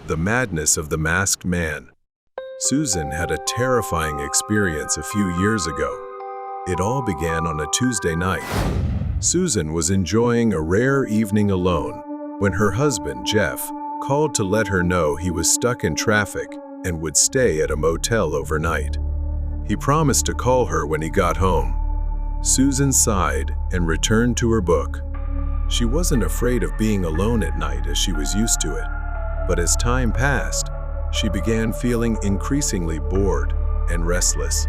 The Madness of the Masked Man. Susan had a terrifying experience a few years ago. It all began on a Tuesday night. Susan was enjoying a rare evening alone when her husband, Jeff, called to let her know he was stuck in traffic and would stay at a motel overnight. He promised to call her when he got home. Susan sighed and returned to her book. She wasn't afraid of being alone at night as she was used to it, but as time passed, she began feeling increasingly bored and restless.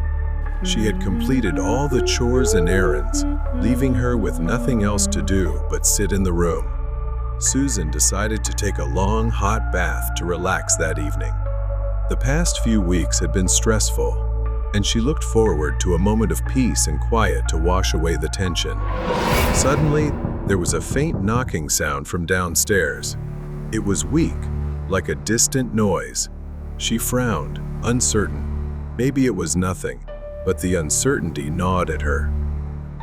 She had completed all the chores and errands, leaving her with nothing else to do but sit in the room. Susan decided to take a long, hot bath to relax that evening. The past few weeks had been stressful, and she looked forward to a moment of peace and quiet to wash away the tension. Suddenly, there was a faint knocking sound from downstairs. It was weak, like a distant noise. She frowned, uncertain. Maybe it was nothing, but the uncertainty gnawed at her.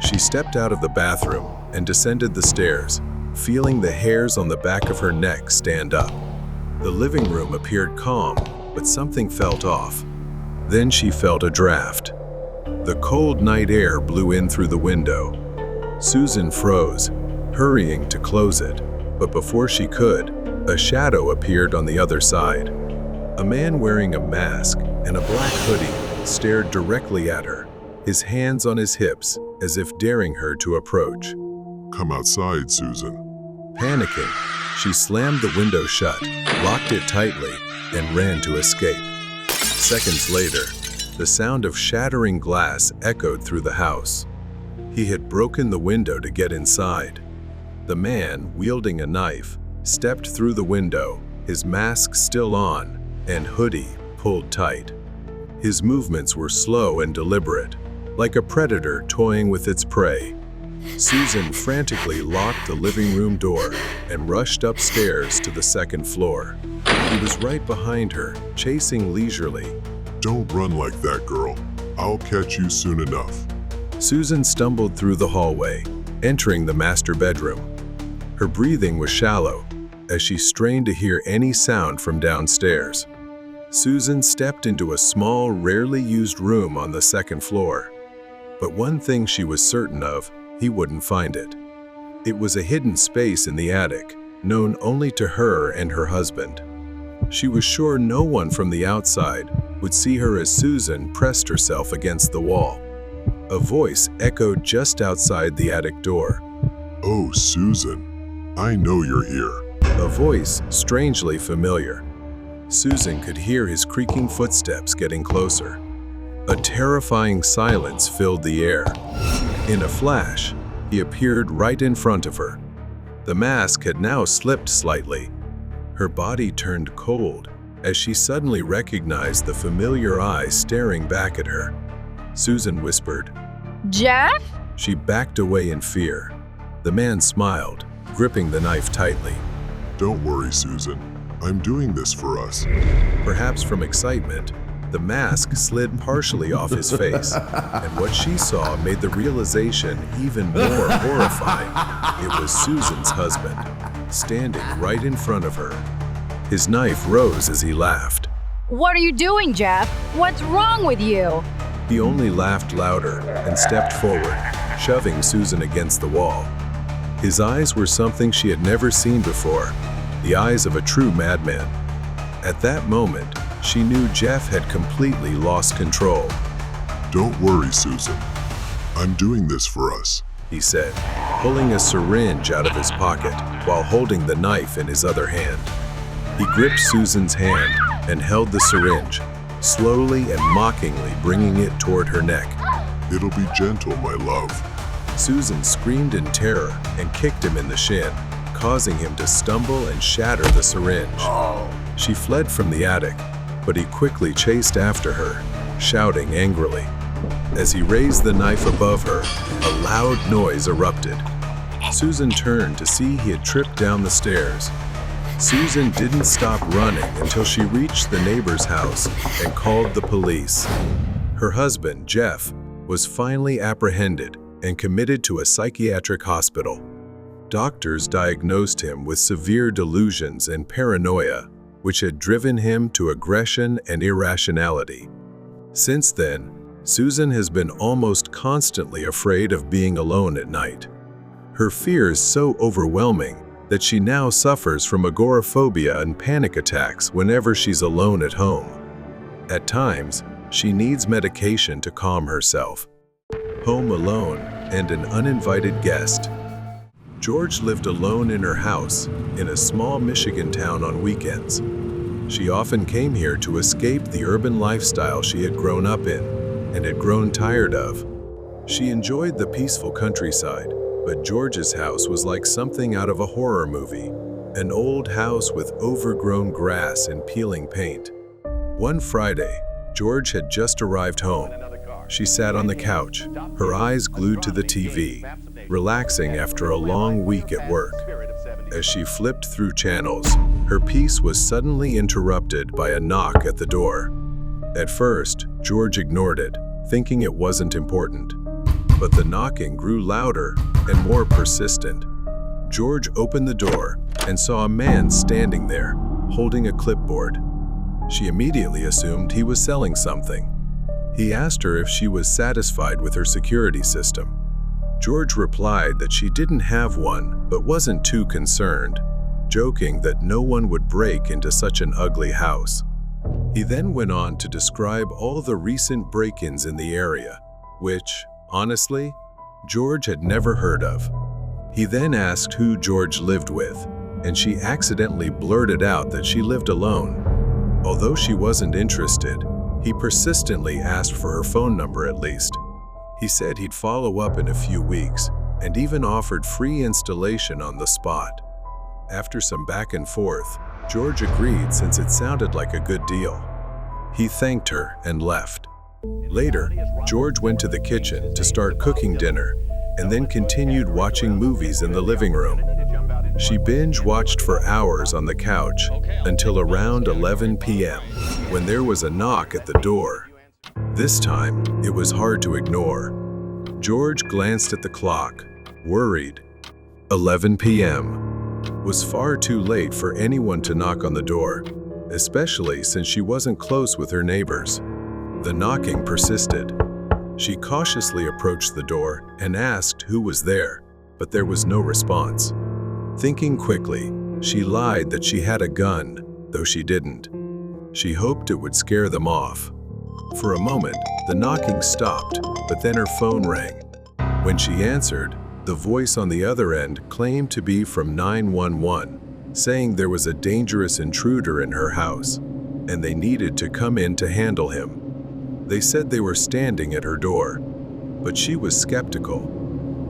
She stepped out of the bathroom and descended the stairs, feeling the hairs on the back of her neck stand up. The living room appeared calm, but something felt off. Then she felt a draft. The cold night air blew in through the window. Susan froze, hurrying to close it, but before she could, a shadow appeared on the other side. A man wearing a mask and a black hoodie stared directly at her, his hands on his hips as if daring her to approach. Come outside, Susan. Panicking, she slammed the window shut, locked it tightly, and ran to escape. Seconds later, the sound of shattering glass echoed through the house. He had broken the window to get inside. The man, wielding a knife, stepped through the window, his mask still on and hoodie pulled tight. His movements were slow and deliberate, like a predator toying with its prey. Susan frantically locked the living room door and rushed upstairs to the second floor. He was right behind her, chasing leisurely. Don't run like that, girl. I'll catch you soon enough. Susan stumbled through the hallway, entering the master bedroom. Her breathing was shallow, as she strained to hear any sound from downstairs. Susan stepped into a small, rarely used room on the second floor. But one thing she was certain of, he wouldn't find it. It was a hidden space in the attic, known only to her and her husband. She was sure no one from the outside would see her as Susan pressed herself against the wall. A voice echoed just outside the attic door. Oh, Susan. I know you're here. A voice strangely familiar. Susan could hear his creaking footsteps getting closer. A terrifying silence filled the air. In a flash, he appeared right in front of her. The mask had now slipped slightly. Her body turned cold as she suddenly recognized the familiar eyes staring back at her. Susan whispered, "Jeff?" She backed away in fear. The man smiled, gripping the knife tightly. Don't worry, Susan. I'm doing this for us. Perhaps from excitement, the mask slid partially off his face, and what she saw made the realization even more horrifying. It was Susan's husband, standing right in front of her. His knife rose as he laughed. "What are you doing, Jeff? What's wrong with you?" He only laughed louder and stepped forward, shoving Susan against the wall. His eyes were something she had never seen before, the eyes of a true madman. At that moment, she knew Jeff had completely lost control. Don't worry, Susan. I'm doing this for us, he said, pulling a syringe out of his pocket while holding the knife in his other hand. He gripped Susan's hand and held the syringe, slowly and mockingly bringing it toward her neck. It'll be gentle, my love. Susan screamed in terror and kicked him in the shin, causing him to stumble and shatter the syringe. She fled from the attic, but he quickly chased after her, shouting angrily. As he raised the knife above her, a loud noise erupted. Susan turned to see he had tripped down the stairs. Susan didn't stop running until she reached the neighbor's house and called the police. Her husband, Jeff, was finally apprehended and committed to a psychiatric hospital. Doctors diagnosed him with severe delusions and paranoia, which had driven him to aggression and irrationality. Since then, Susan has been almost constantly afraid of being alone at night. Her fear is so overwhelming that she now suffers from agoraphobia and panic attacks whenever she's alone at home. At times, she needs medication to calm herself. Home alone and an uninvited guest. George lived alone in her house in a small Michigan town on weekends. She often came here to escape the urban lifestyle she had grown up in and had grown tired of. She enjoyed the peaceful countryside, but George's house was like something out of a horror movie, an old house with overgrown grass and peeling paint. One Friday, George had just arrived home. She sat on the couch, her eyes glued to the TV, relaxing after a long week at work. As she flipped through channels, her peace was suddenly interrupted by a knock at the door. At first, George ignored it, thinking it wasn't important. But the knocking grew louder and more persistent. George opened the door and saw a man standing there, holding a clipboard. She immediately assumed he was selling something. He asked her if she was satisfied with her security system. George replied that she didn't have one but wasn't too concerned, joking that no one would break into such an ugly house. He then went on to describe all the recent break-ins in the area, which, honestly, George had never heard of. He then asked who George lived with, and she accidentally blurted out that she lived alone. Although she wasn't interested, he persistently asked for her phone number at least. He said he'd follow up in a few weeks and even offered free installation on the spot. After some back and forth, George agreed since it sounded like a good deal. He thanked her and left. Later, George went to the kitchen to start cooking dinner and then continued watching movies in the living room. She binge-watched for hours on the couch until around 11 p.m. when there was a knock at the door. This time, it was hard to ignore. George glanced at the clock, worried. 11 p.m. was far too late for anyone to knock on the door, especially since she wasn't close with her neighbors. The knocking persisted. She cautiously approached the door and asked who was there, but there was no response. Thinking quickly, she lied that she had a gun, though she didn't. She hoped it would scare them off. For a moment, the knocking stopped, but then her phone rang. When she answered, the voice on the other end claimed to be from 911, saying there was a dangerous intruder in her house, and they needed to come in to handle him. They said they were standing at her door, but she was skeptical.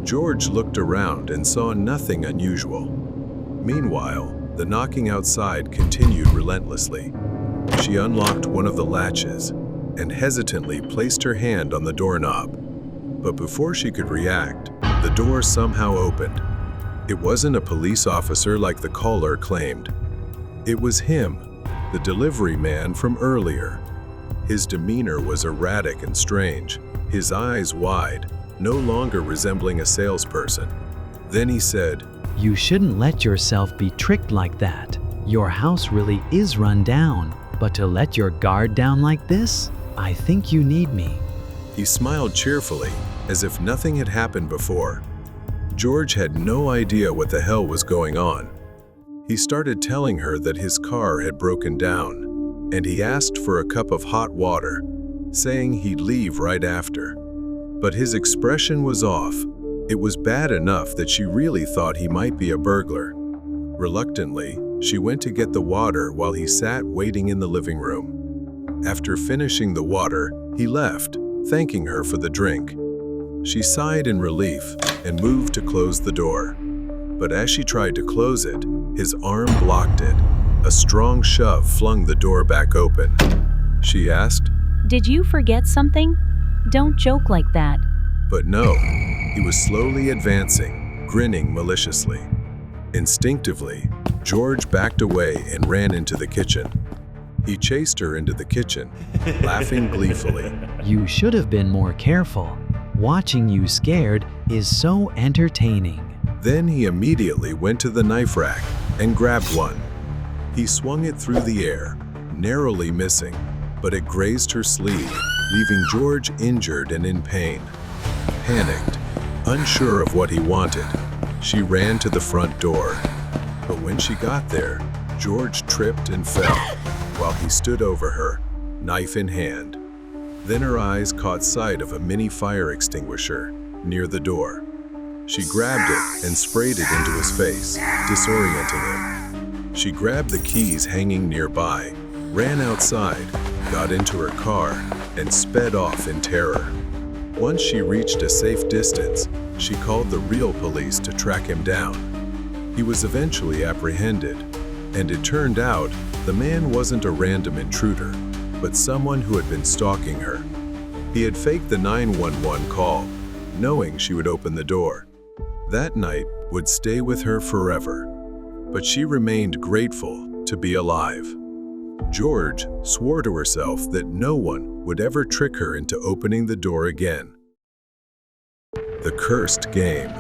George looked around and saw nothing unusual. Meanwhile, the knocking outside continued relentlessly. She unlocked one of the latches and hesitantly placed her hand on the doorknob. But before she could react, the door somehow opened. It wasn't a police officer like the caller claimed. It was him, the delivery man from earlier. His demeanor was erratic and strange, his eyes wide, no longer resembling a salesperson. Then he said, "You shouldn't let yourself be tricked like that. Your house really is run down, but to let your guard down like this? I think you need me." He smiled cheerfully, as if nothing had happened before. George had no idea what the hell was going on. He started telling her that his car had broken down, and he asked for a cup of hot water, saying he'd leave right after. But his expression was off. It was bad enough that she really thought he might be a burglar. Reluctantly, she went to get the water while he sat waiting in the living room. After finishing the water, he left, thanking her for the drink. She sighed in relief and moved to close the door. But as she tried to close it, his arm blocked it. A strong shove flung the door back open. She asked, "Did you forget something? Don't joke like that." But no, he was slowly advancing, grinning maliciously. Instinctively, George backed away and ran into the kitchen. He chased her into the kitchen, laughing gleefully. "You should have been more careful. Watching you scared is so entertaining." Then he immediately went to the knife rack and grabbed one. He swung it through the air, narrowly missing, but it grazed her sleeve, leaving George injured and in pain. Panicked, unsure of what he wanted, she ran to the front door. But when she got there, George tripped and fell while he stood over her, knife in hand. Then her eyes caught sight of a mini fire extinguisher near the door. She grabbed it and sprayed it into his face, disorienting him. She grabbed the keys hanging nearby, ran outside, got into her car, and sped off in terror. Once she reached a safe distance, she called the real police to track him down. He was eventually apprehended, and it turned out the man wasn't a random intruder, but someone who had been stalking her. He had faked the 911 call, knowing she would open the door. That night would stay with her forever, but she remained grateful to be alive. George swore to herself that no one would ever trick her into opening the door again. The Cursed Game.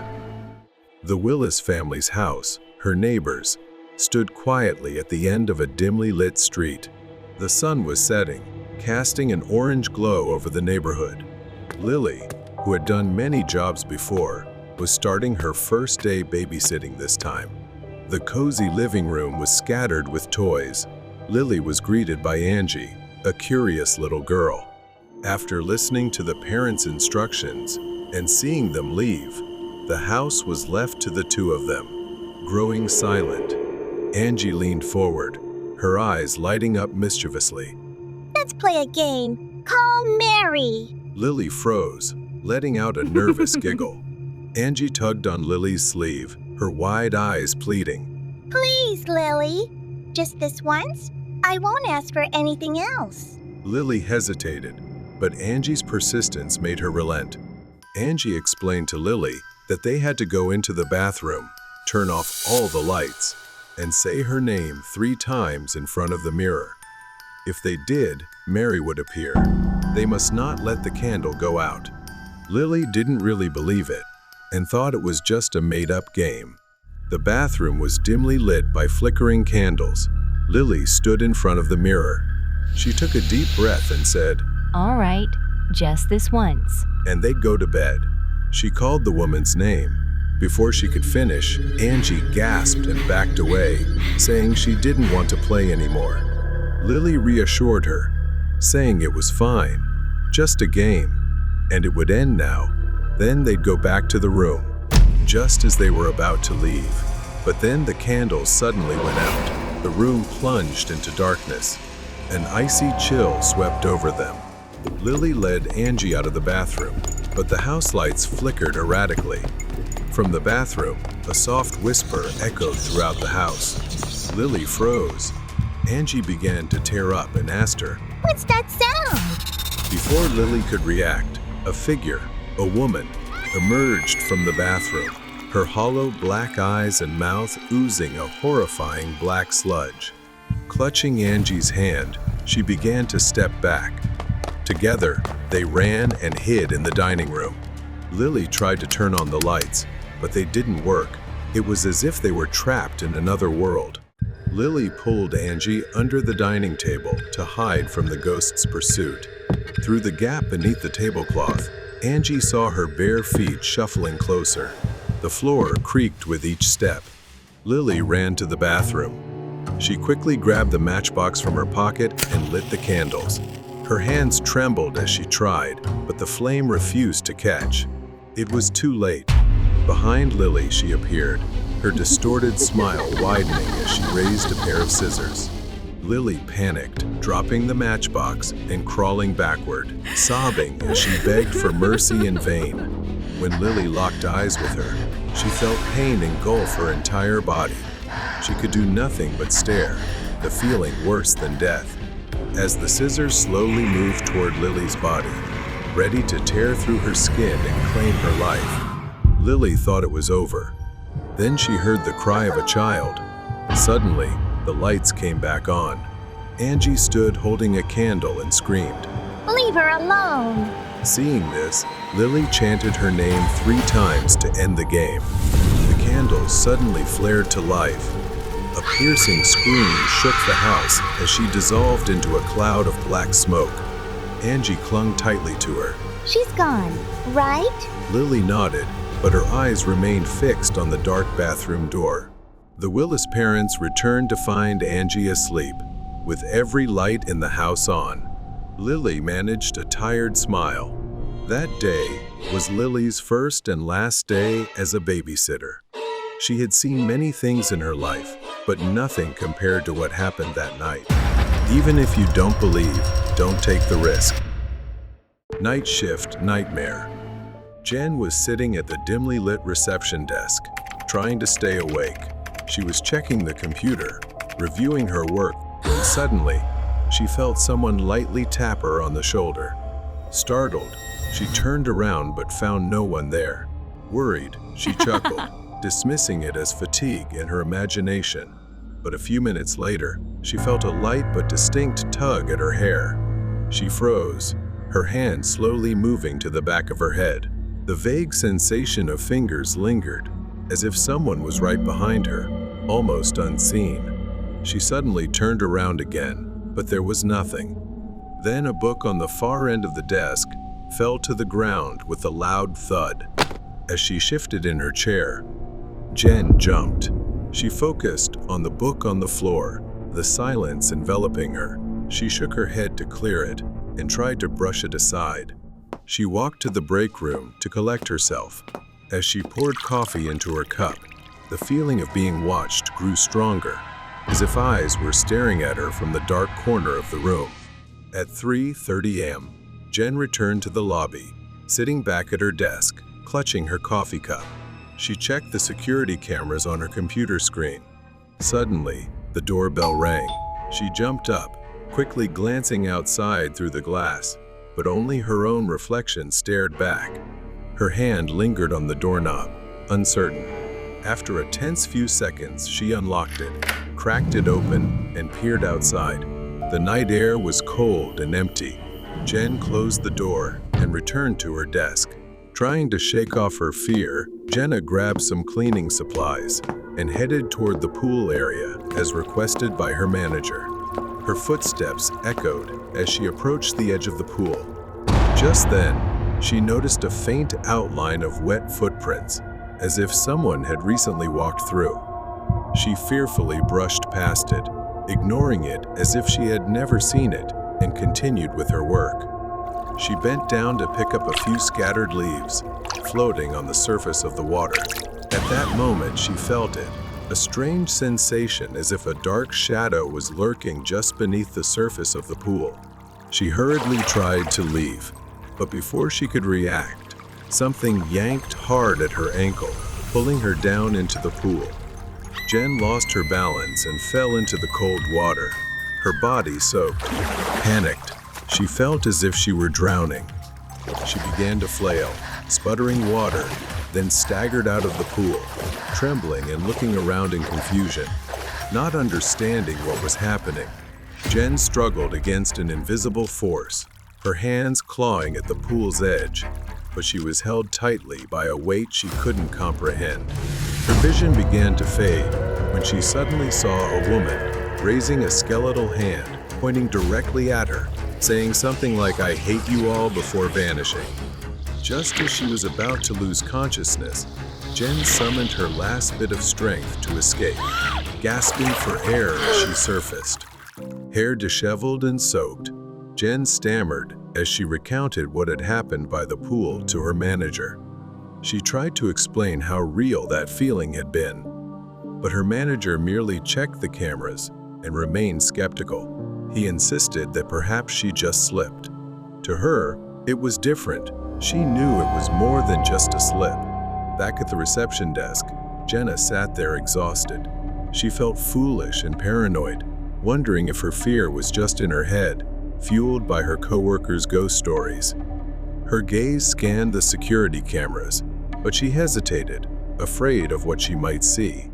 The Willis family's house, her neighbors, stood quietly at the end of a dimly lit street. The sun was setting, casting an orange glow over the neighborhood. Lily, who had done many jobs before, was starting her first day babysitting this time. The cozy living room was scattered with toys. Lily was greeted by Angie, a curious little girl. After listening to the parents' instructions and seeing them leave, the house was left to the two of them, growing silent. Angie leaned forward, her eyes lighting up mischievously. Let's play a game. Call Mary. Lily froze, letting out a nervous giggle. Angie tugged on Lily's sleeve, her wide eyes pleading. Please, Lily. Just this once? I won't ask for anything else. Lily hesitated, but Angie's persistence made her relent. Angie explained to Lily that they had to go into the bathroom, turn off all the lights, and say her name 3 times in front of the mirror. If they did, Mary would appear. They must not let the candle go out. Lily didn't really believe it and thought it was just a made-up game. The bathroom was dimly lit by flickering candles. Lily stood in front of the mirror. She took a deep breath and said, All right, just this once. and they'd go to bed. She called the woman's name. Before she could finish, Angie gasped and backed away, saying she didn't want to play anymore. Lily reassured her, saying it was fine, just a game, and it would end now. Then they'd go back to the room, just as they were about to leave. But then the candles suddenly went out. The room plunged into darkness. An icy chill swept over them. Lily led Angie out of the bathroom, but the house lights flickered erratically. From the bathroom, a soft whisper echoed throughout the house. Lily froze. Angie began to tear up and asked her, What's that sound? Before Lily could react, a figure, a woman, emerged from the bathroom, her hollow black eyes and mouth oozing a horrifying black sludge. Clutching Angie's hand, she began to step back. Together, they ran and hid in the dining room. Lily tried to turn on the lights, but they didn't work. It was as if they were trapped in another world. Lily pulled Angie under the dining table to hide from the ghost's pursuit. Through the gap beneath the tablecloth, Angie saw her bare feet shuffling closer. The floor creaked with each step. Lily ran to the bathroom. She quickly grabbed the matchbox from her pocket and lit the candles. Her hands trembled as she tried, but the flame refused to catch. It was too late. Behind Lily, she appeared, her distorted smile widening as she raised a pair of scissors. Lily panicked, dropping the matchbox and crawling backward, sobbing as she begged for mercy in vain. When Lily locked eyes with her, she felt pain engulf her entire body. She could do nothing but stare, the feeling worse than death. As the scissors slowly moved toward Lily's body, ready to tear through her skin and claim her life, Lily thought it was over. Then she heard the cry of a child. Suddenly, the lights came back on. Angie stood holding a candle and screamed. Leave her alone. Seeing this, Lily chanted her name 3 times to end the game. The candles suddenly flared to life. A piercing scream shook the house as she dissolved into a cloud of black smoke. Angie clung tightly to her. She's gone, right? Lily nodded, but her eyes remained fixed on the dark bathroom door. The Willis parents returned to find Angie asleep, with every light in the house on. Lily managed a tired smile. That day was Lily's first and last day as a babysitter. She had seen many things in her life, but nothing compared to what happened that night. Even if you don't believe, don't take the risk. Night shift nightmare. Jen was sitting at the dimly lit reception desk, trying to stay awake. She was checking the computer, reviewing her work, when suddenly, she felt someone lightly tap her on the shoulder. Startled, she turned around but found no one there. Worried, she chuckled, dismissing it as fatigue in her imagination. But a few minutes later, she felt a light but distinct tug at her hair. She froze, her hand slowly moving to the back of her head. The vague sensation of fingers lingered, as if someone was right behind her, almost unseen. She suddenly turned around again, but there was nothing. Then a book on the far end of the desk fell to the ground with a loud thud. As she shifted in her chair, Jen jumped. She focused on the book on the floor, the silence enveloping her. She shook her head to clear it and tried to brush it aside. She walked to the break room to collect herself. As she poured coffee into her cup, the feeling of being watched grew stronger, as if eyes were staring at her from the dark corner of the room. At 3:30 a.m., Jen returned to the lobby, sitting back at her desk, clutching her coffee cup. She checked the security cameras on her computer screen. Suddenly, the doorbell rang. She jumped up, quickly glancing outside through the glass, but only her own reflection stared back. Her hand lingered on the doorknob, uncertain. After a tense few seconds, she unlocked it, cracked it open, and peered outside. The night air was cold and empty. Jen closed the door and returned to her desk. Trying to shake off her fear, Jenna grabbed some cleaning supplies and headed toward the pool area as requested by her manager. Her footsteps echoed as she approached the edge of the pool. Just then, she noticed a faint outline of wet footprints, as if someone had recently walked through. She fearfully brushed past it, ignoring it as if she had never seen it, and continued with her work. She bent down to pick up a few scattered leaves, floating on the surface of the water. At that moment, she felt it, a strange sensation as if a dark shadow was lurking just beneath the surface of the pool. She hurriedly tried to leave, but before she could react, something yanked hard at her ankle, pulling her down into the pool. Jen lost her balance and fell into the cold water, her body soaked. Panicked, she felt as if she were drowning. She began to flail, sputtering water, then staggered out of the pool, trembling and looking around in confusion, not understanding what was happening. Jen struggled against an invisible force, her hands clawing at the pool's edge, but she was held tightly by a weight she couldn't comprehend. Her vision began to fade when she suddenly saw a woman raising a skeletal hand, pointing directly at her, saying something like, "I hate you all," before vanishing. Just as she was about to lose consciousness, Jen summoned her last bit of strength to escape, gasping for air as she surfaced. Hair disheveled and soaked, Jen stammered as she recounted what had happened by the pool to her manager. She tried to explain how real that feeling had been, but her manager merely checked the cameras and remained skeptical. He insisted that perhaps she just slipped. To her, it was different. She knew it was more than just a slip. Back at the reception desk, Jenna sat there exhausted. She felt foolish and paranoid, wondering if her fear was just in her head, fueled by her coworkers' ghost stories. Her gaze scanned the security cameras, but she hesitated, afraid of what she might see.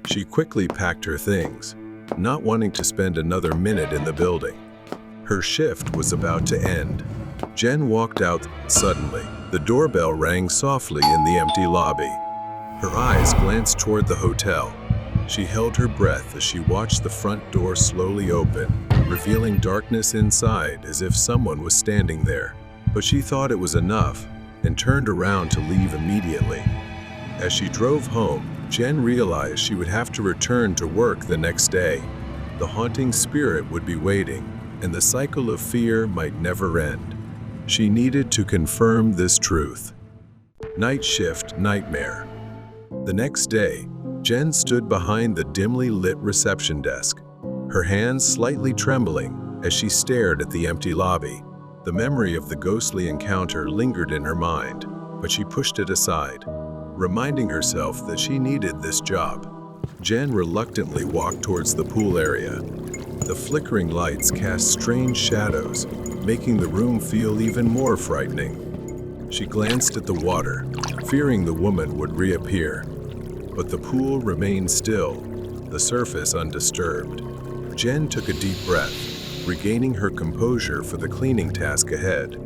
She quickly packed her things, not wanting to spend another minute in the building. Her shift was about to end. Jen walked out suddenly. The doorbell rang softly in the empty lobby. Her eyes glanced toward the hotel, She held her breath as she watched the front door slowly open, revealing darkness inside as if someone was standing there. But she thought it was enough and turned around to leave immediately. As she drove home, Jen realized she would have to return to work the next day. The haunting spirit would be waiting, and the cycle of fear might never end. She needed to confirm this truth. Night shift nightmare. The next day, Jen stood behind the dimly lit reception desk, her hands slightly trembling as she stared at the empty lobby. The memory of the ghostly encounter lingered in her mind, but she pushed it aside, reminding herself that she needed this job. Jen reluctantly walked towards the pool area. The flickering lights cast strange shadows, making the room feel even more frightening. She glanced at the water, fearing the woman would reappear. But the pool remained still, the surface undisturbed. Jen took a deep breath, regaining her composure for the cleaning task ahead.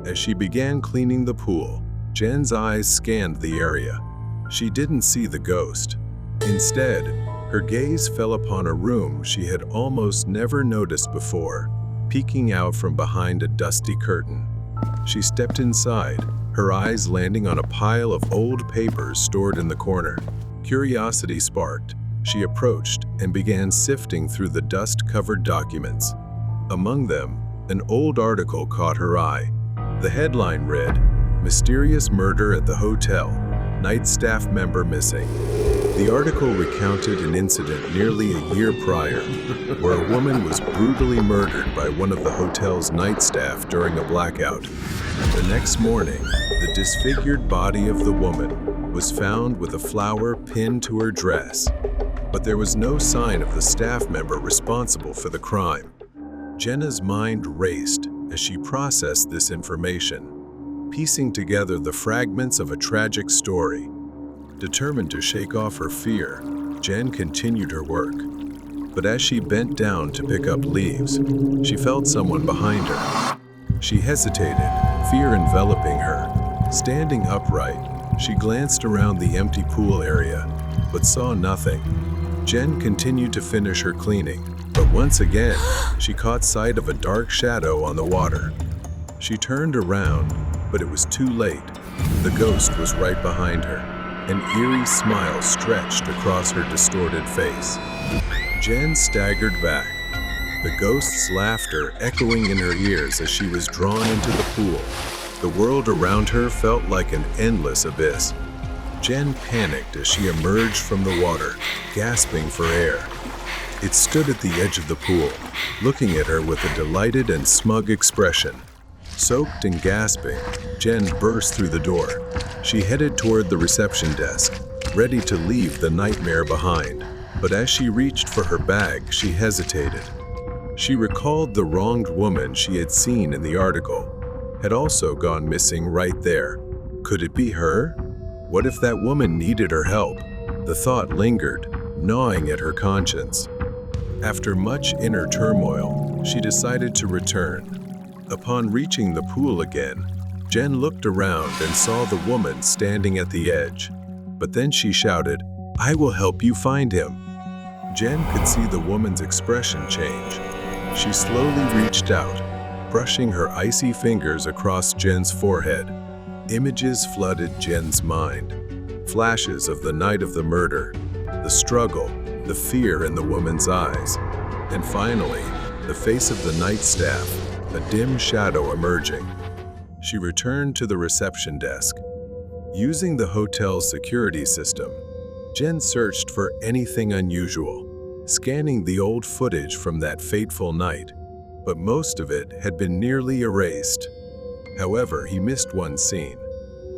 As she began cleaning the pool, Jen's eyes scanned the area. She didn't see the ghost. Instead, her gaze fell upon a room she had almost never noticed before, peeking out from behind a dusty curtain. She stepped inside, her eyes landing on a pile of old papers stored in the corner. Curiosity sparked. She approached and began sifting through the dust-covered documents. Among them, an old article caught her eye. The headline read, "Mysterious Murder at the Hotel. Night Staff Member Missing." The article recounted an incident nearly a year prior, where a woman was brutally murdered by one of the hotel's night staff during a blackout. The next morning, the disfigured body of the woman was found with a flower pinned to her dress, but there was no sign of the staff member responsible for the crime. Jenna's mind raced as she processed this information, piecing together the fragments of a tragic story. Determined to shake off her fear, Jen continued her work. But as she bent down to pick up leaves, she felt someone behind her. She hesitated, fear enveloping her. Standing upright, she glanced around the empty pool area, but saw nothing. Jen continued to finish her cleaning, but once again, she caught sight of a dark shadow on the water. She turned around, but it was too late. The ghost was right behind her. An eerie smile stretched across her distorted face. Jen staggered back, the ghost's laughter echoing in her ears as she was drawn into the pool. The world around her felt like an endless abyss. Jen panicked as she emerged from the water, gasping for air. It stood at the edge of the pool, looking at her with a delighted and smug expression. Soaked and gasping, Jen burst through the door. She headed toward the reception desk, ready to leave the nightmare behind. But as she reached for her bag, she hesitated. She recalled the wronged woman she had seen in the article had also gone missing right there. Could it be her? What if that woman needed her help? The thought lingered, gnawing at her conscience. After much inner turmoil, she decided to return. Upon reaching the pool again, Jen looked around and saw the woman standing at the edge. But then she shouted, "I will help you find him." Jen could see the woman's expression change. She slowly reached out, brushing her icy fingers across Jen's forehead. Images flooded Jen's mind. Flashes of the night of the murder, the struggle, the fear in the woman's eyes. And finally, the face of the night staff, a dim shadow emerging. She returned to the reception desk. Using the hotel's security system, Jen searched for anything unusual, scanning the old footage from that fateful night, but most of it had been nearly erased. However, he missed one scene,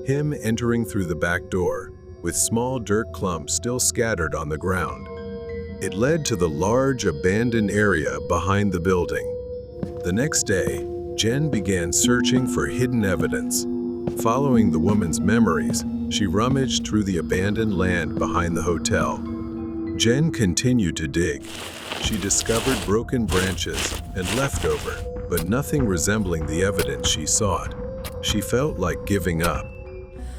him entering through the back door, with small dirt clumps still scattered on the ground. It led to the large abandoned area behind the building. The next day, Jen began searching for hidden evidence. Following the woman's memories, she rummaged through the abandoned land behind the hotel. Jen continued to dig. She discovered broken branches and leftover, but nothing resembling the evidence she sought. She felt like giving up.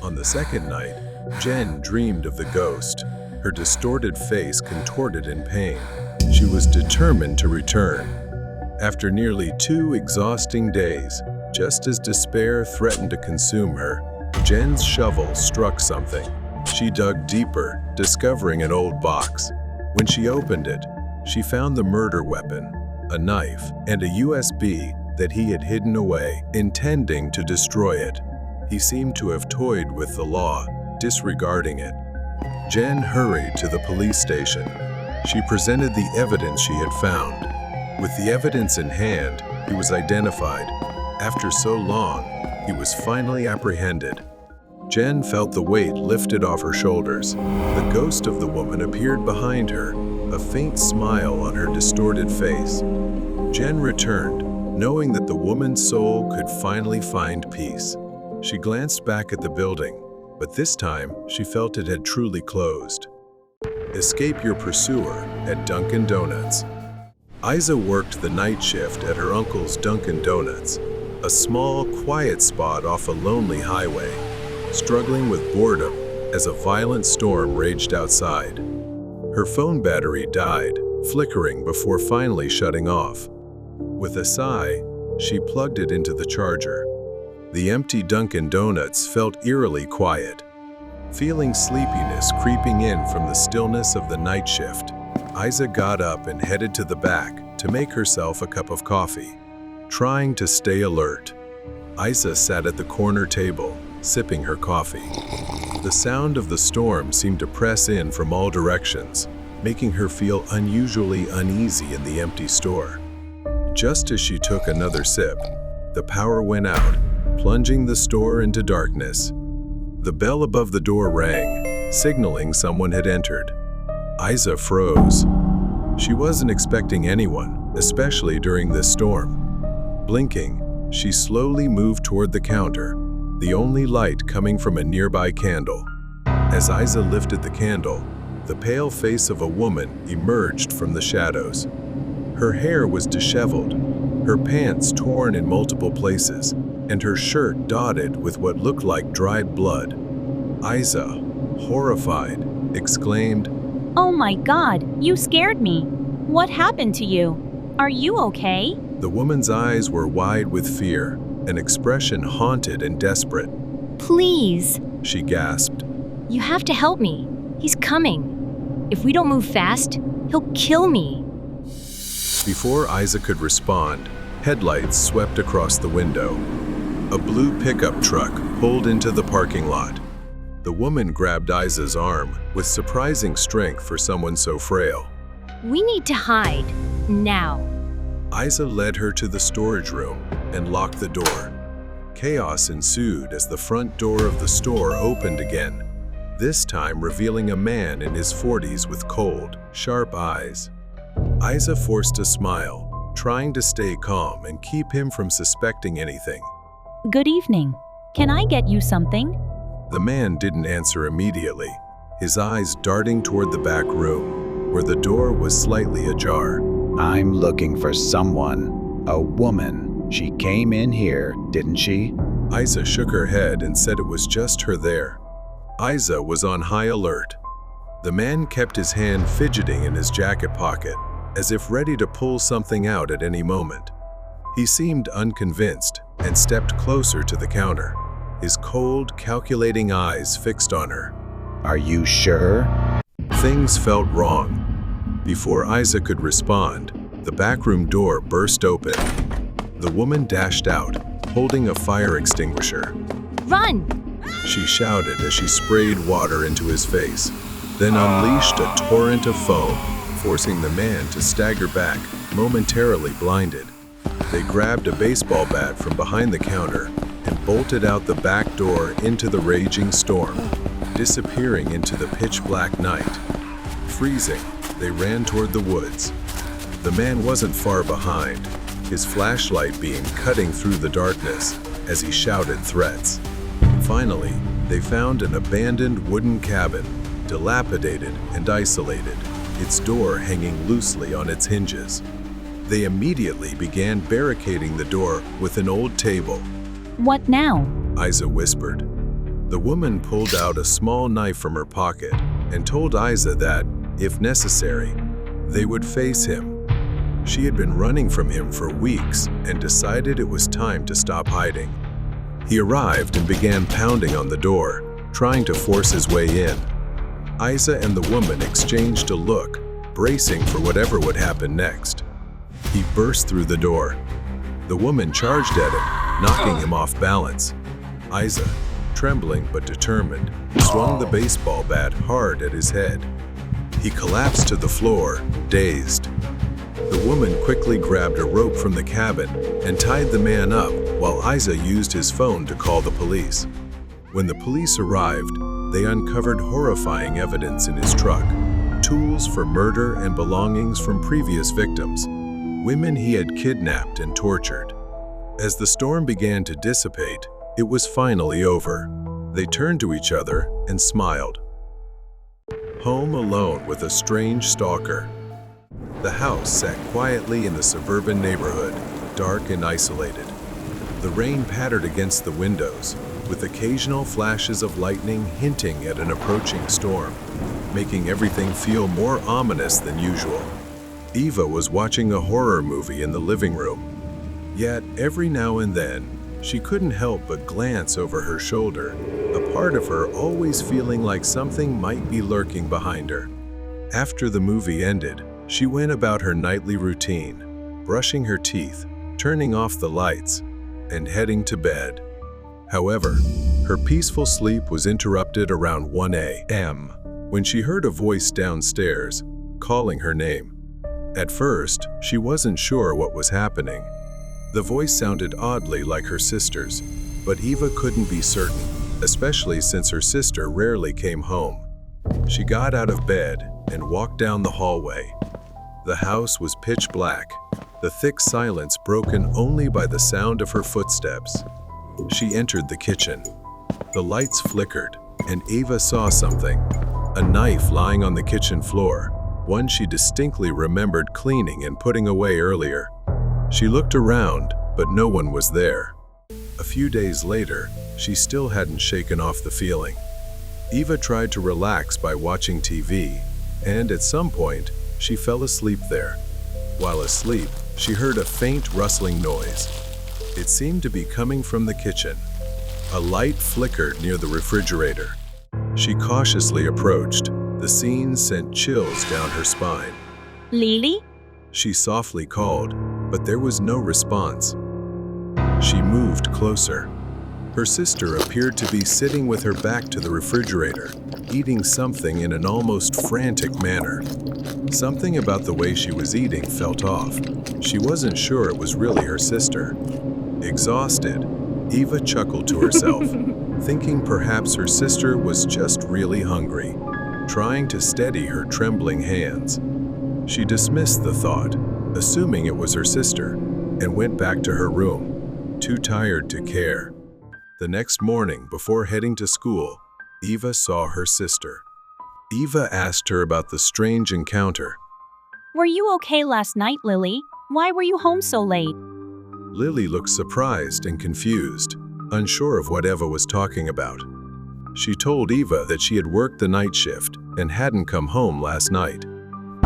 On the second night, Jen dreamed of the ghost. her distorted face contorted in pain. She was determined to return. After nearly 2 exhausting days, just as despair threatened to consume her, Jen's shovel struck something. She dug deeper, discovering an old box. When she opened it, she found the murder weapon, a knife, and a USB that he had hidden away, intending to destroy it. He seemed to have toyed with the law, disregarding it. Jen hurried to the police station. She presented the evidence she had found. With the evidence in hand, he was identified. After so long, he was finally apprehended. Jen felt the weight lifted off her shoulders. The ghost of the woman appeared behind her, a faint smile on her distorted face. Jen returned, knowing that the woman's soul could finally find peace. She glanced back at the building, but this time she felt it had truly closed. Escape your pursuer at Dunkin' Donuts. Isa worked the night shift at her uncle's Dunkin' Donuts, a small, quiet spot off a lonely highway, struggling with boredom as a violent storm raged outside. Her phone battery died, flickering before finally shutting off. With a sigh, she plugged it into the charger. The empty Dunkin' Donuts felt eerily quiet. Feeling sleepiness creeping in from the stillness of the night shift, Isa got up and headed to the back to make herself a cup of coffee. Trying to stay alert, Isa sat at the corner table, sipping her coffee. The sound of the storm seemed to press in from all directions, making her feel unusually uneasy in the empty store. Just as she took another sip, the power went out, plunging the store into darkness. The bell above the door rang, signaling someone had entered. Isa froze. She wasn't expecting anyone, especially during this storm. Blinking, she slowly moved toward the counter, the only light coming from a nearby candle. As Isa lifted the candle, the pale face of a woman emerged from the shadows. Her hair was disheveled, her pants torn in multiple places, and her shirt dotted with what looked like dried blood. Isa, horrified, exclaimed, Oh my God, you scared me. What happened to you? Are you okay? The woman's eyes were wide with fear, an expression haunted and desperate. Please, She gasped. you have to help me. He's coming. If we don't move fast, he'll kill me. Before Isa could respond, headlights swept across the window. A blue pickup truck pulled into the parking lot. The woman grabbed Isa's arm with surprising strength for someone so frail. We need to hide. Now. Isa led her to the storage room and locked the door. Chaos ensued as the front door of the store opened again, this time revealing a man in his 40s with cold, sharp eyes. Isa forced a smile, trying to stay calm and keep him from suspecting anything. Good evening. Can I get you something? The man didn't answer immediately, his eyes darting toward the back room, where the door was slightly ajar. I'm looking for someone. A woman. She came in here, didn't she? Isa shook her head and said it was just her there. Isa was on high alert. The man kept his hand fidgeting in his jacket pocket, as if ready to pull something out at any moment. He seemed unconvinced and stepped closer to the counter, his cold, calculating eyes fixed on her. Are you sure? Things felt wrong. Before Isa could respond, the backroom door burst open. The woman dashed out, holding a fire extinguisher. Run! She shouted as she sprayed water into his face, then unleashed a torrent of foam, forcing the man to stagger back, momentarily blinded. They grabbed a baseball bat from behind the counter and bolted out the back door into the raging storm, disappearing into the pitch-black night. Freezing, they ran toward the woods. The man wasn't far behind, his flashlight beam cutting through the darkness as he shouted threats. Finally, they found an abandoned wooden cabin, dilapidated and isolated, its door hanging loosely on its hinges. They immediately began barricading the door with an old table. What now? Isa whispered. The woman pulled out a small knife from her pocket, and told Isa that, if necessary, they would face him. She had been running from him for weeks and decided it was time to stop hiding. He arrived and began pounding on the door, trying to force his way in. Isa and the woman exchanged a look, bracing for whatever would happen next. He burst through the door. The woman charged at him, knocking him off balance. Isa, trembling but determined, swung the baseball bat hard at his head. He collapsed to the floor, dazed. The woman quickly grabbed a rope from the cabin and tied the man up while Isa used his phone to call the police. When the police arrived, they uncovered horrifying evidence in his truck, tools for murder and belongings from previous victims, women he had kidnapped and tortured. As the storm began to dissipate, it was finally over. They turned to each other and smiled. Home alone with a strange stalker. The house sat quietly in the suburban neighborhood, dark and isolated. The rain pattered against the windows, with occasional flashes of lightning hinting at an approaching storm, making everything feel more ominous than usual. Eva was watching a horror movie in the living room. Yet, every now and then, she couldn't help but glance over her shoulder, a part of her always feeling like something might be lurking behind her. After the movie ended, she went about her nightly routine, brushing her teeth, turning off the lights, and heading to bed. However, her peaceful sleep was interrupted around 1 a.m. when she heard a voice downstairs, calling her name. At first, she wasn't sure what was happening. The voice sounded oddly like her sister's, but Eva couldn't be certain, especially since her sister rarely came home. She got out of bed and walked down the hallway. The house was pitch black, the thick silence broken only by the sound of her footsteps. She entered the kitchen. The lights flickered, and Eva saw something. A knife lying on the kitchen floor, one she distinctly remembered cleaning and putting away earlier. She looked around, but no one was there. A few days later, she still hadn't shaken off the feeling. Eva tried to relax by watching TV, and at some point, she fell asleep there. While asleep, she heard a faint rustling noise. It seemed to be coming from the kitchen. A light flickered near the refrigerator. She cautiously approached. The scene sent chills down her spine. Lily? She softly called, but there was no response. She moved closer. Her sister appeared to be sitting with her back to the refrigerator, eating something in an almost frantic manner. Something about the way she was eating felt off. She wasn't sure it was really her sister. Exhausted, Eva chuckled to herself, thinking perhaps her sister was just really hungry, trying to steady her trembling hands. She dismissed the thought, assuming it was her sister, and went back to her room, too tired to care. The next morning, before heading to school, Eva saw her sister. Eva asked her about the strange encounter. Were you okay last night, Lily? Why were you home so late? Lily looked surprised and confused, unsure of what Eva was talking about. She told Eva that she had worked the night shift and hadn't come home last night.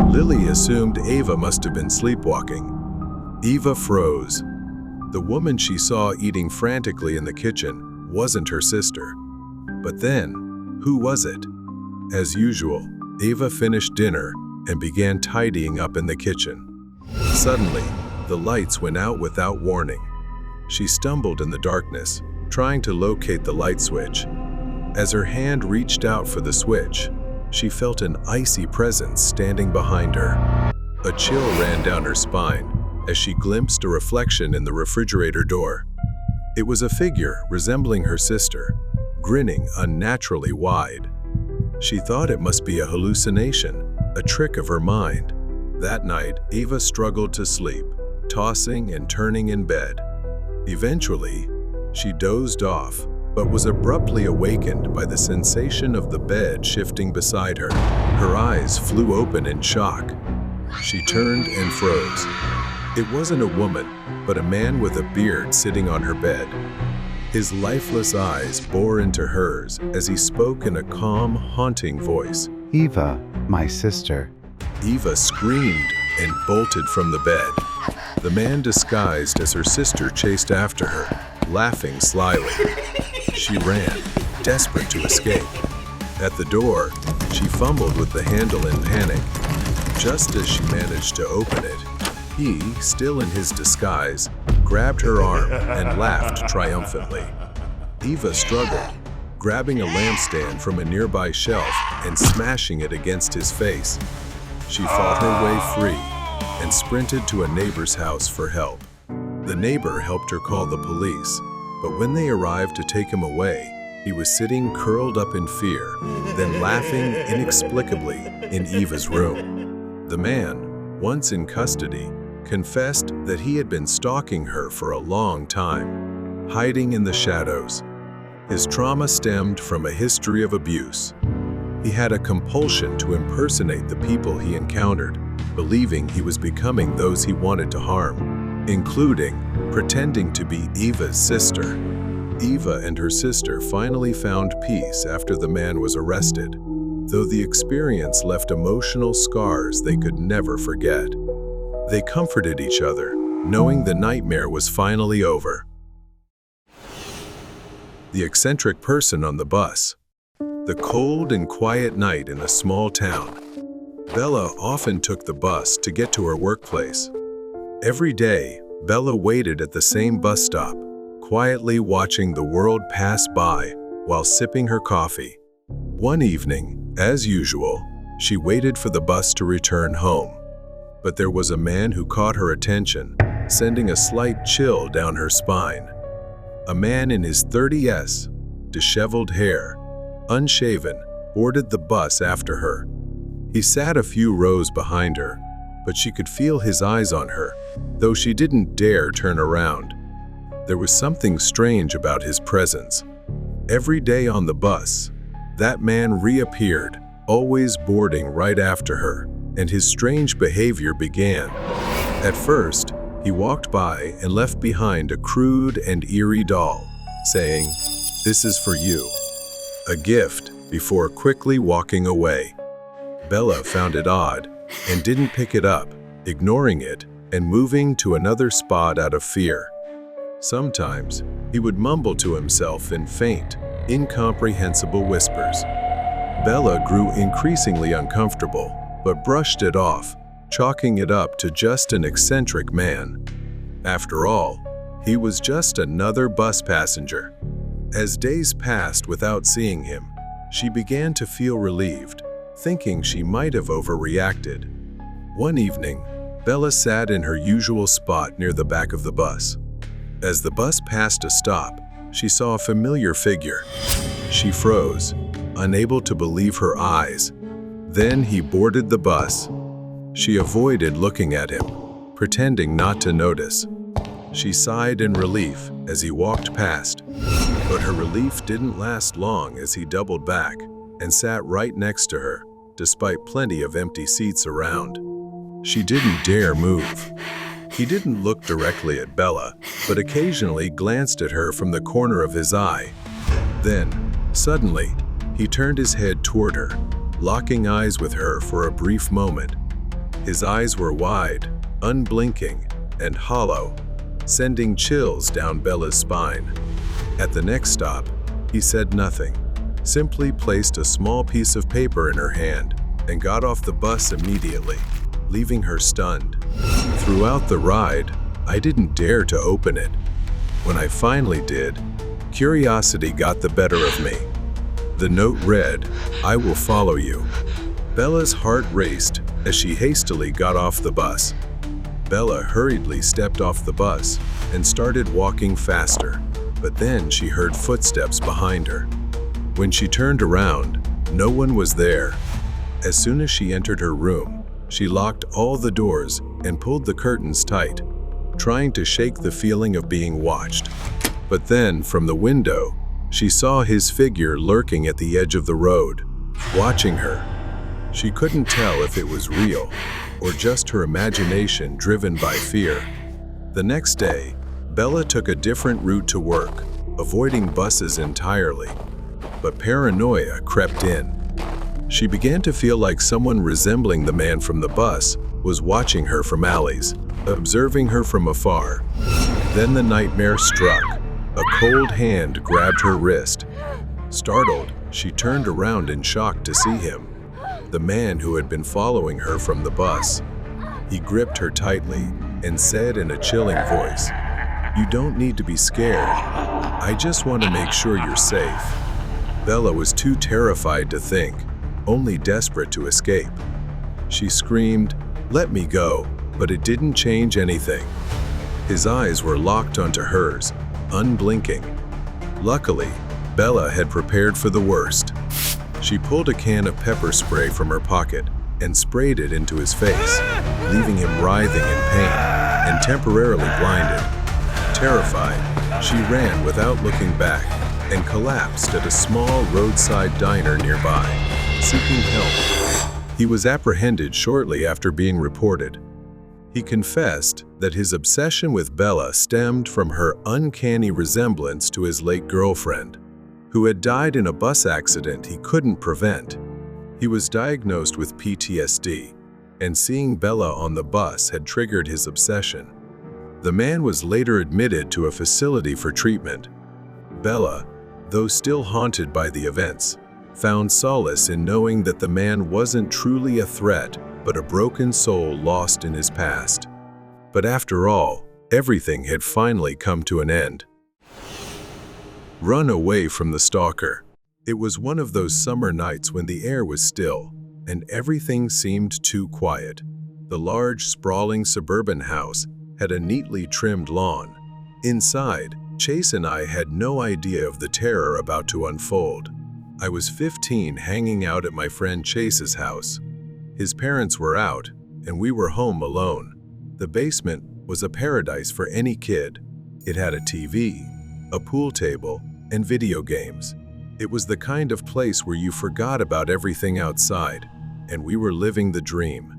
Lily assumed Eva must have been sleepwalking. Eva froze. The woman she saw eating frantically in the kitchen wasn't her sister. But then, who was it? As usual, Eva finished dinner and began tidying up in the kitchen. Suddenly, the lights went out without warning. She stumbled in the darkness, trying to locate the light switch. As her hand reached out for the switch, she felt an icy presence standing behind her. A chill ran down her spine as she glimpsed a reflection in the refrigerator door. It was a figure resembling her sister, grinning unnaturally wide. She thought it must be a hallucination, a trick of her mind. That night, Eva struggled to sleep, tossing and turning in bed. Eventually, she dozed off, but was abruptly awakened by the sensation of the bed shifting beside her. Her eyes flew open in shock. She turned and froze. It wasn't a woman, but a man with a beard sitting on her bed. His lifeless eyes bore into hers as he spoke in a calm, haunting voice. Eva, my sister. Eva screamed and bolted from the bed. The man disguised as her sister chased after her, laughing slyly. She ran, desperate to escape. At the door, she fumbled with the handle in panic. Just as she managed to open it, he, still in his disguise, grabbed her arm and laughed triumphantly. Eva struggled, grabbing a lampstand from a nearby shelf and smashing it against his face. She fought her way free and sprinted to a neighbor's house for help. The neighbor helped her call the police, but when they arrived to take him away, he was sitting curled up in fear, then laughing inexplicably in Eva's room. The man, once in custody, confessed that he had been stalking her for a long time, hiding in the shadows. His trauma stemmed from a history of abuse. He had a compulsion to impersonate the people he encountered, believing he was becoming those he wanted to harm, including pretending to be Eva's sister. Eva and her sister finally found peace after the man was arrested, though the experience left emotional scars they could never forget. They comforted each other, knowing the nightmare was finally over. The eccentric person on the bus. The cold and quiet night in a small town. Bella often took the bus to get to her workplace. Every day, Bella waited at the same bus stop, quietly watching the world pass by while sipping her coffee. One evening, as usual, she waited for the bus to return home. But there was a man who caught her attention, sending a slight chill down her spine. A man in his 30s, disheveled hair, unshaven, boarded the bus after her. He sat a few rows behind her, but she could feel his eyes on her, though she didn't dare turn around. There was something strange about his presence. Every day on the bus, that man reappeared, always boarding right after her, and his strange behavior began. At first, he walked by and left behind a crude and eerie doll, saying, "This is for you," a gift, before quickly walking away. Bella found it odd and didn't pick it up, ignoring it and moving to another spot out of fear. Sometimes, he would mumble to himself in faint, incomprehensible whispers. Bella grew increasingly uncomfortable, but brushed it off, chalking it up to just an eccentric man. After all, he was just another bus passenger. As days passed without seeing him, she began to feel relieved, thinking she might have overreacted. One evening, Bella sat in her usual spot near the back of the bus. As the bus passed a stop, she saw a familiar figure. She froze, unable to believe her eyes. Then he boarded the bus. She avoided looking at him, pretending not to notice. She sighed in relief as he walked past, but her relief didn't last long as he doubled back and sat right next to her, despite plenty of empty seats around. She didn't dare move. He didn't look directly at Bella, but occasionally glanced at her from the corner of his eye. Then, suddenly, he turned his head toward her, locking eyes with her for a brief moment. His eyes were wide, unblinking, and hollow, sending chills down Bella's spine. At the next stop, he said nothing, simply placed a small piece of paper in her hand and got off the bus immediately, leaving her stunned. Throughout the ride, I didn't dare to open it. When I finally did, curiosity got the better of me. The note read, "I will follow you." Bella's heart raced as she hastily got off the bus. Bella hurriedly stepped off the bus and started walking faster, but then she heard footsteps behind her. When she turned around, no one was there. As soon as she entered her room, she locked all the doors and pulled the curtains tight, trying to shake the feeling of being watched. But then, from the window, she saw his figure lurking at the edge of the road, watching her. She couldn't tell if it was real or just her imagination driven by fear. The next day, Bella took a different route to work, avoiding buses entirely. But paranoia crept in. She began to feel like someone resembling the man from the bus was watching her from alleys, observing her from afar. Then the nightmare struck. A cold hand grabbed her wrist. Startled, she turned around in shock to see him, the man who had been following her from the bus. He gripped her tightly and said in a chilling voice, "You don't need to be scared. I just want to make sure you're safe." Bella was too terrified to think, only desperate to escape. She screamed, "Let me go," but it didn't change anything. His eyes were locked onto hers, unblinking. Luckily, Bella had prepared for the worst. She pulled a can of pepper spray from her pocket and sprayed it into his face, leaving him writhing in pain and temporarily blinded. Terrified, she ran without looking back and collapsed at a small roadside diner nearby, seeking help. He was apprehended shortly after being reported. He confessed that his obsession with Bella stemmed from her uncanny resemblance to his late girlfriend, who had died in a bus accident he couldn't prevent. He was diagnosed with PTSD, and seeing Bella on the bus had triggered his obsession. The man was later admitted to a facility for treatment. Bella, though still haunted by the events, found solace in knowing that the man wasn't truly a threat, but a broken soul lost in his past. But after all, everything had finally come to an end. Run away from the stalker. It was one of those summer nights when the air was still, and everything seemed too quiet. The large, sprawling suburban house had a neatly trimmed lawn. Inside, Chase and I had no idea of the terror about to unfold. I was 15, hanging out at my friend Chase's house. His parents were out, and we were home alone. The basement was a paradise for any kid. It had a TV, a pool table, and video games. It was the kind of place where you forgot about everything outside, and we were living the dream.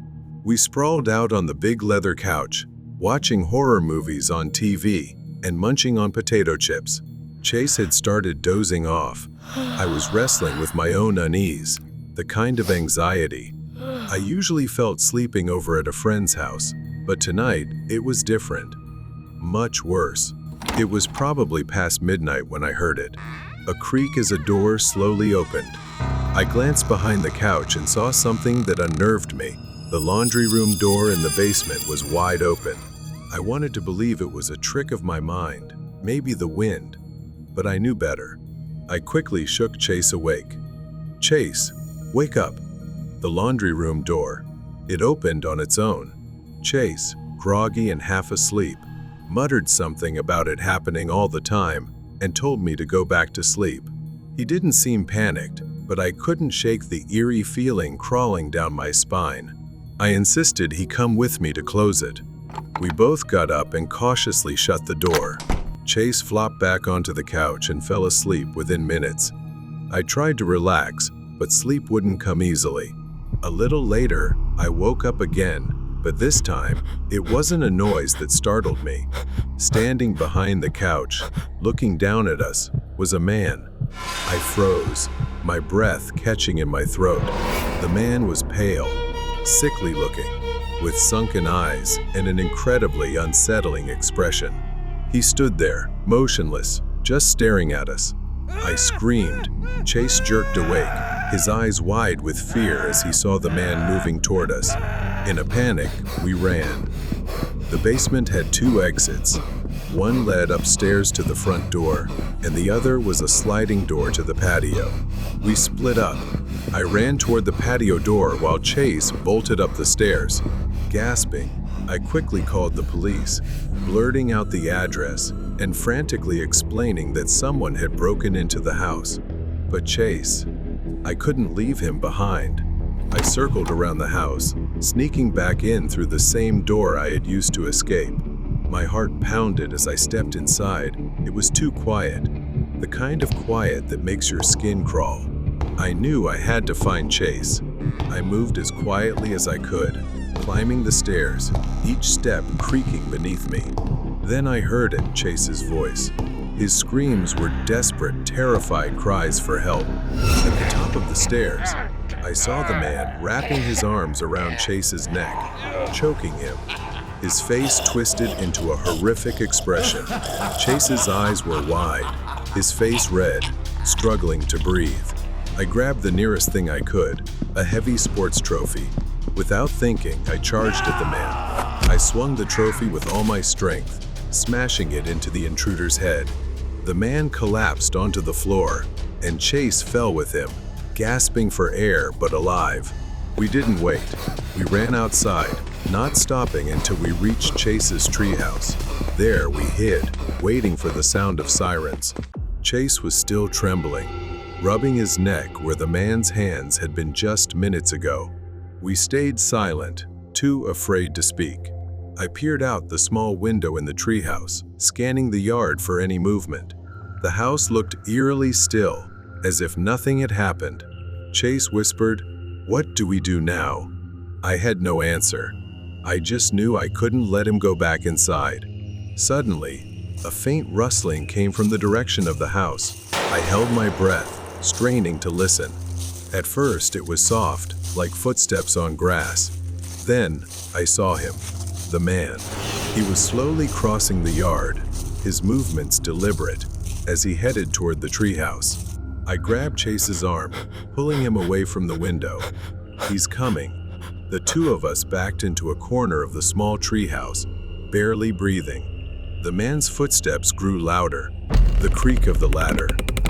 We sprawled out on the big leather couch, watching horror movies on TV and munching on potato chips. Chase had started dozing off. I was wrestling with my own unease, the kind of anxiety I usually felt sleeping over at a friend's house, but tonight it was different. Much worse. It was probably past midnight when I heard it. A creak as a door slowly opened. I glanced behind the couch and saw something that unnerved me. The laundry room door in the basement was wide open. I wanted to believe it was a trick of my mind, maybe the wind, but I knew better. I quickly shook Chase awake. "Chase, wake up." The laundry room door. It opened on its own. Chase, groggy and half asleep, muttered something about it happening all the time and told me to go back to sleep. He didn't seem panicked, but I couldn't shake the eerie feeling crawling down my spine. I insisted he come with me to close it. We both got up and cautiously shut the door. Chase flopped back onto the couch and fell asleep within minutes. I tried to relax, but sleep wouldn't come easily. A little later, I woke up again, but this time, it wasn't a noise that startled me. Standing behind the couch, looking down at us, was a man. I froze, my breath catching in my throat. The man was pale, sickly looking, with sunken eyes and an incredibly unsettling expression. He stood there, motionless, just staring at us. I screamed. Chase jerked awake, his eyes wide with fear as he saw the man moving toward us. In a panic, we ran. The basement had 2 exits. One led upstairs to the front door, and the other was a sliding door to the patio. We split up. I ran toward the patio door while Chase bolted up the stairs. Gasping, I quickly called the police, blurting out the address and frantically explaining that someone had broken into the house. But Chase, I couldn't leave him behind. I circled around the house, sneaking back in through the same door I had used to escape. My heart pounded as I stepped inside. It was too quiet, the kind of quiet that makes your skin crawl. I knew I had to find Chase. I moved as quietly as I could, climbing the stairs, each step creaking beneath me. Then I heard it, Chase's voice. His screams were desperate, terrified cries for help. At the top of the stairs, I saw the man wrapping his arms around Chase's neck, choking him. His face twisted into a horrific expression. Chase's eyes were wide, his face red, struggling to breathe. I grabbed the nearest thing I could, a heavy sports trophy. Without thinking, I charged at the man. I swung the trophy with all my strength, smashing it into the intruder's head. The man collapsed onto the floor, and Chase fell with him, gasping for air but alive. We didn't wait. We ran outside, not stopping until we reached Chase's treehouse. There we hid, waiting for the sound of sirens. Chase was still trembling, rubbing his neck where the man's hands had been just minutes ago. We stayed silent, too afraid to speak. I peered out the small window in the treehouse, scanning the yard for any movement. The house looked eerily still, as if nothing had happened. Chase whispered, "What do we do now?" I had no answer. I just knew I couldn't let him go back inside. Suddenly, a faint rustling came from the direction of the house. I held my breath, straining to listen. At first, it was soft, like footsteps on grass. Then, I saw him, the man. He was slowly crossing the yard, his movements deliberate, as he headed toward the treehouse. I grabbed Chase's arm, pulling him away from the window. "He's coming." The two of us backed into a corner of the small treehouse, barely breathing. The man's footsteps grew louder, the creak of the ladder.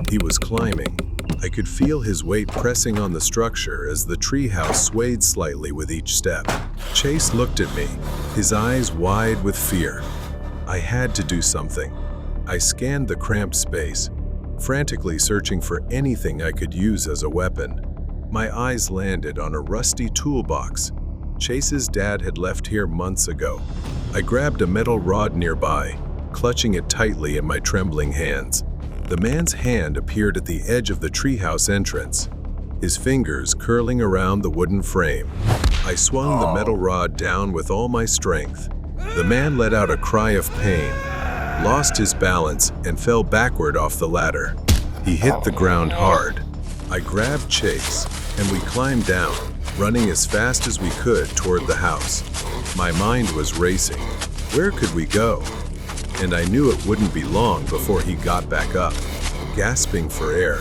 He was climbing. I could feel his weight pressing on the structure as the treehouse swayed slightly with each step. Chase looked at me, his eyes wide with fear. I had to do something. I scanned the cramped space, frantically searching for anything I could use as a weapon. My eyes landed on a rusty toolbox. Chase's dad had left here months ago. I grabbed a metal rod nearby, clutching it tightly in my trembling hands. The man's hand appeared at the edge of the treehouse entrance, his fingers curling around the wooden frame. I swung the metal rod down with all my strength. The man let out a cry of pain, lost his balance, and fell backward off the ladder. He hit the ground hard. I grabbed Chase, and we climbed down, running as fast as we could toward the house. My mind was racing. Where could we go? And I knew it wouldn't be long before he got back up. Gasping for air,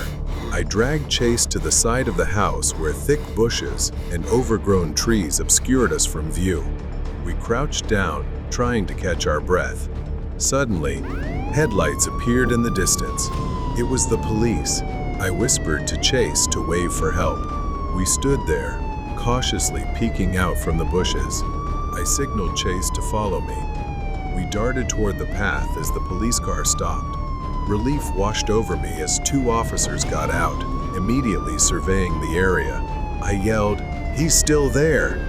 I dragged Chase to the side of the house where thick bushes and overgrown trees obscured us from view. We crouched down, trying to catch our breath. Suddenly, headlights appeared in the distance. It was the police. I whispered to Chase to wave for help. We stood there, cautiously peeking out from the bushes. I signaled Chase to follow me. We darted toward the path as the police car stopped. Relief washed over me as two officers got out, immediately surveying the area. I yelled, "He's still there!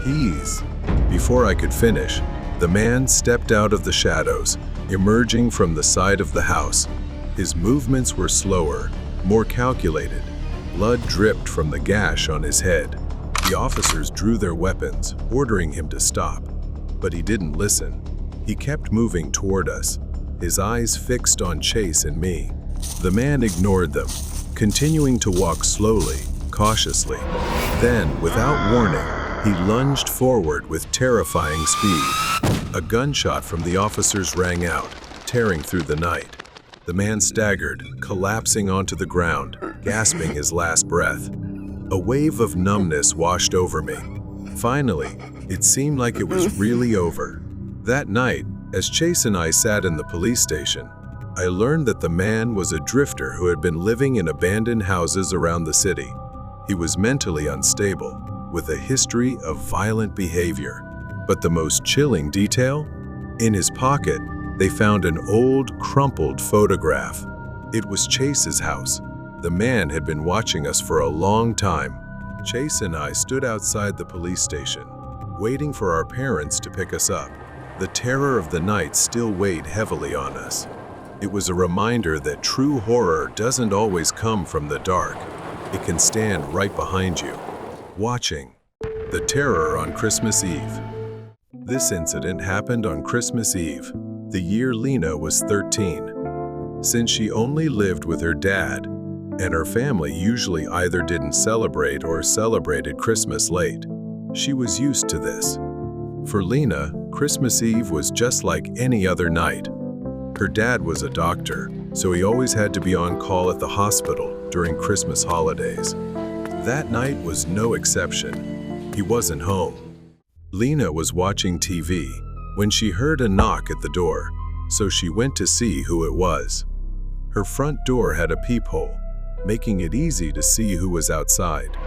He's..." Before I could finish, the man stepped out of the shadows, emerging from the side of the house. His movements were slower, more calculated. Blood dripped from the gash on his head. The officers drew their weapons, ordering him to stop. But he didn't listen. He kept moving toward us, his eyes fixed on Chase and me. The man ignored them, continuing to walk slowly, cautiously. Then, without warning, he lunged forward with terrifying speed. A gunshot from the officers rang out, tearing through the night. The man staggered, collapsing onto the ground, gasping his last breath. A wave of numbness washed over me. Finally, it seemed like it was really over. That night, as Chase and I sat in the police station, I learned that the man was a drifter who had been living in abandoned houses around the city. He was mentally unstable, with a history of violent behavior. But the most chilling detail? In his pocket, they found an old, crumpled photograph. It was Chase's house. The man had been watching us for a long time. Chase and I stood outside the police station, waiting for our parents to pick us up. The terror of the night still weighed heavily on us. It was a reminder that true horror doesn't always come from the dark. It can stand right behind you, watching. The terror on Christmas Eve. This incident happened on Christmas Eve, the year Lena was 13. Since she only lived with her dad, and her family usually either didn't celebrate or celebrated Christmas late. She was used to this. For Lena, Christmas Eve was just like any other night. Her dad was a doctor, so he always had to be on call at the hospital during Christmas holidays. That night was no exception. He wasn't home. Lena was watching TV when she heard a knock at the door, so she went to see who it was. Her front door had a peephole, making it easy to see who was outside.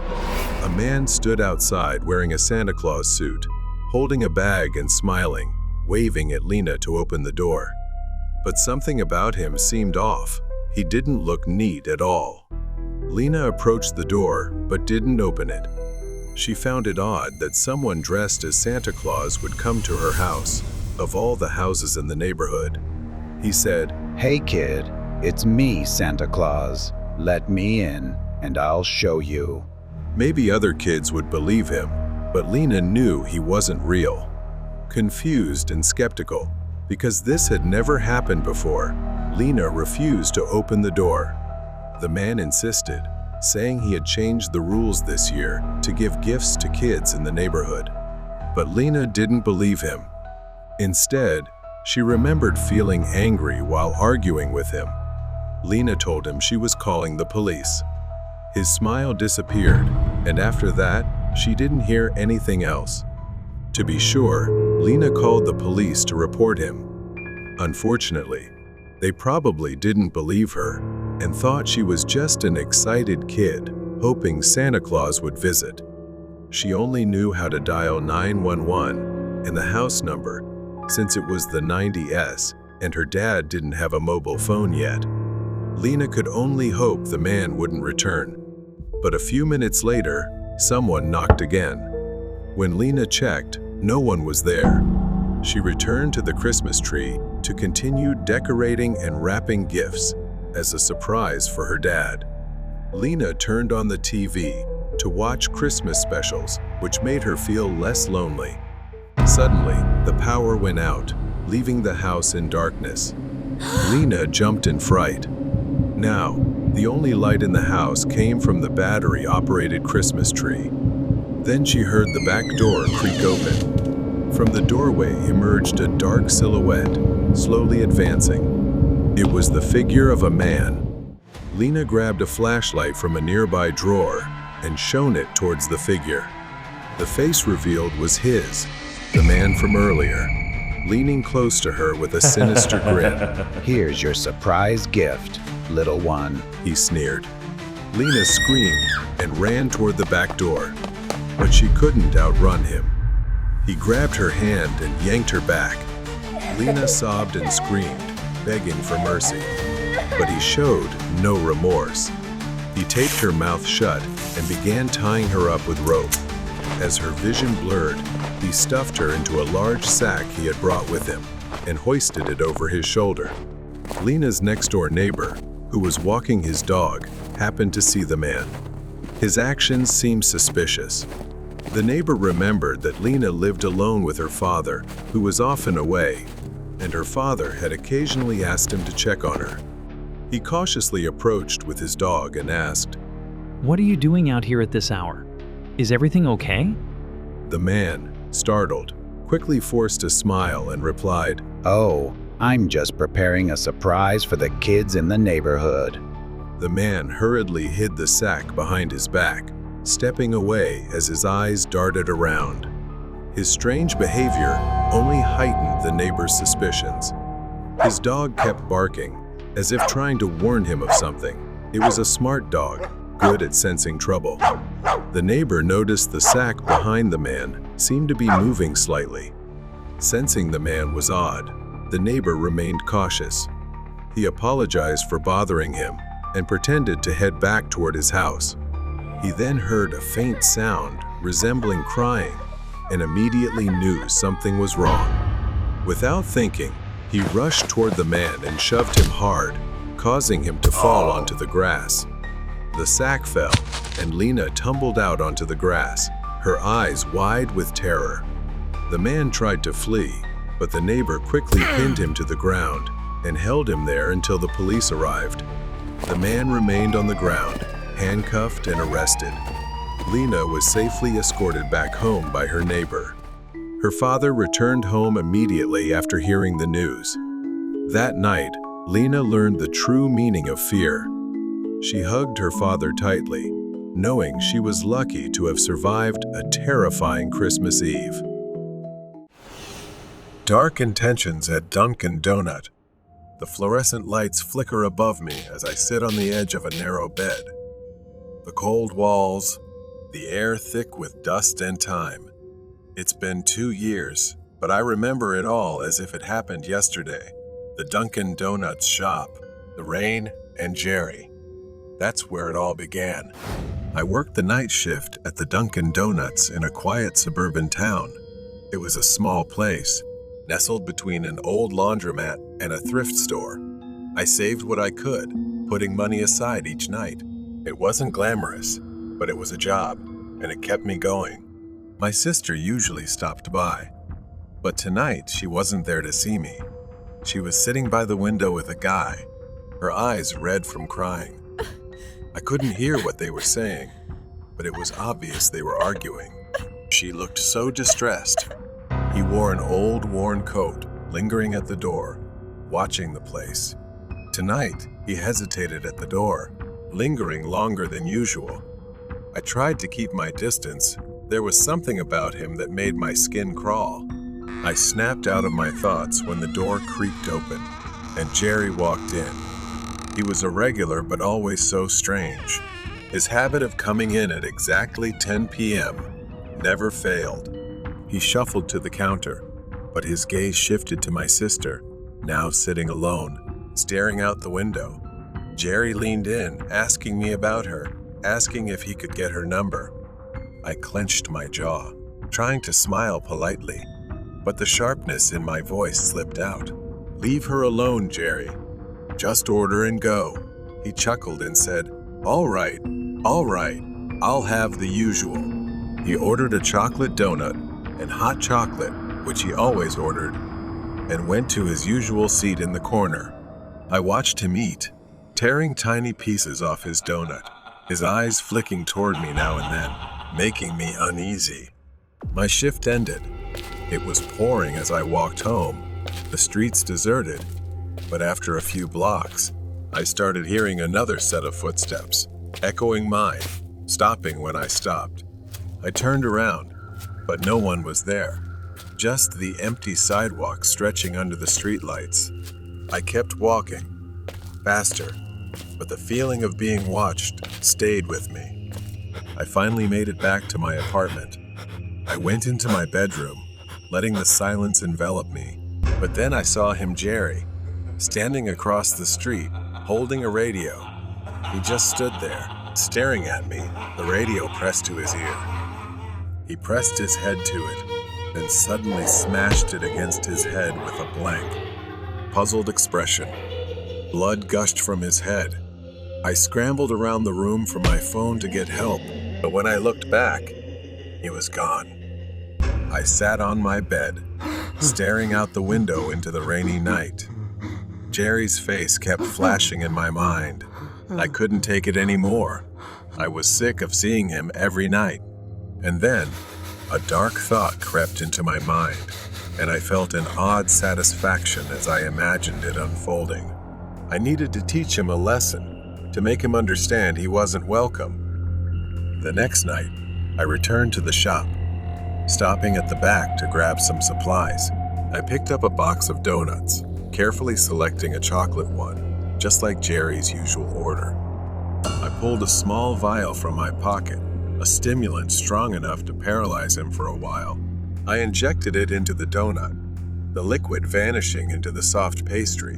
A man stood outside wearing a Santa Claus suit, holding a bag and smiling, waving at Lena to open the door. But something about him seemed off. He didn't look neat at all. Lena approached the door, but didn't open it. She found it odd that someone dressed as Santa Claus would come to her house, of all the houses in the neighborhood. He said, Hey kid, it's me, Santa Claus. Let me in, and I'll show you. Maybe other kids would believe him, but Lena knew he wasn't real. Confused and skeptical, because this had never happened before, Lena refused to open the door. The man insisted, saying he had changed the rules this year to give gifts to kids in the neighborhood. But Lena didn't believe him. Instead, she remembered feeling angry while arguing with him. Lena told him she was calling the police. His smile disappeared, and after that, she didn't hear anything else. To be sure, Lena called the police to report him. Unfortunately, they probably didn't believe her and thought she was just an excited kid, hoping Santa Claus would visit. She only knew how to dial 911 and the house number, since it was the 90s and her dad didn't have a mobile phone yet. Lena could only hope the man wouldn't return. But a few minutes later, someone knocked again. When Lena checked, no one was there. She returned to the Christmas tree to continue decorating and wrapping gifts as a surprise for her dad. Lena turned on the TV to watch Christmas specials, which made her feel less lonely. Suddenly, the power went out, leaving the house in darkness. Lena jumped in fright. Now, the only light in the house came from the battery-operated Christmas tree. Then she heard the back door creak open. From the doorway emerged a dark silhouette, slowly advancing. It was the figure of a man. Lena grabbed a flashlight from a nearby drawer and shone it towards the figure. The face revealed was his, the man from earlier, leaning close to her with a sinister grin. Here's your surprise gift, little one. He sneered. Lena screamed and ran toward the back door, but she couldn't outrun him. He grabbed her hand and yanked her back. Lena sobbed and screamed, begging for mercy, but he showed no remorse. He taped her mouth shut and began tying her up with rope. As her vision blurred, he stuffed her into a large sack he had brought with him and hoisted it over his shoulder. Lena's next-door neighbor, who was walking his dog, happened to see the man. His actions seemed suspicious. The neighbor remembered that Lena lived alone with her father, who was often away, and her father had occasionally asked him to check on her. He cautiously approached with his dog and asked, What are you doing out here at this hour? Is everything okay? The man, startled, quickly forced a smile and replied, Oh, I'm just preparing a surprise for the kids in the neighborhood. The man hurriedly hid the sack behind his back, stepping away as his eyes darted around. His strange behavior only heightened the neighbor's suspicions. His dog kept barking, as if trying to warn him of something. It was a smart dog, good at sensing trouble. The neighbor noticed the sack behind the man seemed to be moving slightly. Sensing the man was odd, the neighbor remained cautious. He apologized for bothering him and pretended to head back toward his house. He then heard a faint sound resembling crying and immediately knew something was wrong. Without thinking, he rushed toward the man and shoved him hard, causing him to fall onto the grass. The sack fell, and Lena tumbled out onto the grass, her eyes wide with terror. The man tried to flee, but the neighbor quickly pinned him to the ground and held him there until the police arrived. The man remained on the ground, handcuffed and arrested. Lena was safely escorted back home by her neighbor. Her father returned home immediately after hearing the news. That night, Lena learned the true meaning of fear. She hugged her father tightly, knowing she was lucky to have survived a terrifying Christmas Eve. Dark intentions at Dunkin' Donut. The fluorescent lights flicker above me as I sit on the edge of a narrow bed. The cold walls, the air thick with dust and time. It's been 2 years, but I remember it all as if it happened yesterday. The Dunkin' Donuts shop, the rain, and Jerry. That's where it all began. I worked the night shift at the Dunkin' Donuts in a quiet suburban town. It was a small place, nestled between an old laundromat and a thrift store. I saved what I could, putting money aside each night. It wasn't glamorous, but it was a job, and it kept me going. My sister usually stopped by, but tonight she wasn't there to see me. She was sitting by the window with a guy, her eyes red from crying. I couldn't hear what they were saying, but it was obvious they were arguing. She looked so distressed. He wore an old, worn coat, lingering at the door, watching the place. Tonight, he hesitated at the door, lingering longer than usual. I tried to keep my distance. There was something about him that made my skin crawl. I snapped out of my thoughts when the door creaked open, and Jerry walked in. He was irregular but always so strange. His habit of coming in at exactly 10 p.m. never failed. He shuffled to the counter, but his gaze shifted to my sister, now sitting alone, staring out the window. Jerry leaned in, asking me about her, asking if he could get her number. I clenched my jaw, trying to smile politely, but the sharpness in my voice slipped out. "Leave her alone, Jerry. Just order and go." He chuckled and said, all right, I'll have the usual." He ordered a chocolate donut and hot chocolate, which he always ordered, and went to his usual seat in the corner. I watched him eat, tearing tiny pieces off his donut, his eyes flicking toward me now and then, making me uneasy. My shift ended. It was pouring as I walked home, the streets deserted, but after a few blocks, I started hearing another set of footsteps, echoing mine, stopping when I stopped. I turned around, but no one was there, just the empty sidewalk stretching under the streetlights. I kept walking, faster, but the feeling of being watched stayed with me. I finally made it back to my apartment. I went into my bedroom, letting the silence envelop me. But then I saw him, Jerry, standing across the street, holding a radio. He just stood there, staring at me, the radio pressed to his ear. He pressed his head to it, then suddenly smashed it against his head with a blank, puzzled expression. Blood gushed from his head. I scrambled around the room for my phone to get help, but when I looked back, he was gone. I sat on my bed, staring out the window into the rainy night. Jerry's face kept flashing in my mind. I couldn't take it anymore. I was sick of seeing him every night. And then, a dark thought crept into my mind, and I felt an odd satisfaction as I imagined it unfolding. I needed to teach him a lesson, to make him understand he wasn't welcome. The next night, I returned to the shop, stopping at the back to grab some supplies. I picked up a box of donuts, carefully selecting a chocolate one, just like Jerry's usual order. I pulled a small vial from my pocket, a stimulant strong enough to paralyze him for a while. I injected it into the donut, the liquid vanishing into the soft pastry.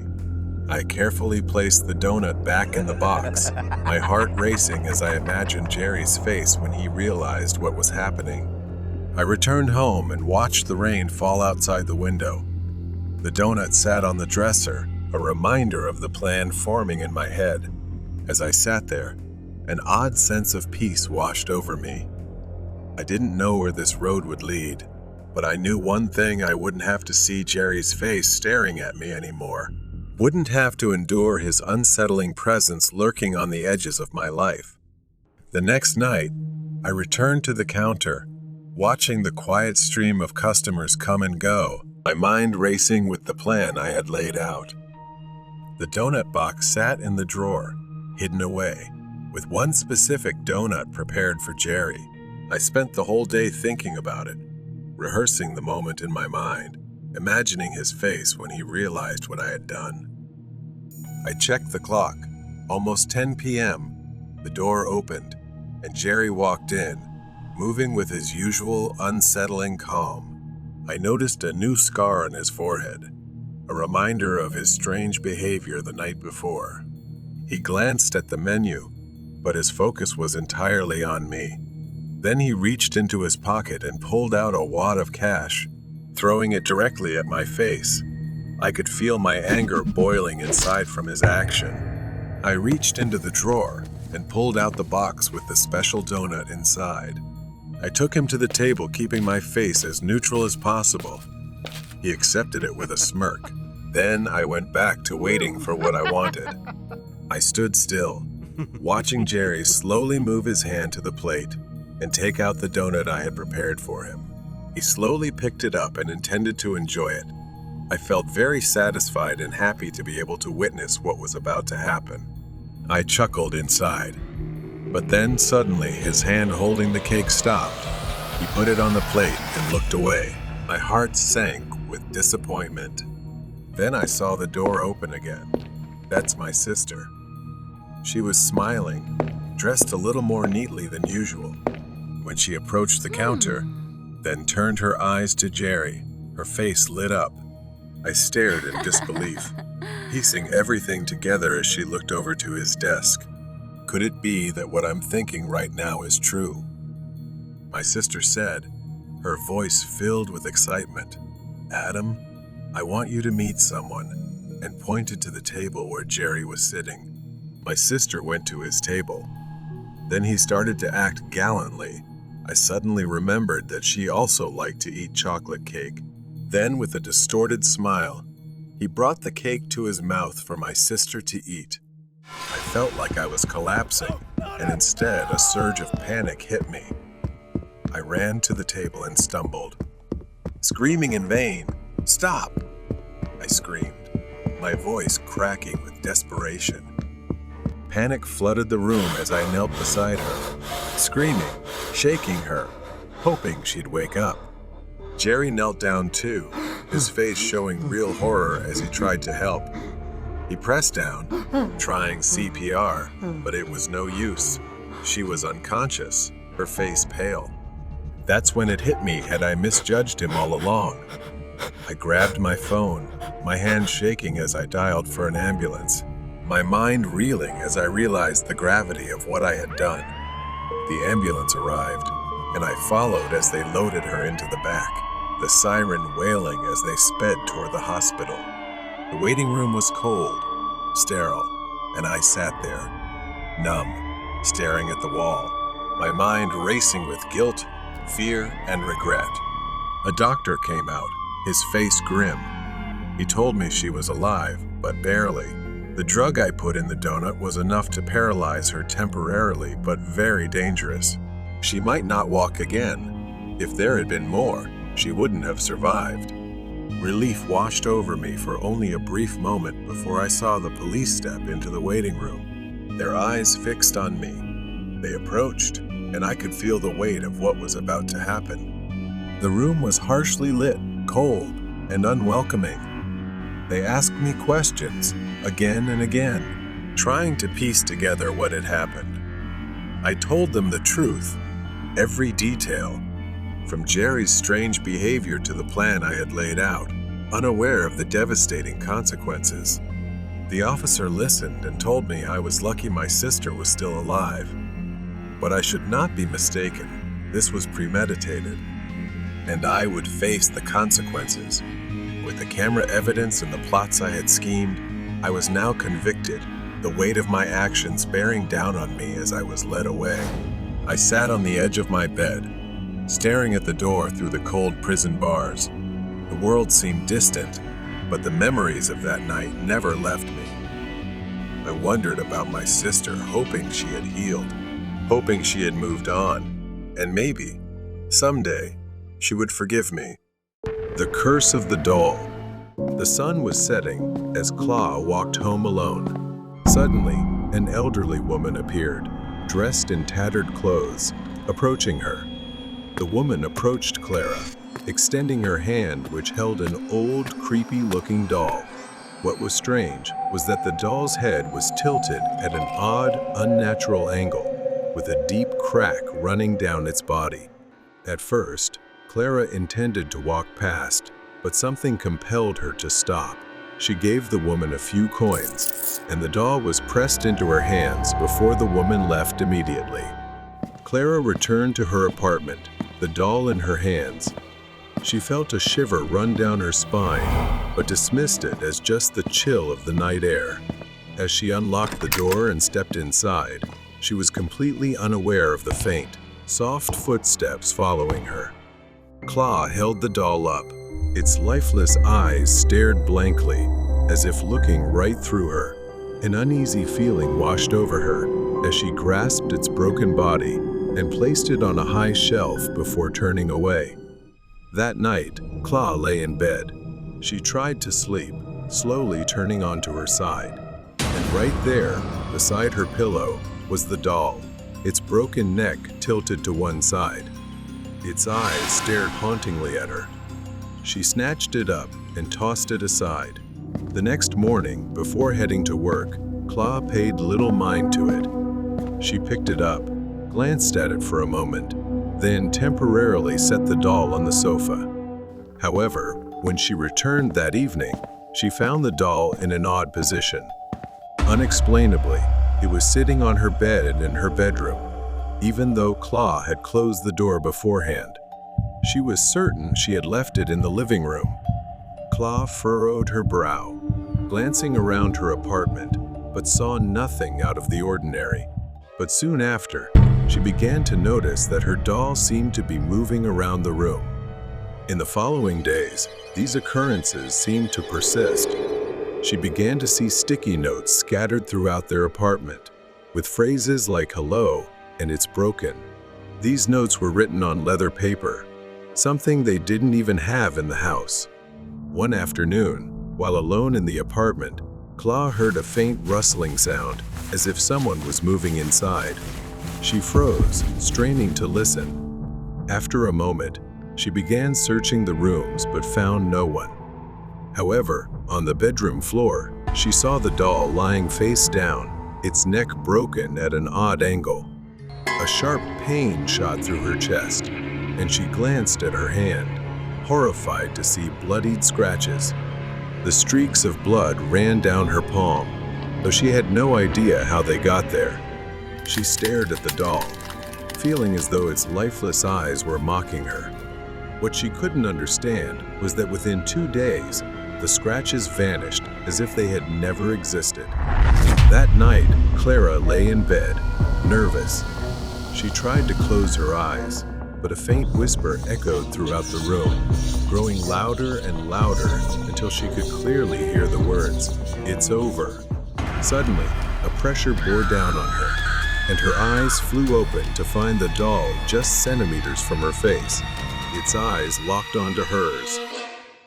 I carefully placed the donut back in the box, my heart racing as I imagined Jerry's face when he realized what was happening. I returned home and watched the rain fall outside the window. The donut sat on the dresser, a reminder of the plan forming in my head. As I sat there, an odd sense of peace washed over me. I didn't know where this road would lead, but I knew one thing: I wouldn't have to see Jerry's face staring at me anymore. wouldn't have to endure his unsettling presence lurking on the edges of my life. The next night, I returned to the counter, watching the quiet stream of customers come and go, my mind racing with the plan I had laid out. The donut box sat in the drawer, hidden away, with one specific donut prepared for Jerry. I spent the whole day thinking about it, rehearsing the moment in my mind, imagining his face when he realized what I had done. I checked the clock. Almost 10 p.m. The door opened, and Jerry walked in, moving with his usual unsettling calm. I noticed a new scar on his forehead, a reminder of his strange behavior the night before. He glanced at the menu, but his focus was entirely on me. Then he reached into his pocket and pulled out a wad of cash, throwing it directly at my face. I could feel my anger boiling inside from his action. I reached into the drawer and pulled out the box with the special donut inside. I took him to the table, keeping my face as neutral as possible. He accepted it with a smirk. Then I went back to waiting for what I wanted. I stood still, watching Jerry slowly move his hand to the plate and take out the donut I had prepared for him. He slowly picked it up and intended to enjoy it. I felt very satisfied and happy to be able to witness what was about to happen. I chuckled inside, but then suddenly his hand holding the cake stopped. He put it on the plate and looked away. My heart sank with disappointment. Then I saw the door open again. That's my sister. She was smiling, dressed a little more neatly than usual. When she approached the counter, then turned her eyes to Jerry, her face lit up. I stared in disbelief, piecing everything together as she looked over to his desk. Could it be that what I'm thinking right now is true? My sister said, her voice filled with excitement, "Adam, I want you to meet someone," and pointed to the table where Jerry was sitting. My sister went to his table. Then he started to act gallantly. I suddenly remembered that she also liked to eat chocolate cake. Then, with a distorted smile, he brought the cake to his mouth for my sister to eat. I felt like I was collapsing, and instead a surge of panic hit me. I ran to the table and stumbled, screaming in vain, "Stop!" I screamed, my voice cracking with desperation. Panic flooded the room as I knelt beside her, screaming, shaking her, hoping she'd wake up. Jerry knelt down too, his face showing real horror as he tried to help. He pressed down, trying CPR, but it was no use. She was unconscious, her face pale. That's when it hit me, had I misjudged him all along? I grabbed my phone, my hand shaking as I dialed for an ambulance, my mind reeling as I realized the gravity of what I had done. The ambulance arrived, and I followed as they loaded her into the back, the siren wailing as they sped toward the hospital. The waiting room was cold, sterile, and I sat there, numb, staring at the wall, my mind racing with guilt, fear, and regret. A doctor came out, his face grim. He told me she was alive, but barely. The drug I put in the donut was enough to paralyze her temporarily, but very dangerous. She might not walk again. If there had been more, she wouldn't have survived. Relief washed over me for only a brief moment before I saw the police step into the waiting room, their eyes fixed on me. They approached, and I could feel the weight of what was about to happen. The room was harshly lit, cold, and unwelcoming. They asked me questions, again and again, trying to piece together what had happened. I told them the truth, every detail, from Jerry's strange behavior to the plan I had laid out, unaware of the devastating consequences. The officer listened and told me I was lucky my sister was still alive. But I should not be mistaken. This was premeditated, and I would face the consequences. With the camera evidence and the plots I had schemed, I was now convicted, the weight of my actions bearing down on me as I was led away. I sat on the edge of my bed, staring at the door through the cold prison bars. The world seemed distant, but the memories of that night never left me. I wondered about my sister, hoping she had healed, hoping she had moved on, and maybe, someday, she would forgive me. The Curse of the Doll. The sun was setting as Claw walked home alone. Suddenly, an elderly woman appeared, dressed in tattered clothes, approaching her. The woman approached Clara, extending her hand which held an old, creepy-looking doll. What was strange was that the doll's head was tilted at an odd, unnatural angle, with a deep crack running down its body. At first, Clara intended to walk past, but something compelled her to stop. She gave the woman a few coins, and the doll was pressed into her hands before the woman left immediately. Clara returned to her apartment, the doll in her hands. She felt a shiver run down her spine, but dismissed it as just the chill of the night air. As she unlocked the door and stepped inside, she was completely unaware of the faint, soft footsteps following her. Claw held the doll up. Its lifeless eyes stared blankly, as if looking right through her. An uneasy feeling washed over her as she grasped its broken body and placed it on a high shelf before turning away. That night, Claw lay in bed. She tried to sleep, slowly turning onto her side. And right there, beside her pillow, was the doll, its broken neck tilted to one side. Its eyes stared hauntingly at her. She snatched it up and tossed it aside. The next morning, before heading to work, Claw paid little mind to it. She picked it up, glanced at it for a moment, then temporarily set the doll on the sofa. However, when she returned that evening, she found the doll in an odd position. Unexplainably, it was sitting on her bed in her bedroom, even though Claw had closed the door beforehand. She was certain she had left it in the living room. Claw furrowed her brow, glancing around her apartment, but saw nothing out of the ordinary. But soon after, she began to notice that her doll seemed to be moving around the room. In the following days, these occurrences seemed to persist. She began to see sticky notes scattered throughout their apartment, with phrases like "hello" and "it's broken." These notes were written on leather paper, something they didn't even have in the house. One afternoon, while alone in the apartment, Claw heard a faint rustling sound, as if someone was moving inside. She froze, straining to listen. After a moment, she began searching the rooms but found no one. However, on the bedroom floor, she saw the doll lying face down, its neck broken at an odd angle. A sharp pain shot through her chest, and she glanced at her hand, horrified to see bloodied scratches. The streaks of blood ran down her palm, though she had no idea how they got there. She stared at the doll, feeling as though its lifeless eyes were mocking her. What she couldn't understand was that within 2 days, the scratches vanished as if they had never existed. That night, Clara lay in bed, nervous. She tried to close her eyes, but a faint whisper echoed throughout the room, growing louder and louder until she could clearly hear the words, "It's over." Suddenly, a pressure bore down on her, and her eyes flew open to find the doll just centimeters from her face. Its eyes locked onto hers.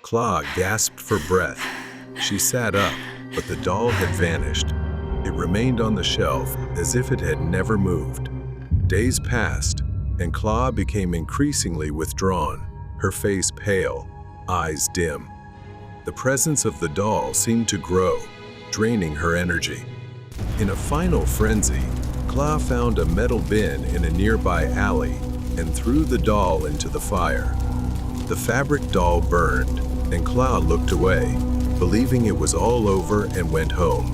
Claw gasped for breath. She sat up, but the doll had vanished. It remained on the shelf as if it had never moved. Days passed, and Claw became increasingly withdrawn, her face pale, eyes dim. The presence of the doll seemed to grow, draining her energy. In a final frenzy, Claw found a metal bin in a nearby alley and threw the doll into the fire. The fabric doll burned, and Claw looked away, believing it was all over, and went home.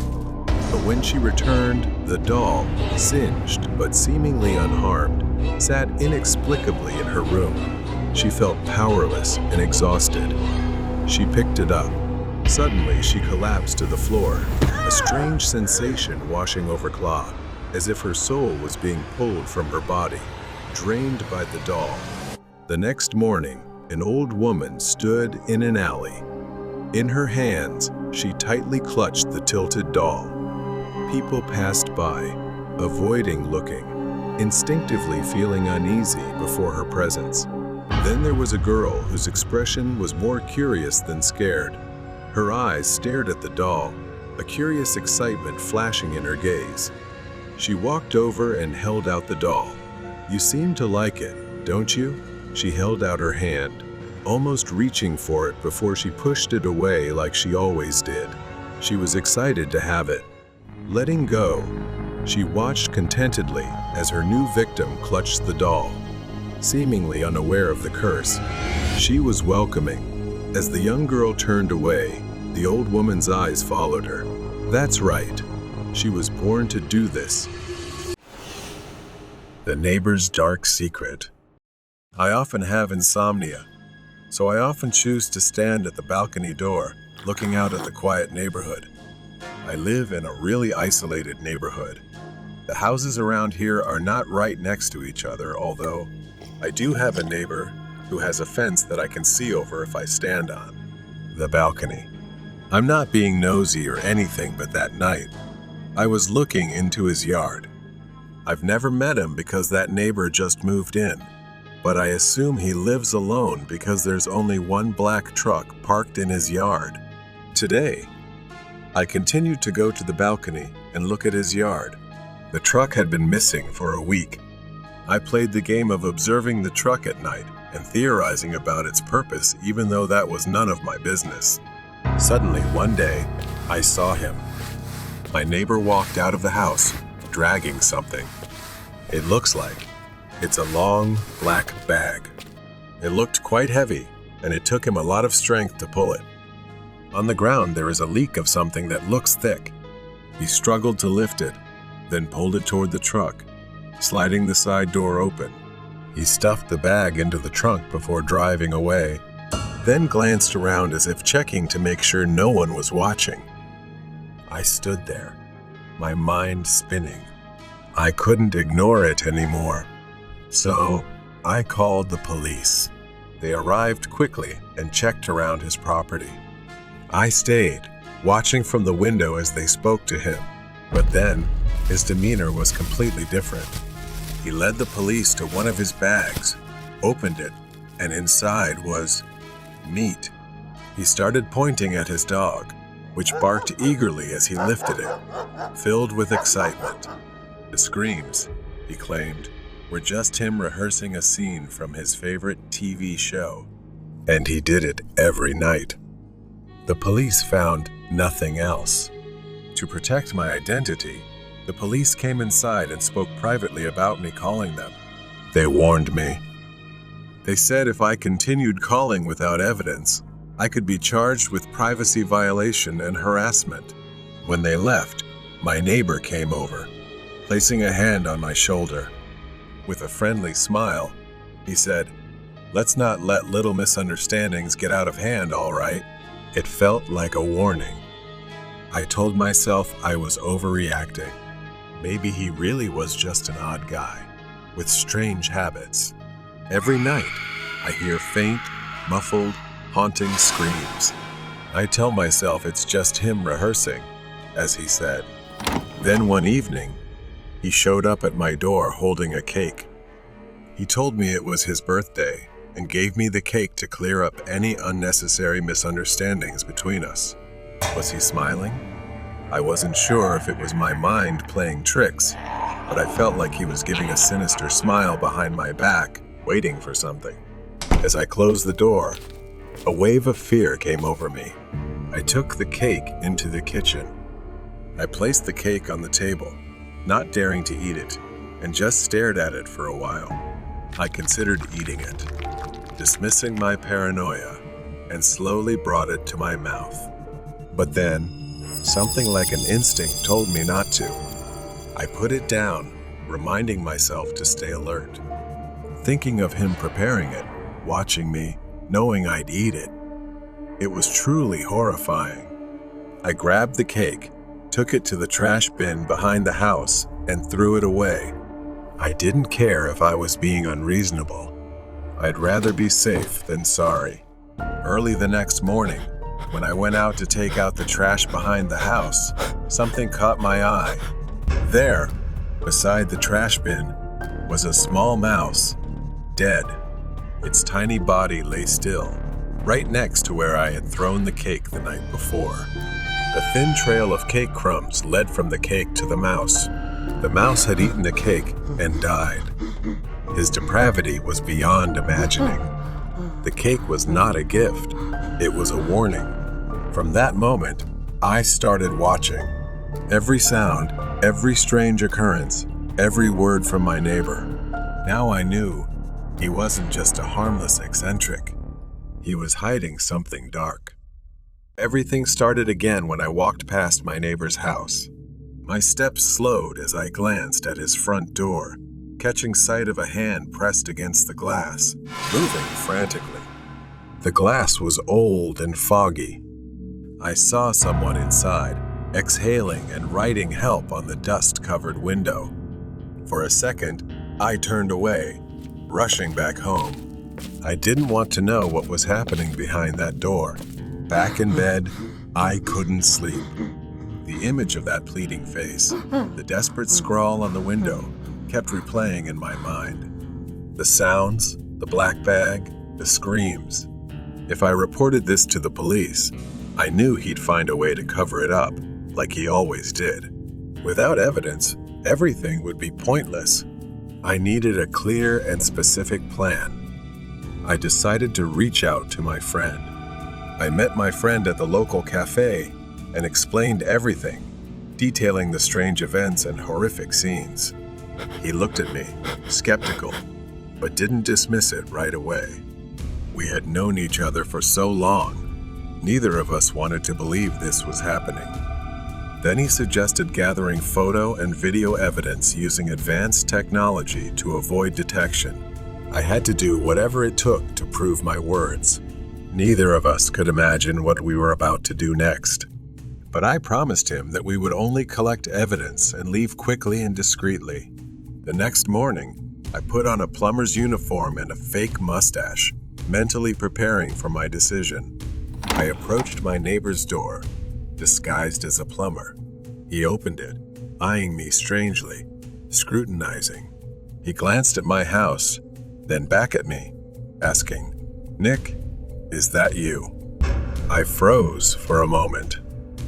But when she returned, the doll, singed but seemingly unharmed, sat inexplicably in her room. She felt powerless and exhausted. She picked it up. Suddenly, she collapsed to the floor, a strange sensation washing over Claw, as if her soul was being pulled from her body, drained by the doll. The next morning, an old woman stood in an alley. In her hands, she tightly clutched the tilted doll. People passed by, avoiding looking, instinctively feeling uneasy before her presence. Then there was a girl whose expression was more curious than scared. Her eyes stared at the doll, a curious excitement flashing in her gaze. She walked over and held out the doll. "You seem to like it, don't you?" She held out her hand, almost reaching for it before she pushed it away like she always did. She was excited to have it. Letting go, she watched contentedly as her new victim clutched the doll. Seemingly unaware of the curse, she was welcoming. As the young girl turned away, the old woman's eyes followed her. That's right. She was born to do this. The neighbor's dark secret. I often have insomnia, so I often choose to stand at the balcony door, looking out at the quiet neighborhood. I live in a really isolated neighborhood. The houses around here are not right next to each other, although I do have a neighbor who has a fence that I can see over if I stand on the balcony. I'm not being nosy or anything, but that night, I was looking into his yard. I've never met him because that neighbor just moved in, but I assume he lives alone because there's only one black truck parked in his yard. Today, I continued to go to the balcony and look at his yard. The truck had been missing for a week. I played the game of observing the truck at night and theorizing about its purpose, even though that was none of my business. Suddenly, one day, I saw him. My neighbor walked out of the house, dragging something. It looks like it's a long, black bag. It looked quite heavy, and it took him a lot of strength to pull it. On the ground, there is a leak of something that looks thick. He struggled to lift it, then pulled it toward the truck, sliding the side door open. He stuffed the bag into the trunk before driving away, then glanced around as if checking to make sure no one was watching. I stood there, my mind spinning. I couldn't ignore it anymore. So I called the police. They arrived quickly and checked around his property. I stayed, watching from the window as they spoke to him, but then his demeanor was completely different. He led the police to one of his bags, opened it, and inside was meat. He started pointing at his dog, which barked eagerly as he lifted it, filled with excitement. The screams, he claimed, were just him rehearsing a scene from his favorite TV show, and he did it every night. The police found nothing else. To protect my identity, the police came inside and spoke privately about me calling them. They warned me. They said if I continued calling without evidence, I could be charged with privacy violation and harassment. When they left, my neighbor came over, placing a hand on my shoulder. With a friendly smile, he said, "Let's not let little misunderstandings get out of hand, all right?" It felt like a warning. I told myself I was overreacting. Maybe he really was just an odd guy, with strange habits. Every night, I hear faint, muffled, haunting screams. I tell myself it's just him rehearsing, as he said. Then one evening, he showed up at my door holding a cake. He told me it was his birthday and gave me the cake to clear up any unnecessary misunderstandings between us. Was he smiling? I wasn't sure if it was my mind playing tricks, but I felt like he was giving a sinister smile behind my back, waiting for something. As I closed the door, a wave of fear came over me. I took the cake into the kitchen. I placed the cake on the table, not daring to eat it, and just stared at it for a while. I considered eating it, dismissing my paranoia, and slowly brought it to my mouth. But then, something like an instinct told me not to. I put it down, reminding myself to stay alert. Thinking of him preparing it, watching me, knowing I'd eat it. It was truly horrifying. I grabbed the cake, took it to the trash bin behind the house, and threw it away. I didn't care if I was being unreasonable. I'd rather be safe than sorry. Early the next morning, When I went out to take out the trash behind the house, something caught my eye. There, beside the trash bin, was a small mouse, dead. Its tiny body lay still, right next to where I had thrown the cake the night before. A thin trail of cake crumbs led from the cake to the mouse. The mouse had eaten the cake and died. His depravity was beyond imagining. The cake was not a gift, it was a warning. From that moment, I started watching. Every sound, every strange occurrence, every word from my neighbor. Now I knew he wasn't just a harmless eccentric. He was hiding something dark. Everything started again when I walked past my neighbor's house. My steps slowed as I glanced at his front door, catching sight of a hand pressed against the glass, moving frantically. The glass was old and foggy. I saw someone inside, exhaling and writing help on the dust-covered window. For a second, I turned away, rushing back home. I didn't want to know what was happening behind that door. Back in bed, I couldn't sleep. The image of that pleading face, the desperate scrawl on the window, kept replaying in my mind. The sounds, the black bag, the screams. If I reported this to the police, I knew he'd find a way to cover it up, like he always did. Without evidence, everything would be pointless. I needed a clear and specific plan. I decided to reach out to my friend. I met my friend at the local cafe and explained everything, detailing the strange events and horrific scenes. He looked at me, skeptical, but didn't dismiss it right away. We had known each other for so long, neither of us wanted to believe this was happening. Then he suggested gathering photo and video evidence using advanced technology to avoid detection. I had to do whatever it took to prove my words. Neither of us could imagine what we were about to do next. But I promised him that we would only collect evidence and leave quickly and discreetly. The next morning, I put on a plumber's uniform and a fake mustache, mentally preparing for my decision. I approached my neighbor's door, disguised as a plumber. He opened it, eyeing me strangely, scrutinizing. He glanced at my house, then back at me, asking, "Nick, is that you?" I froze for a moment.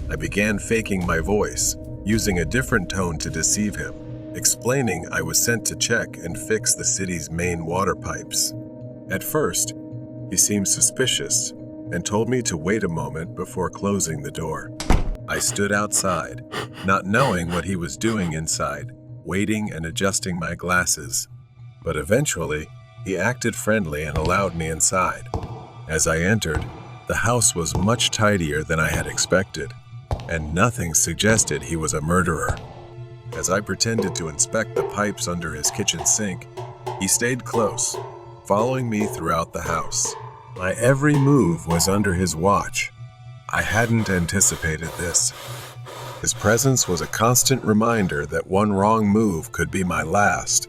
I began faking my voice, using a different tone to deceive him, explaining I was sent to check and fix the city's main water pipes. At first, he seemed suspicious and told me to wait a moment before closing the door. I stood outside, not knowing what he was doing inside, waiting and adjusting my glasses. But eventually, he acted friendly and allowed me inside. As I entered, the house was much tidier than I had expected, and nothing suggested he was a murderer. As I pretended to inspect the pipes under his kitchen sink, he stayed close, following me throughout the house. My every move was under his watch. I hadn't anticipated this. His presence was a constant reminder that one wrong move could be my last.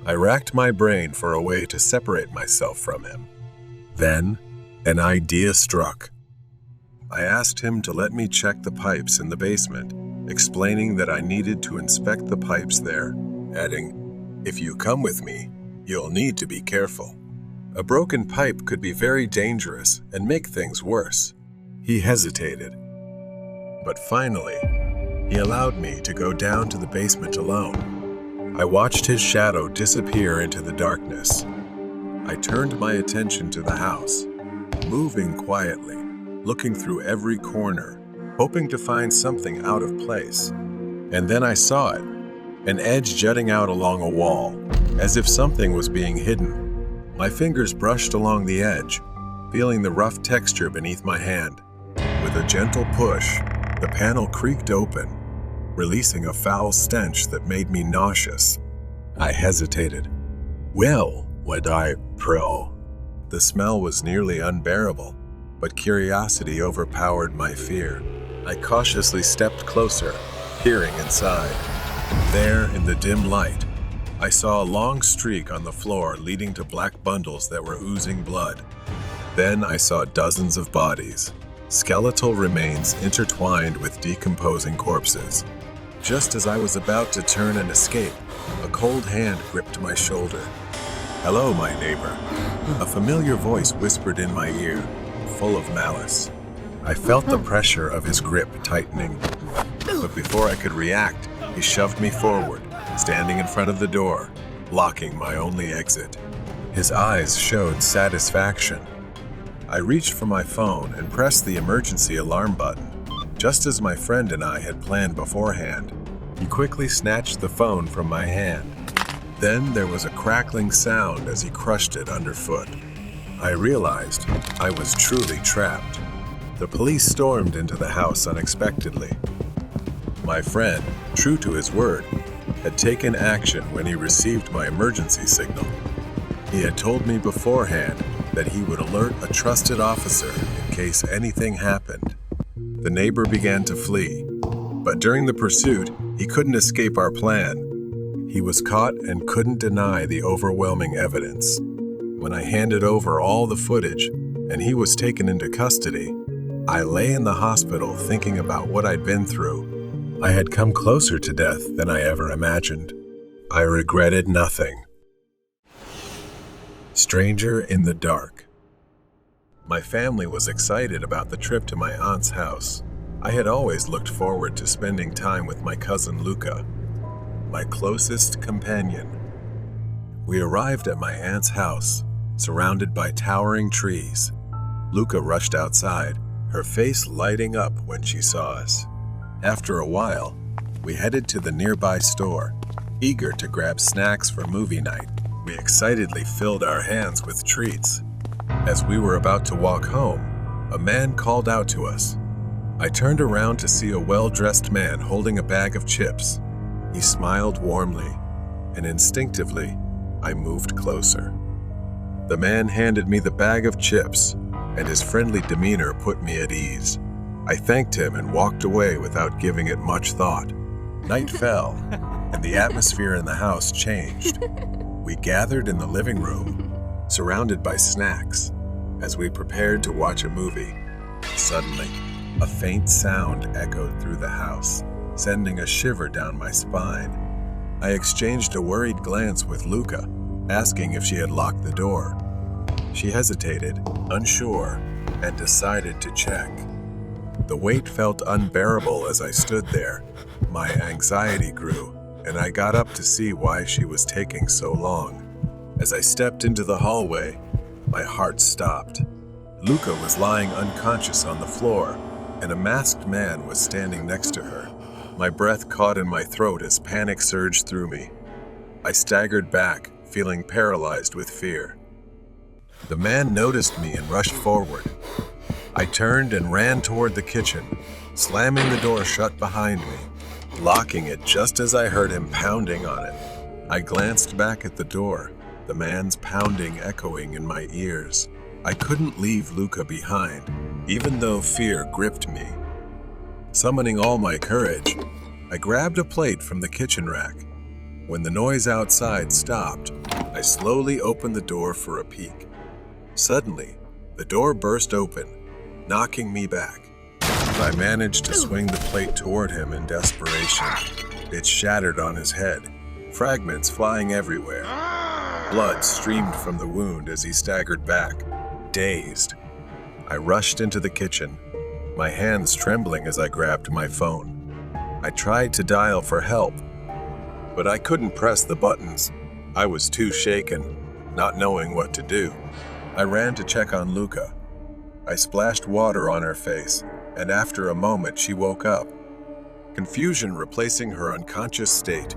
I racked my brain for a way to separate myself from him. Then, an idea struck. I asked him to let me check the pipes in the basement, explaining that I needed to inspect the pipes there, adding, "If you come with me, you'll need to be careful. A broken pipe could be very dangerous and make things worse." He hesitated, but finally, he allowed me to go down to the basement alone. I watched his shadow disappear into the darkness. I turned my attention to the house, moving quietly, looking through every corner, hoping to find something out of place. And then I saw it, an edge jutting out along a wall, as if something was being hidden. My fingers brushed along the edge, feeling the rough texture beneath my hand. With a gentle push, the panel creaked open, releasing a foul stench that made me nauseous. I hesitated. Well, would I pro? The smell was nearly unbearable, but curiosity overpowered my fear. I cautiously stepped closer, peering inside. There, in the dim light, I saw a long streak on the floor leading to black bundles that were oozing blood. Then I saw dozens of bodies, skeletal remains intertwined with decomposing corpses. Just as I was about to turn and escape, a cold hand gripped my shoulder. "Hello, my neighbor." A familiar voice whispered in my ear, full of malice. I felt the pressure of his grip tightening, but before I could react, he shoved me forward, standing in front of the door, blocking my only exit. His eyes showed satisfaction. I reached for my phone and pressed the emergency alarm button, just as my friend and I had planned beforehand. He quickly snatched the phone from my hand. Then there was a crackling sound as he crushed it underfoot. I realized I was truly trapped. The police stormed into the house unexpectedly. My friend, true to his word, had taken action when he received my emergency signal. He had told me beforehand that he would alert a trusted officer in case anything happened. The neighbor began to flee, but during the pursuit, he couldn't escape our plan. He was caught and couldn't deny the overwhelming evidence. When I handed over all the footage and he was taken into custody, I lay in the hospital thinking about what I'd been through. I had come closer to death than I ever imagined. I regretted nothing. Stranger in the dark. My family was excited about the trip to my aunt's house. I had always looked forward to spending time with my cousin Luca, my closest companion. We arrived at my aunt's house, surrounded by towering trees. Luca rushed outside, her face lighting up when she saw us. After a while, we headed to the nearby store, eager to grab snacks for movie night. We excitedly filled our hands with treats. As we were about to walk home, a man called out to us. I turned around to see a well-dressed man holding a bag of chips. He smiled warmly, and instinctively, I moved closer. The man handed me the bag of chips, and his friendly demeanor put me at ease. I thanked him and walked away without giving it much thought. Night fell, and the atmosphere in the house changed. We gathered in the living room, surrounded by snacks, as we prepared to watch a movie. Suddenly, a faint sound echoed through the house, sending a shiver down my spine. I exchanged a worried glance with Luca, asking if she had locked the door. She hesitated, unsure, and decided to check. The weight felt unbearable as I stood there. My anxiety grew, and I got up to see why she was taking so long. As I stepped into the hallway, my heart stopped. Luca was lying unconscious on the floor, and a masked man was standing next to her. My breath caught in my throat as panic surged through me. I staggered back, feeling paralyzed with fear. The man noticed me and rushed forward. I turned and ran toward the kitchen, slamming the door shut behind me, locking it just as I heard him pounding on it. I glanced back at the door, the man's pounding echoing in my ears. I couldn't leave Luca behind, even though fear gripped me. Summoning all my courage, I grabbed a plate from the kitchen rack. When the noise outside stopped, I slowly opened the door for a peek. Suddenly, the door burst open, knocking me back. I managed to swing the plate toward him in desperation. It shattered on his head, fragments flying everywhere. Blood streamed from the wound as he staggered back, dazed. I rushed into the kitchen, my hands trembling as I grabbed my phone. I tried to dial for help, but I couldn't press the buttons. I was too shaken, not knowing what to do. I ran to check on Luca. I splashed water on her face, and after a moment she woke up. Confusion replacing her unconscious state.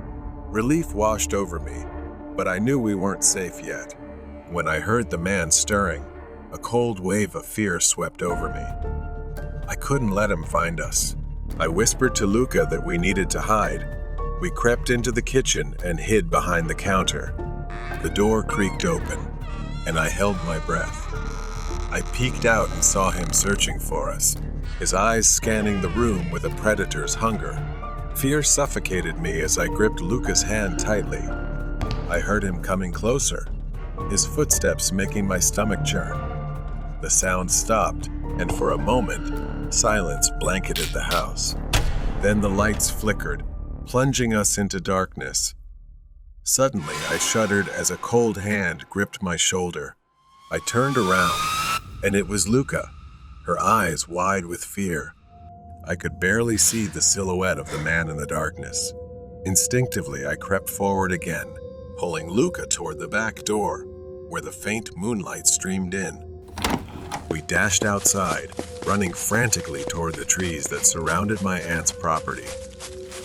Relief washed over me, but I knew we weren't safe yet. When I heard the man stirring, a cold wave of fear swept over me. I couldn't let him find us. I whispered to Luca that we needed to hide. We crept into the kitchen and hid behind the counter. The door creaked open, and I held my breath. I peeked out and saw him searching for us, his eyes scanning the room with a predator's hunger. Fear suffocated me as I gripped Luca's hand tightly. I heard him coming closer, his footsteps making my stomach churn. The sound stopped, and for a moment, silence blanketed the house. Then the lights flickered, plunging us into darkness. Suddenly, I shuddered as a cold hand gripped my shoulder. I turned around, and it was Luca, her eyes wide with fear. I could barely see the silhouette of the man in the darkness. Instinctively, I crept forward again, pulling Luca toward the back door, where the faint moonlight streamed in. We dashed outside, running frantically toward the trees that surrounded my aunt's property.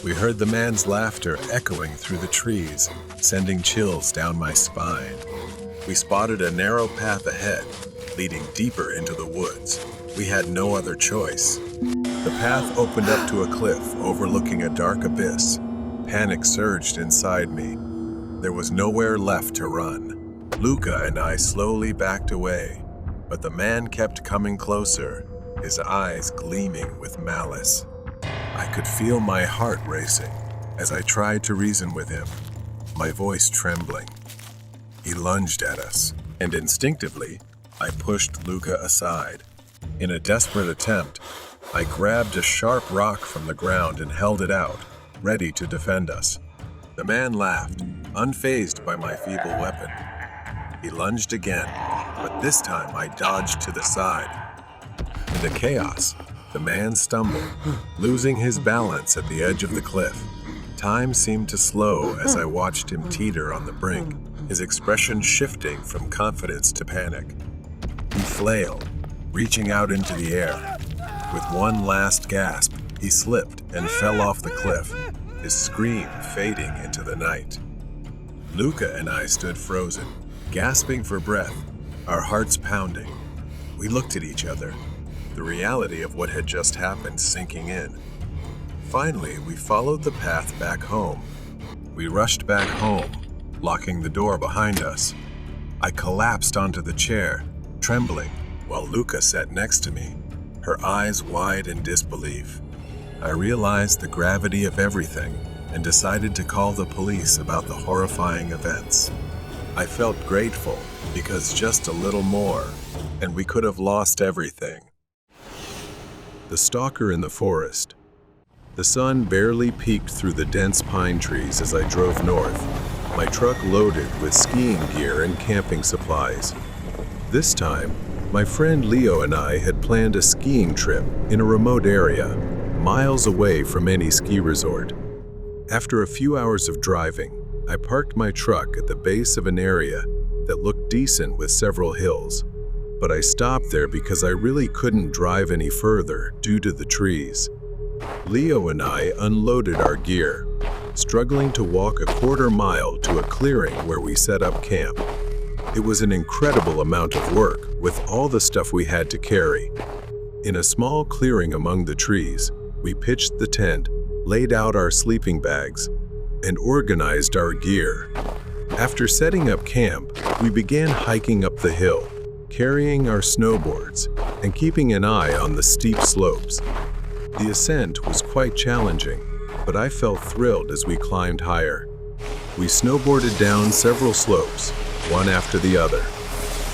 We heard the man's laughter echoing through the trees, sending chills down my spine. We spotted a narrow path ahead, leading deeper into the woods. We had no other choice. The path opened up to a cliff overlooking a dark abyss. Panic surged inside me. There was nowhere left to run. Luca and I slowly backed away, but the man kept coming closer, his eyes gleaming with malice. I could feel my heart racing as I tried to reason with him, my voice trembling. He lunged at us, and instinctively, I pushed Luca aside. In a desperate attempt, I grabbed a sharp rock from the ground and held it out, ready to defend us. The man laughed, unfazed by my feeble weapon. He lunged again, but this time I dodged to the side. In the chaos, the man stumbled, losing his balance at the edge of the cliff. Time seemed to slow as I watched him teeter on the brink, his expression shifting from confidence to panic. He flailed, reaching out into the air. With one last gasp, he slipped and fell off the cliff, his scream fading into the night. Luca and I stood frozen, gasping for breath, our hearts pounding. We looked at each other, the reality of what had just happened sinking in. Finally, we followed the path back home. We rushed back home, locking the door behind us. I collapsed onto the chair, trembling, while Luca sat next to me, her eyes wide in disbelief. I realized the gravity of everything and decided to call the police about the horrifying events. I felt grateful because just a little more, and we could have lost everything. The stalker in the forest. The sun barely peeked through the dense pine trees as I drove north, my truck loaded with skiing gear and camping supplies. This time, my friend Leo and I had planned a skiing trip in a remote area, miles away from any ski resort. After a few hours of driving, I parked my truck at the base of an area that looked decent with several hills. But I stopped there because I really couldn't drive any further due to the trees. Leo and I unloaded our gear, struggling to walk a quarter mile to a clearing where we set up camp. It was an incredible amount of work with all the stuff we had to carry. In a small clearing among the trees, we pitched the tent, laid out our sleeping bags, and organized our gear. After setting up camp, we began hiking up the hill, carrying our snowboards and keeping an eye on the steep slopes. The ascent was quite challenging, but I felt thrilled as we climbed higher. We snowboarded down several slopes, one after the other.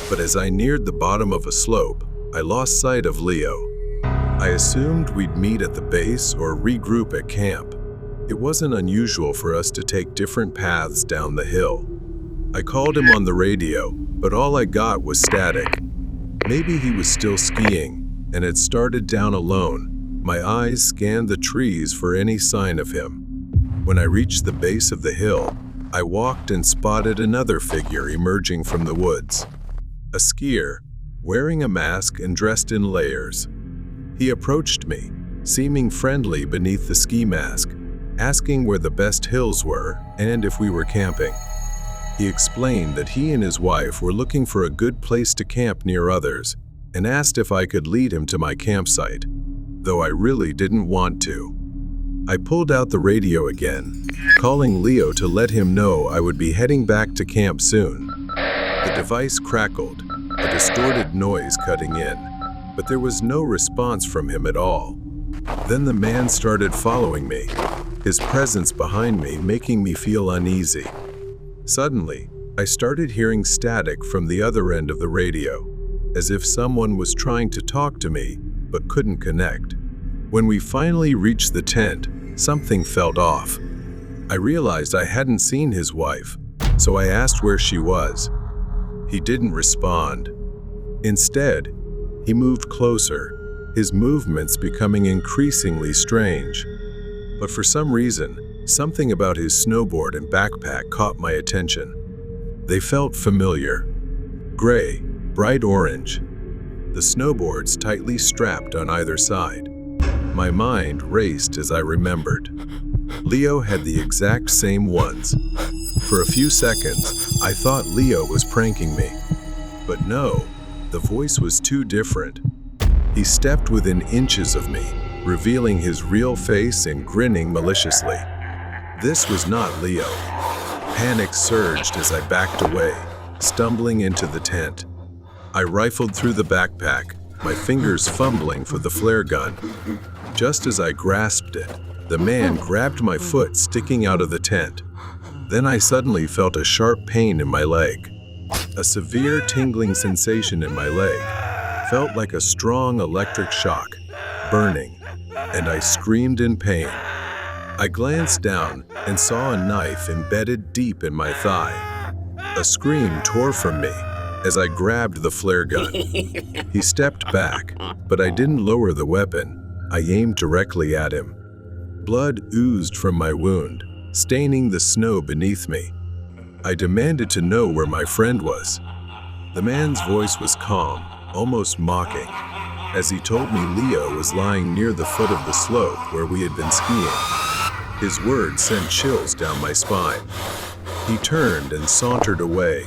But as I neared the bottom of a slope, I lost sight of Leo. I assumed we'd meet at the base or regroup at camp. It wasn't unusual for us to take different paths down the hill. I called him on the radio, but all I got was static. Maybe he was still skiing and had started down alone. My eyes scanned the trees for any sign of him. When I reached the base of the hill, I walked and spotted another figure emerging from the woods. A skier, wearing a mask and dressed in layers. He approached me, seeming friendly beneath the ski mask, asking where the best hills were and if we were camping. He explained that he and his wife were looking for a good place to camp near others and asked if I could lead him to my campsite, though I really didn't want to. I pulled out the radio again, calling Leo to let him know I would be heading back to camp soon. The device crackled, a distorted noise cutting in, but there was no response from him at all. Then the man started following me, his presence behind me making me feel uneasy. Suddenly, I started hearing static from the other end of the radio. as if someone was trying to talk to me but couldn't connect. When we finally reached the tent, something felt off. I realized I hadn't seen his wife, so I asked where she was. He didn't respond. Instead, he moved closer, his movements becoming increasingly strange. But for some reason, something about his snowboard and backpack caught my attention. They felt familiar. Gray, bright orange. The snowboards tightly strapped on either side. My mind raced as I remembered. Leo had the exact same ones. For a few seconds, I thought Leo was pranking me. But no, the voice was too different. He stepped within inches of me, revealing his real face and grinning maliciously. This was not Leo. Panic surged as I backed away, stumbling into the tent. I rifled through the backpack, my fingers fumbling for the flare gun. Just as I grasped it, the man grabbed my foot sticking out of the tent. Then I suddenly felt a sharp pain in my leg. A severe tingling sensation in my leg felt like a strong electric shock, burning, and I screamed in pain. I glanced down and saw a knife embedded deep in my thigh. A scream tore from me as I grabbed the flare gun. He stepped back, but I didn't lower the weapon. I aimed directly at him. Blood oozed from my wound, staining the snow beneath me. I demanded to know where my friend was. The man's voice was calm, almost mocking, as he told me Leo was lying near the foot of the slope where we had been skiing. His words sent chills down my spine. He turned and sauntered away,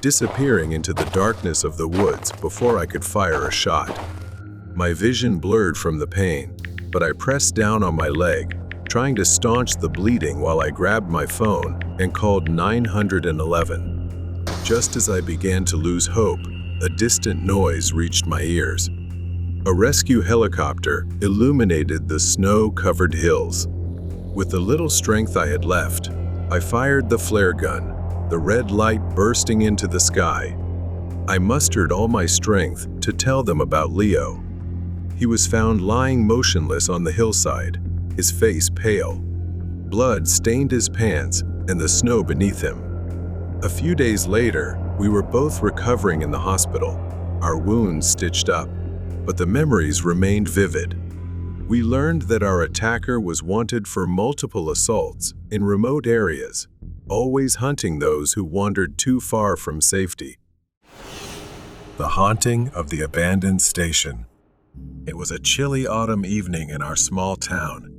disappearing into the darkness of the woods before I could fire a shot. My vision blurred from the pain, but I pressed down on my leg, trying to staunch the bleeding while I grabbed my phone and called 911. Just as I began to lose hope, a distant noise reached my ears. A rescue helicopter illuminated the snow-covered hills. With the little strength I had left, I fired the flare gun, the red light bursting into the sky. I mustered all my strength to tell them about Leo. He was found lying motionless on the hillside, his face pale. Blood stained his pants and the snow beneath him. A few days later, we were both recovering in the hospital, our wounds stitched up, but the memories remained vivid. We learned that our attacker was wanted for multiple assaults in remote areas, always hunting those who wandered too far from safety. The haunting of the abandoned station. It was a chilly autumn evening in our small town.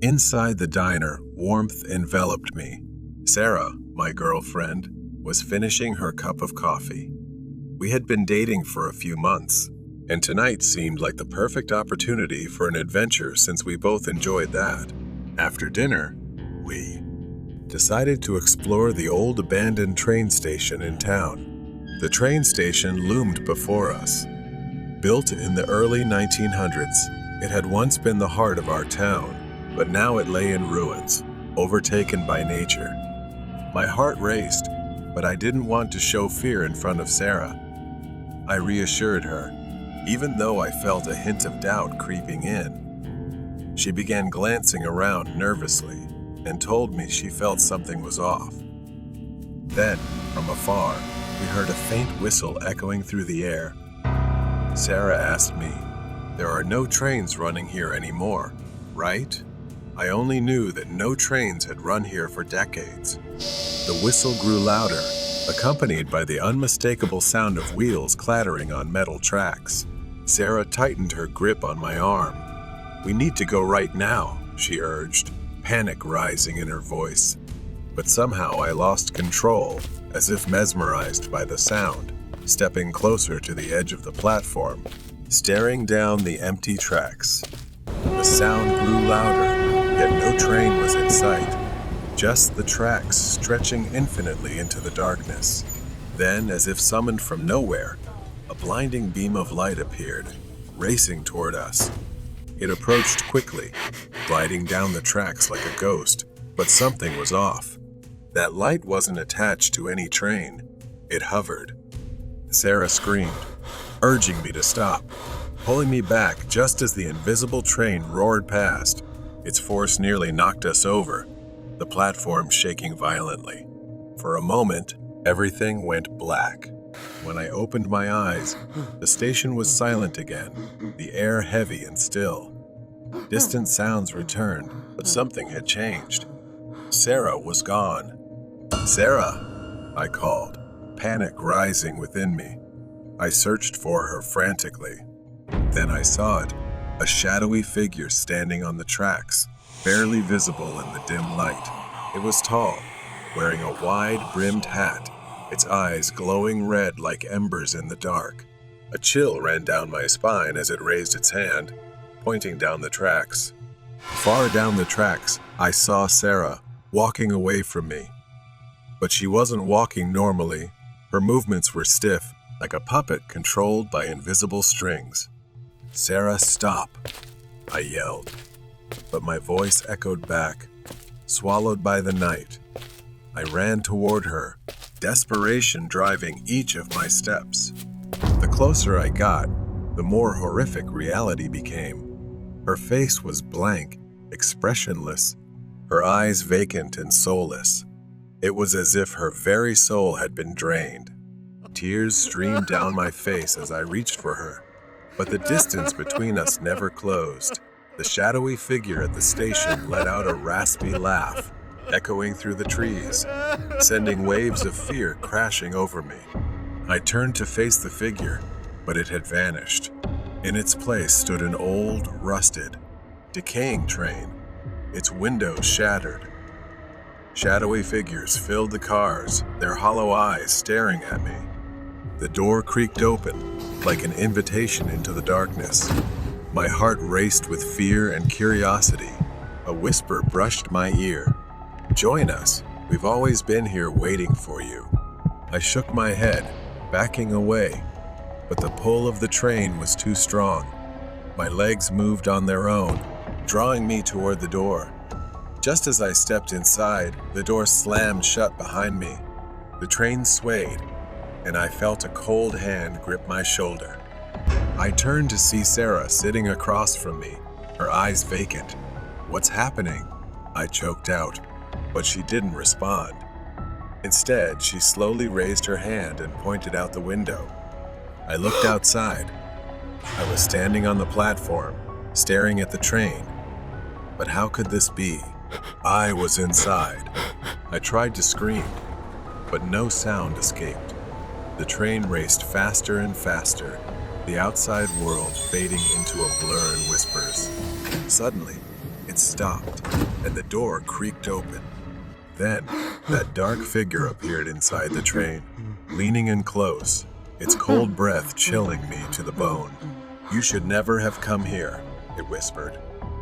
Inside the diner, warmth enveloped me. Sarah, my girlfriend, was finishing her cup of coffee. We had been dating for a few months, and tonight seemed like the perfect opportunity for an adventure since we both enjoyed that. After dinner, we decided to explore the old abandoned train station in town. The train station loomed before us. Built in the early 1900s, it had once been the heart of our town, but now it lay in ruins, overtaken by nature. My heart raced, but I didn't want to show fear in front of Sarah. I reassured her, even though I felt a hint of doubt creeping in. She began glancing around nervously and told me she felt something was off. Then, from afar, we heard a faint whistle echoing through the air. Sarah asked me, "There are no trains running here anymore, right?" I only knew that no trains had run here for decades. The whistle grew louder, accompanied by the unmistakable sound of wheels clattering on metal tracks. Sarah tightened her grip on my arm. "We need to go right now," she urged, panic rising in her voice. But somehow I lost control, as if mesmerized by the sound, stepping closer to the edge of the platform, staring down the empty tracks. The sound grew louder, yet no train was in sight, just the tracks stretching infinitely into the darkness. Then, as if summoned from nowhere, a blinding beam of light appeared, racing toward us. It approached quickly, gliding down the tracks like a ghost, but something was off. That light wasn't attached to any train. It hovered. Sarah screamed. urging me to stop, pulling me back just as the invisible train roared past. Its force nearly knocked us over, the platform shaking violently. For a moment, everything went black. When I opened my eyes, the station was silent again, the air heavy and still. Distant sounds returned, but something had changed. Sarah was gone. "Sarah," I called, panic rising within me. I searched for her frantically. Then I saw it, a shadowy figure standing on the tracks, barely visible in the dim light. It was tall, wearing a wide-brimmed hat, its eyes glowing red like embers in the dark. A chill ran down my spine as it raised its hand, pointing down the tracks. Far down the tracks, I saw Sarah, walking away from me. But she wasn't walking normally. Her movements were stiff, like a puppet controlled by invisible strings. "Sarah, stop," I yelled. But my voice echoed back, swallowed by the night. I ran toward her, desperation driving each of my steps. The closer I got, the more horrific reality became. Her face was blank, expressionless, her eyes vacant and soulless. It was as if her very soul had been drained. Tears streamed down my face as I reached for her, but the distance between us never closed. The shadowy figure at the station let out a raspy laugh, echoing through the trees, sending waves of fear crashing over me. I turned to face the figure, but it had vanished. In its place stood an old, rusted, decaying train, its windows shattered. Shadowy figures filled the cars, their hollow eyes staring at me. The door creaked open, like an invitation into the darkness. My heart raced with fear and curiosity. A whisper brushed my ear. "Join us. We've always been here waiting for you." I shook my head, backing away, but the pull of the train was too strong. My legs moved on their own, drawing me toward the door. Just as I stepped inside, the door slammed shut behind me. The train swayed, and I felt a cold hand grip my shoulder. I turned to see Sarah sitting across from me, her eyes vacant. "What's happening?" I choked out, but she didn't respond. Instead, she slowly raised her hand and pointed out the window. I looked outside. I was standing on the platform, staring at the train. But how could this be? I was inside. I tried to scream, but no sound escaped. The train raced faster and faster, the outside world fading into a blur in whispers. Suddenly, it stopped, and the door creaked open. Then, that dark figure appeared inside the train, leaning in close, its cold breath chilling me to the bone. "You should never have come here," it whispered,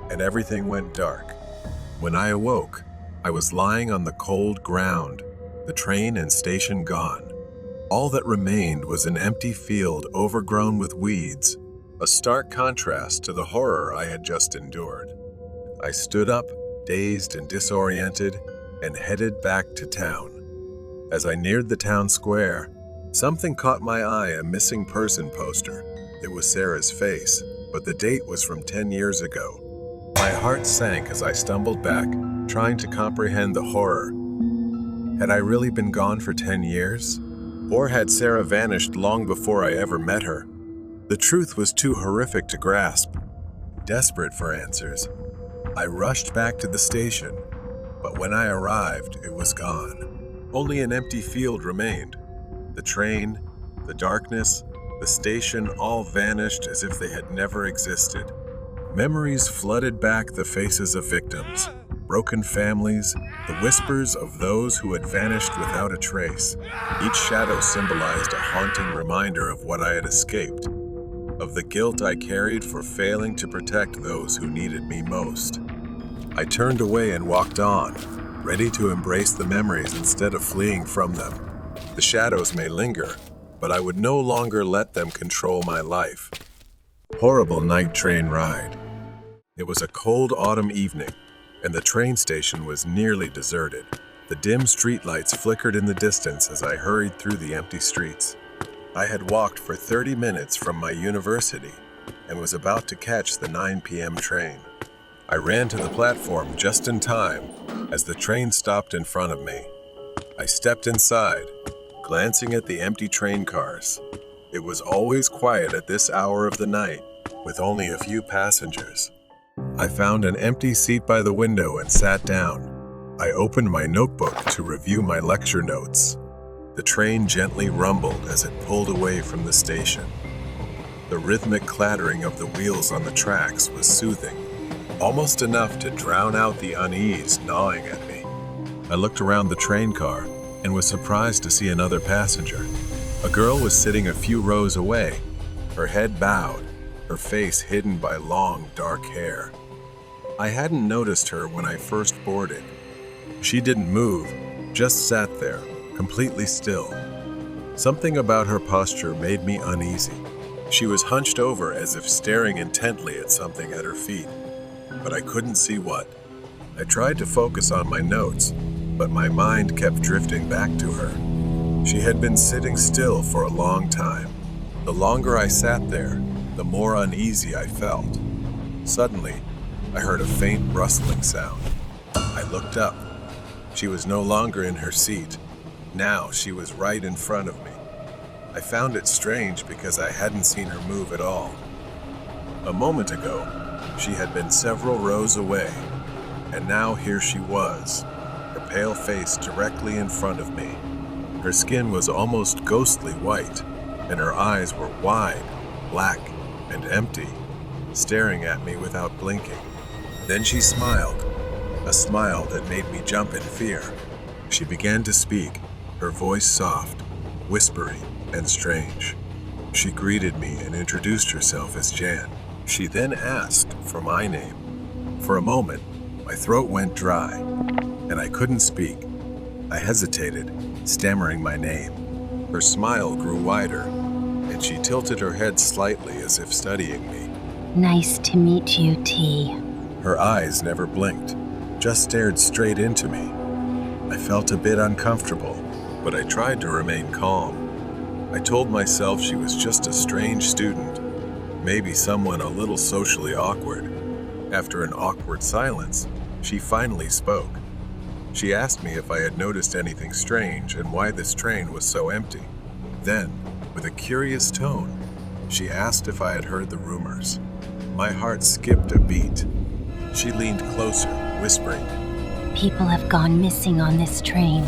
and everything went dark. When I awoke, I was lying on the cold ground, the train and station gone. All that remained was an empty field overgrown with weeds, a stark contrast to the horror I had just endured. I stood up, dazed and disoriented, and headed back to town. As I neared the town square, something caught my eye, a missing person poster. It was Sarah's face, but the date was from 10 years ago. My heart sank as I stumbled back, trying to comprehend the horror. Had I really been gone for 10 years? Or had Sarah vanished long before I ever met her? The truth was too horrific to grasp. Desperate for answers, I rushed back to the station, but when I arrived, it was gone. Only an empty field remained. The train, the darkness, the station all vanished as if they had never existed. Memories flooded back the faces of victims, broken families, the whispers of those who had vanished without a trace. Each shadow symbolized a haunting reminder of what I had escaped, of the guilt I carried for failing to protect those who needed me most. I turned away and walked on, ready to embrace the memories instead of fleeing from them. The shadows may linger, but I would no longer let them control my life. Horrible night train ride. It was a cold autumn evening, and the train station was nearly deserted. The dim streetlights flickered in the distance as I hurried through the empty streets. I had walked for 30 minutes from my university and was about to catch the 9 p.m. train. I ran to the platform just in time as the train stopped in front of me. I stepped inside, glancing at the empty train cars. It was always quiet at this hour of the night, with only a few passengers. I found an empty seat by the window and sat down. I opened my notebook to review my lecture notes. The train gently rumbled as it pulled away from the station. The rhythmic clattering of the wheels on the tracks was soothing, almost enough to drown out the unease gnawing at me. I looked around the train car and was surprised to see another passenger. A girl was sitting a few rows away, her head bowed, her face hidden by long, dark hair. I hadn't noticed her when I first boarded. She didn't move, just sat there, completely still. Something about her posture made me uneasy. She was hunched over as if staring intently at something at her feet, but I couldn't see what. I tried to focus on my notes, but my mind kept drifting back to her. She had been sitting still for a long time. The longer I sat there, the more uneasy I felt. Suddenly, I heard a faint rustling sound. I looked up. She was no longer in her seat. Now she was right in front of me. I found it strange because I hadn't seen her move at all. A moment ago, she had been several rows away, and now here she was, her pale face directly in front of me. Her skin was almost ghostly white, and her eyes were wide, black, and empty, staring at me without blinking. Then she smiled, a smile that made me jump in fear. She began to speak, her voice soft, whispery, and strange. She greeted me and introduced herself as Jan. She then asked for my name. For a moment, my throat went dry, and I couldn't speak. I hesitated, stammering my name. Her smile grew wider, and she tilted her head slightly as if studying me. Nice to meet you, T. Her eyes never blinked, just stared straight into me. I felt a bit uncomfortable, but I tried to remain calm. I told myself she was just a strange student, maybe someone a little socially awkward. After an awkward silence, she finally spoke. She asked me if I had noticed anything strange and why this train was so empty. Then, with a curious tone, she asked if I had heard the rumors. My heart skipped a beat. She leaned closer, whispering, People have gone missing on this train.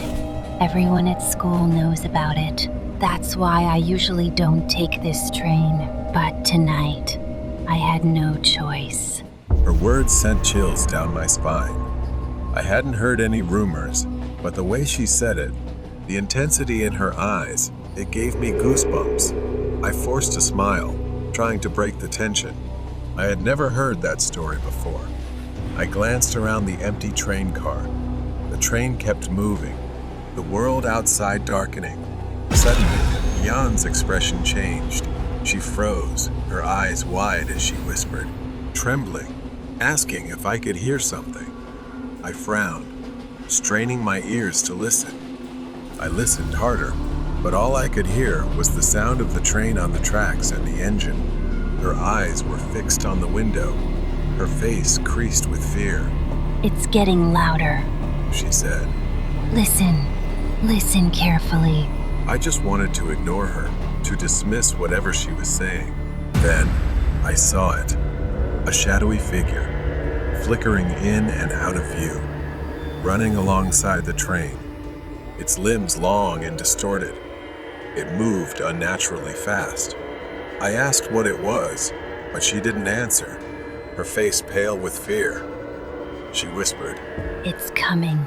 Everyone at school knows about it. That's why I usually don't take this train. But tonight, I had no choice. Her words sent chills down my spine. I hadn't heard any rumors, but the way she said it, the intensity in her eyes, it gave me goosebumps. I forced a smile, trying to break the tension. I had never heard that story before. I glanced around the empty train car. The train kept moving, the world outside darkening. Suddenly, Jan's expression changed. She froze, her eyes wide as she whispered, trembling, asking if I could hear something. I frowned, straining my ears to listen. I listened harder, but all I could hear was the sound of the train on the tracks and the engine. Her eyes were fixed on the window, her face creased with fear. It's getting louder, she said. Listen carefully. I just wanted to ignore her, to dismiss whatever she was saying. Then, I saw it. A shadowy figure, flickering in and out of view, running alongside the train, its limbs long and distorted. It moved unnaturally fast. I asked what it was, but she didn't answer, her face pale with fear. She whispered, It's coming.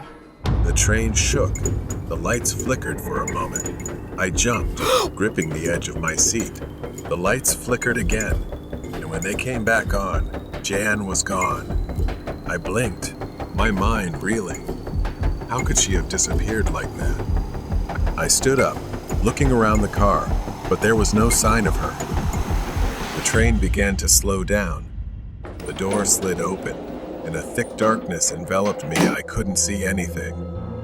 The train shook. The lights flickered for a moment. I jumped, gripping the edge of my seat. The lights flickered again, and when they came back on, Jan was gone. I blinked, my mind reeling. How could she have disappeared like that? I stood up, looking around the car, but there was no sign of her. The train began to slow down. The door slid open, and a thick darkness enveloped me. I couldn't see anything.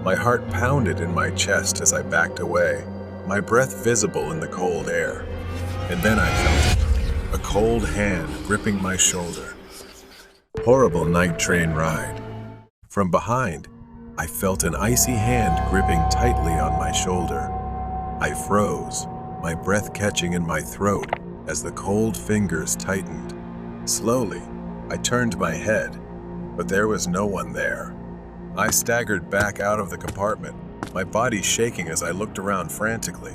My heart pounded in my chest as I backed away. my breath visible in the cold air. And then I felt it, a cold hand gripping my shoulder. Horrible night train ride. From behind, I felt an icy hand gripping tightly on my shoulder. I froze, my breath catching in my throat as the cold fingers tightened. Slowly, I turned my head, but there was no one there. I staggered back out of the compartment, my body shaking as I looked around frantically.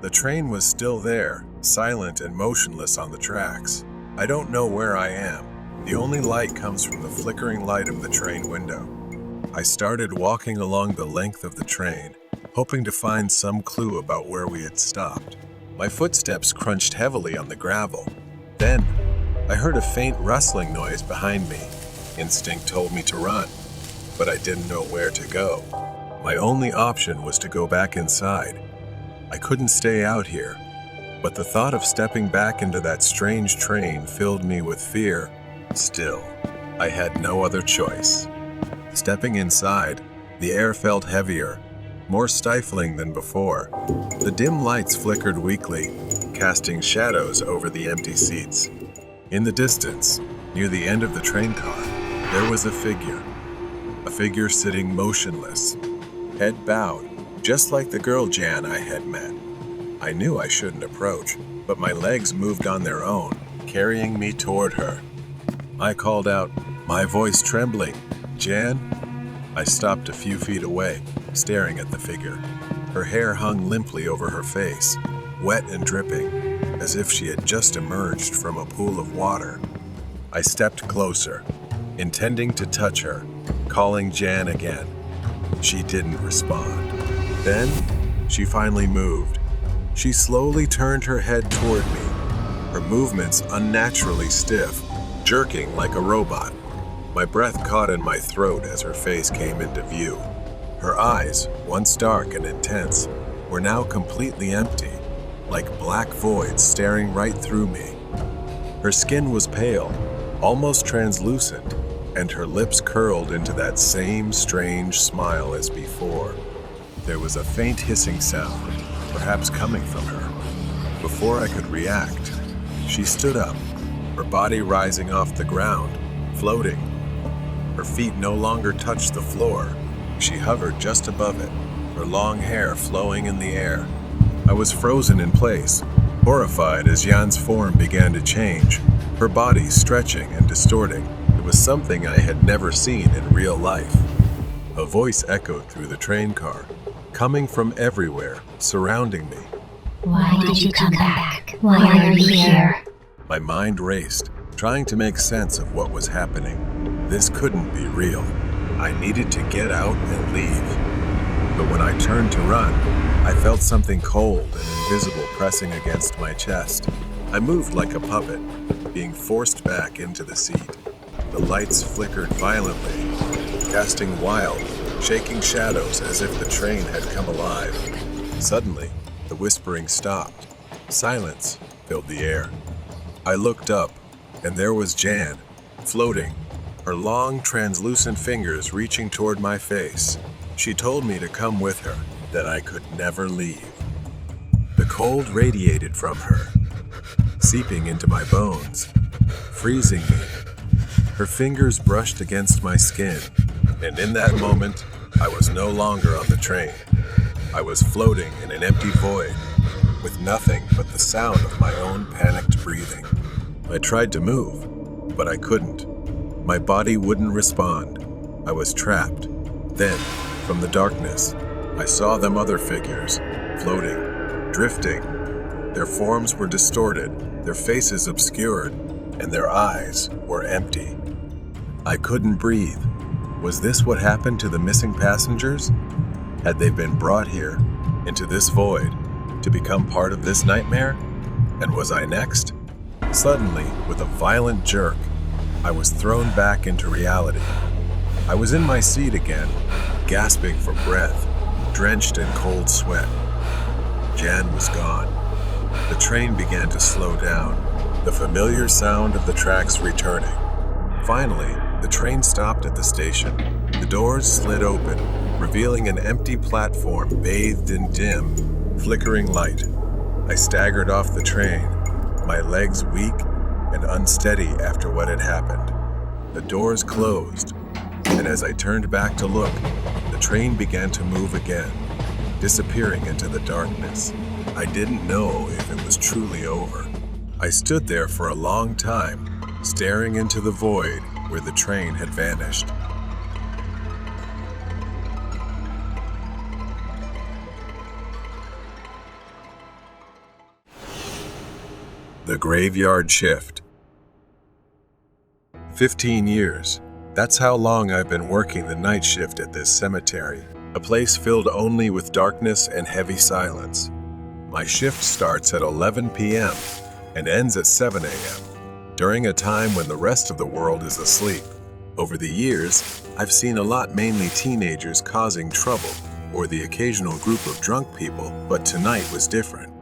The train was still there, silent and motionless on the tracks. I don't know where I am. The only light comes from the flickering light of the train window. I started walking along the length of the train, hoping to find some clue about where we had stopped. My footsteps crunched heavily on the gravel. Then, I heard a faint rustling noise behind me. Instinct told me to run, but I didn't know where to go. My only option was to go back inside. I couldn't stay out here, but the thought of stepping back into that strange train filled me with fear. Still, I had no other choice. Stepping inside, the air felt heavier, more stifling than before. The dim lights flickered weakly, casting shadows over the empty seats. In the distance, near the end of the train car, there was a figure sitting motionless, head bowed, just like the girl Jan I had met. I knew I shouldn't approach, but my legs moved on their own, carrying me toward her. I called out, my voice trembling, "Jan?" I stopped a few feet away, staring at the figure. Her hair hung limply over her face, wet and dripping, as if she had just emerged from a pool of water. I stepped closer, intending to touch her, calling Jan again. She didn't respond. Then, she finally moved. She slowly turned her head toward me, her movements unnaturally stiff, jerking like a robot. My breath caught in my throat as her face came into view. Her eyes, once dark and intense, were now completely empty, like black voids staring right through me. Her skin was pale, almost translucent, and her lips curled into that same strange smile as before. There was a faint hissing sound, perhaps coming from her. Before I could react, she stood up, her body rising off the ground, floating. Her feet no longer touched the floor. She hovered just above it, her long hair flowing in the air. I was frozen in place, horrified as Jan's form began to change, her body stretching and distorting. It was something I had never seen in real life. A voice echoed through the train car, coming from everywhere, surrounding me. Why did you come back? Why are you here? My mind raced, trying to make sense of what was happening. This couldn't be real. I needed to get out and leave. But when I turned to run, I felt something cold and invisible pressing against my chest. I moved like a puppet, being forced back into the seat. The lights flickered violently, casting wild, shaking shadows as if the train had come alive. Suddenly, the whispering stopped. Silence filled the air. I looked up, and there was Jan, floating, her long, translucent fingers reaching toward my face. She told me to come with her, that I could never leave. The cold radiated from her, seeping into my bones, freezing me. Her fingers brushed against my skin, and in that moment, I was no longer on the train. I was floating in an empty void, with nothing but the sound of my own panicked breathing. I tried to move, but I couldn't. My body wouldn't respond. I was trapped. Then, from the darkness, I saw them other figures, floating, drifting. Their forms were distorted, their faces obscured, and their eyes were empty. I couldn't breathe. Was this what happened to the missing passengers? Had they been brought here, into this void, to become part of this nightmare? And was I next? Suddenly, with a violent jerk, I was thrown back into reality. I was in my seat again, gasping for breath, drenched in cold sweat. Jan was gone. The train began to slow down, the familiar sound of the tracks returning. Finally, the train stopped at the station. The doors slid open, revealing an empty platform bathed in dim, flickering light. I staggered off the train, my legs weak and unsteady after what had happened. The doors closed, and as I turned back to look, the train began to move again, disappearing into the darkness. I didn't know if it was truly over. I stood there for a long time, staring into the void where the train had vanished. The Graveyard Shift. 15 years. That's how long I've been working the night shift at this cemetery, a place filled only with darkness and heavy silence. My shift starts at 11 p.m. and ends at 7 a.m., during a time when the rest of the world is asleep. Over the years, I've seen a lot, mainly teenagers causing trouble, or the occasional group of drunk people, but tonight was different.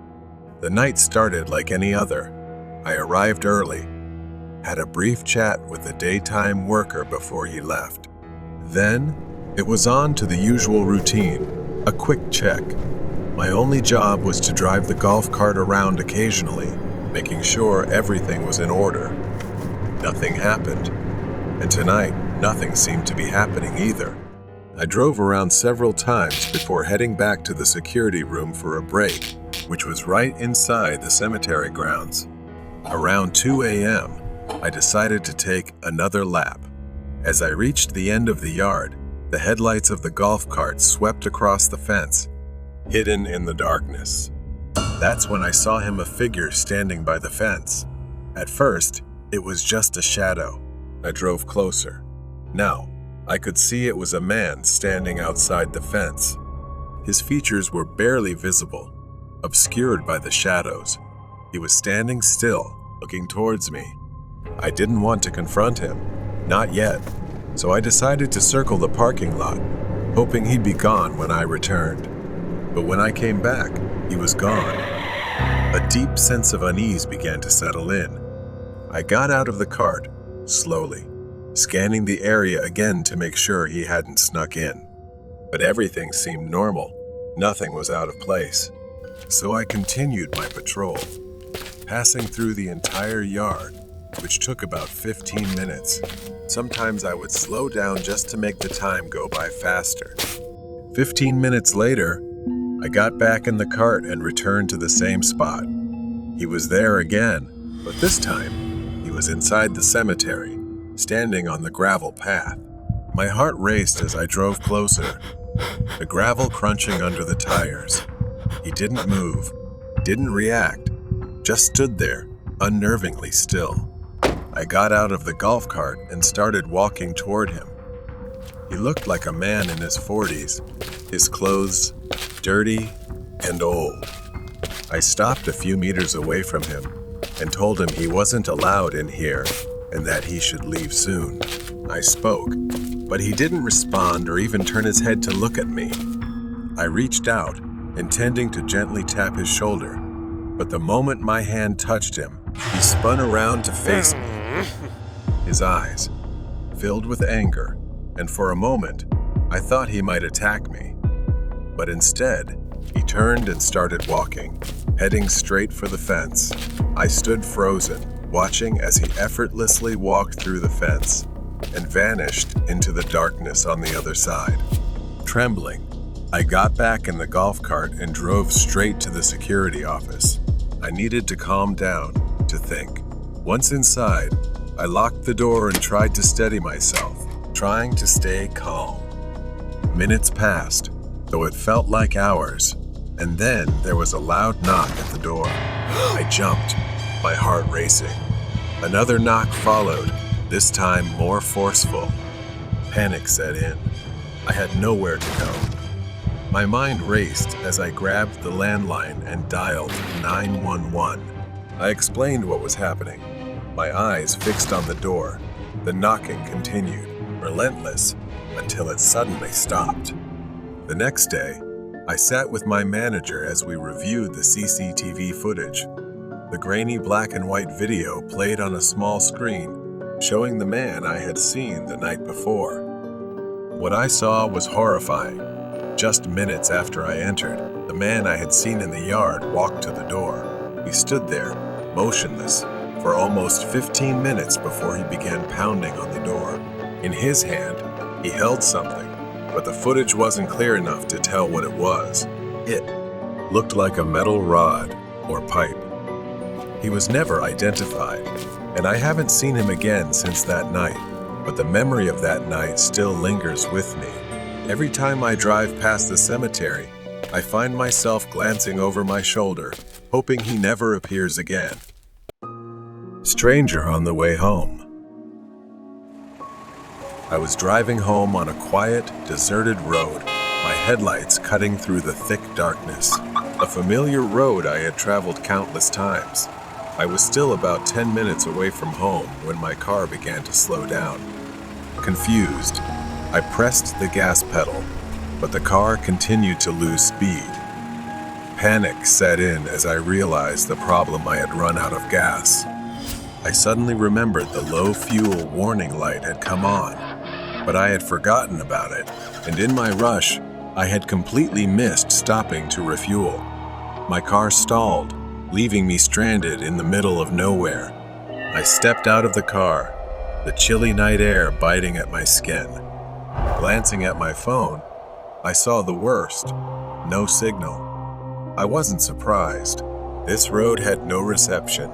The night started like any other. I arrived early, had a brief chat with a daytime worker before he left. Then, it was on to the usual routine, a quick check. My only job was to drive the golf cart around occasionally, making sure everything was in order. Nothing happened, and tonight, nothing seemed to be happening either. I drove around several times before heading back to the security room for a break, which was right inside the cemetery grounds. Around 2 a.m., I decided to take another lap. As I reached the end of the yard, the headlights of the golf cart swept across the fence, hidden in the darkness. That's when I saw him, a figure standing by the fence. At first, it was just a shadow. I drove closer. Now, I could see it was a man standing outside the fence. His features were barely visible, obscured by the shadows. He was standing still, looking towards me. I didn't want to confront him, not yet, so I decided to circle the parking lot, hoping he'd be gone when I returned. But when I came back, he was gone. A deep sense of unease began to settle in. I got out of the cart, slowly, scanning the area again to make sure he hadn't snuck in. But everything seemed normal. Nothing was out of place. So I continued my patrol, passing through the entire yard, which took about 15 minutes. Sometimes I would slow down just to make the time go by faster. 15 minutes later, I got back in the cart and returned to the same spot. He was there again, but this time, he was inside the cemetery, standing on the gravel path. My heart raced as I drove closer, the gravel crunching under the tires. He didn't move, didn't react, just stood there, unnervingly still. I got out of the golf cart and started walking toward him. He looked like a man in his 40s, his clothes dirty and old. I stopped a few meters away from him and told him he wasn't allowed in here and that he should leave soon. I spoke, but he didn't respond or even turn his head to look at me. I reached out, intending to gently tap his shoulder, but the moment my hand touched him, he spun around to face me. His eyes filled with anger, and for a moment, I thought he might attack me. But instead, he turned and started walking, heading straight for the fence. I stood frozen, watching as he effortlessly walked through the fence and vanished into the darkness on the other side. Trembling, I got back in the golf cart and drove straight to the security office. I needed to calm down, to think. Once inside, I locked the door and tried to steady myself, trying to stay calm. Minutes passed, though it felt like hours, and then there was a loud knock at the door. I jumped, my heart racing. Another knock followed, this time more forceful. Panic set in. I had nowhere to go. My mind raced as I grabbed the landline and dialed 911. I explained what was happening, my eyes fixed on the door. The knocking continued, relentless, until it suddenly stopped. The next day, I sat with my manager as we reviewed the CCTV footage. The grainy black and white video played on a small screen, showing the man I had seen the night before. What I saw was horrifying. Just minutes after I entered, the The man I had seen in the yard walked to the door. He stood there, motionless, for almost 15 minutes before he began pounding on the door. In his hand, he held something, but the footage wasn't clear enough to tell what it was. It looked like a metal rod or pipe. He was never identified, and I haven't seen him again since that night, but the memory of that night still lingers with me. Every time I drive past the cemetery, I find myself glancing over my shoulder, hoping he never appears again. Stranger on the way home. I was driving home on a quiet, deserted road, my headlights cutting through the thick darkness. A familiar road I had traveled countless times. I was still about 10 minutes away from home when my car began to slow down. Confused, I pressed the gas pedal, but the car continued to lose speed. Panic set in as I realized the problem I had run out of gas. I suddenly remembered the low fuel warning light had come on, but I had forgotten about it, and in my rush, I had completely missed stopping to refuel. My car stalled, leaving me stranded in the middle of nowhere. I stepped out of the car, the chilly night air biting at my skin. Glancing at my phone, I saw the worst: no signal. I wasn't surprised. This road had no reception.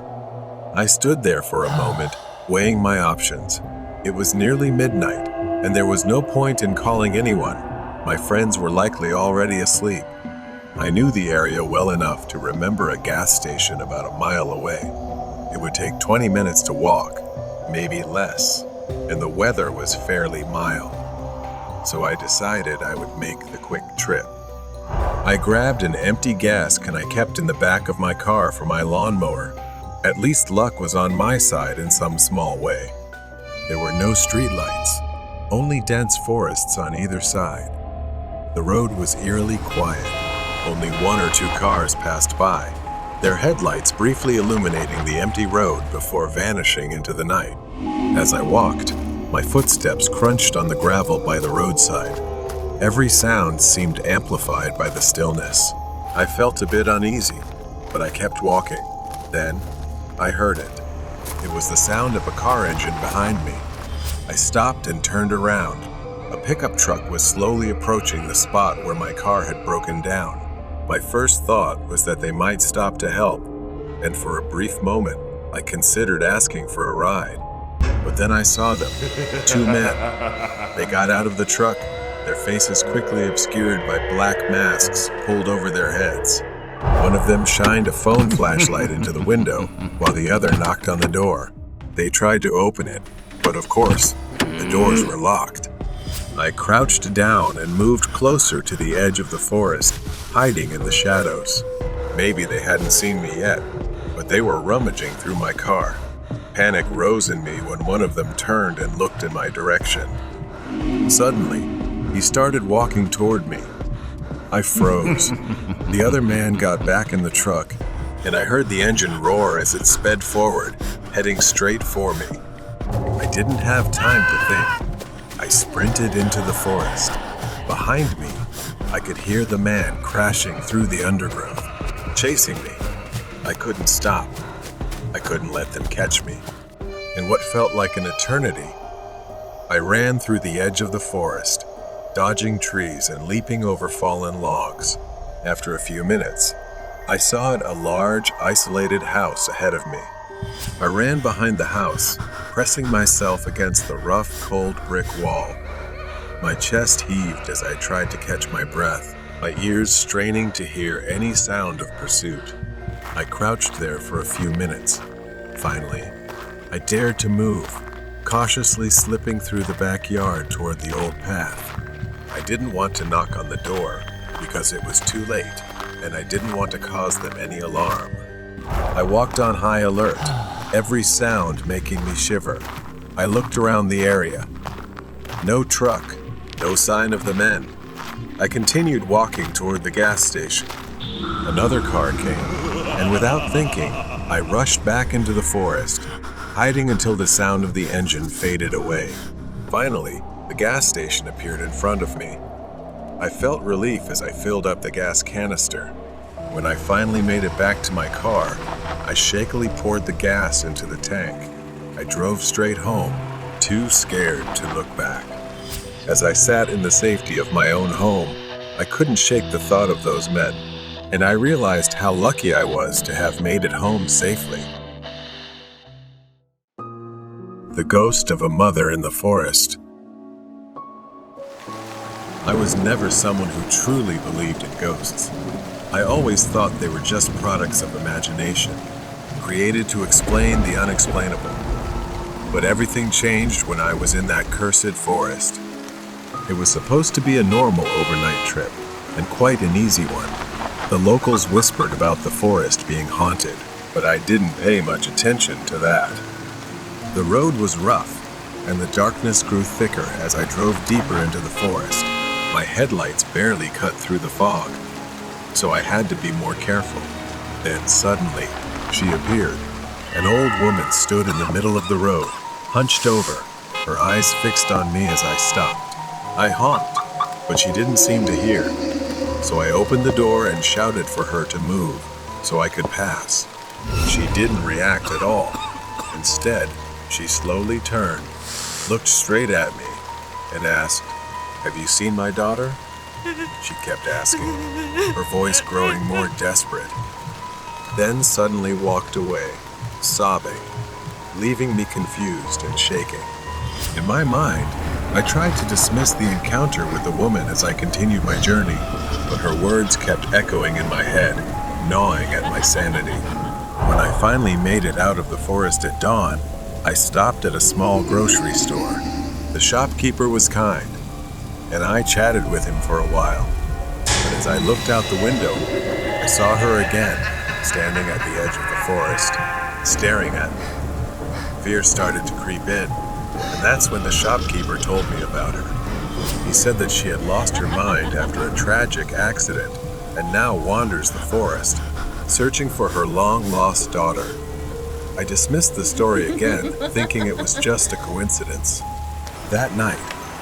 I stood there for a moment, weighing my options. It was nearly midnight, and there was no point in calling anyone. My friends were likely already asleep. I knew the area well enough to remember a gas station about a mile away. It would take 20 minutes to walk, maybe less, and the weather was fairly mild. So I decided I would make the quick trip. I grabbed an empty gas can I kept in the back of my car for my lawnmower. At least luck was on my side in some small way. There were no streetlights, only dense forests on either side. The road was eerily quiet. Only one or two cars passed by, their headlights briefly illuminating the empty road before vanishing into the night. As I walked, my footsteps crunched on the gravel by the roadside. Every sound seemed amplified by the stillness. I felt a bit uneasy, but I kept walking. Then, I heard it. It was the sound of a car engine behind me. I stopped and turned around. A pickup truck was slowly approaching the spot where my car had broken down. My first thought was that they might stop to help, and for a brief moment, I considered asking for a ride. But then I saw them, two men. They got out of the truck, their faces quickly obscured by black masks pulled over their heads. One of them shined a phone flashlight into the window, while the other knocked on the door. They tried to open it, but of course, the doors were locked. I crouched down and moved closer to the edge of the forest, hiding in the shadows. Maybe they hadn't seen me yet, but they were rummaging through my car. Panic rose in me when one of them turned and looked in my direction. Suddenly, he started walking toward me. I froze. The other man got back in the truck, and I heard the engine roar as it sped forward, heading straight for me. I didn't have time to think. I sprinted into the forest. Behind me, I could hear the man crashing through the undergrowth, chasing me. I couldn't stop. I couldn't let them catch me. In what felt like an eternity, I ran through the edge of the forest, dodging trees and leaping over fallen logs. After a few minutes, I saw a large, isolated house ahead of me. I ran behind the house, pressing myself against the rough, cold brick wall. My chest heaved as I tried to catch my breath, my ears straining to hear any sound of pursuit. I crouched there for a few minutes. Finally, I dared to move, cautiously slipping through the backyard toward the old path. I didn't want to knock on the door because it was too late, and I didn't want to cause them any alarm. I walked on high alert, every sound making me shiver. I looked around the area. No truck, no sign of the men. I continued walking toward the gas station. Another car came, and without thinking, I rushed back into the forest, hiding until the sound of the engine faded away. Finally, the gas station appeared in front of me. I felt relief as I filled up the gas canister. When I finally made it back to my car, I shakily poured the gas into the tank. I drove straight home, too scared to look back. As I sat in the safety of my own home, I couldn't shake the thought of those men, and I realized how lucky I was to have made it home safely. The ghost of a mother in the forest. I was never someone who truly believed in ghosts. I always thought they were just products of imagination, created to explain the unexplainable. But everything changed when I was in that cursed forest. It was supposed to be a normal overnight trip, and quite an easy one. The locals whispered about the forest being haunted, but I didn't pay much attention to that. The road was rough, and the darkness grew thicker as I drove deeper into the forest. My headlights barely cut through the fog, so I had to be more careful. Then suddenly, she appeared. An old woman stood in the middle of the road, hunched over, her eyes fixed on me as I stopped. I honked, but she didn't seem to hear, so I opened the door and shouted for her to move so I could pass. She didn't react at all. Instead, she slowly turned, looked straight at me, and asked, "Have you seen my daughter?" She kept asking, her voice growing more desperate. Then suddenly walked away, sobbing, leaving me confused and shaking. In my mind, I tried to dismiss the encounter with the woman as I continued my journey, but her words kept echoing in my head, gnawing at my sanity. When I finally made it out of the forest at dawn, I stopped at a small grocery store. The shopkeeper was kind, and I chatted with him for a while. But as I looked out the window, I saw her again, standing at the edge of the forest, staring at me. Fear started to creep in, and that's when the shopkeeper told me about her. He said that she had lost her mind after a tragic accident and now wanders the forest, searching for her long-lost daughter. I dismissed the story again, thinking it was just a coincidence. That night,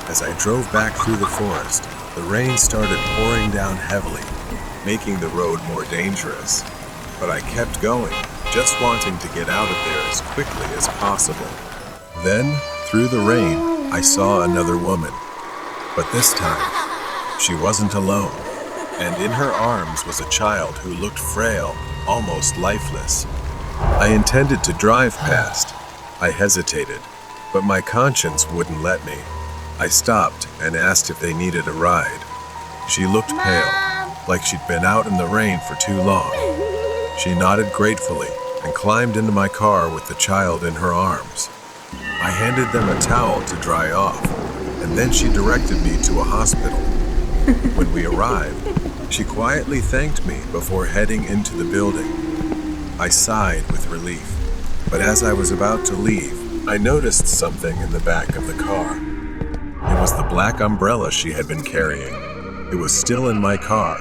as I drove back through the forest, the rain started pouring down heavily, making the road more dangerous. But I kept going, just wanting to get out of there as quickly as possible. Then, through the rain, I saw another woman. But this time, she wasn't alone, and in her arms was a child who looked frail, almost lifeless. I intended to drive past. I hesitated, but my conscience wouldn't let me. I stopped and asked if they needed a ride. She looked pale, like she'd been out in the rain for too long. She nodded gratefully and climbed into my car with the child in her arms. I handed them a towel to dry off, and then she directed me to a hospital. When we arrived, she quietly thanked me before heading into the building. I sighed with relief, but as I was about to leave, I noticed something in the back of the car. It was the black umbrella she had been carrying. It was still in my car,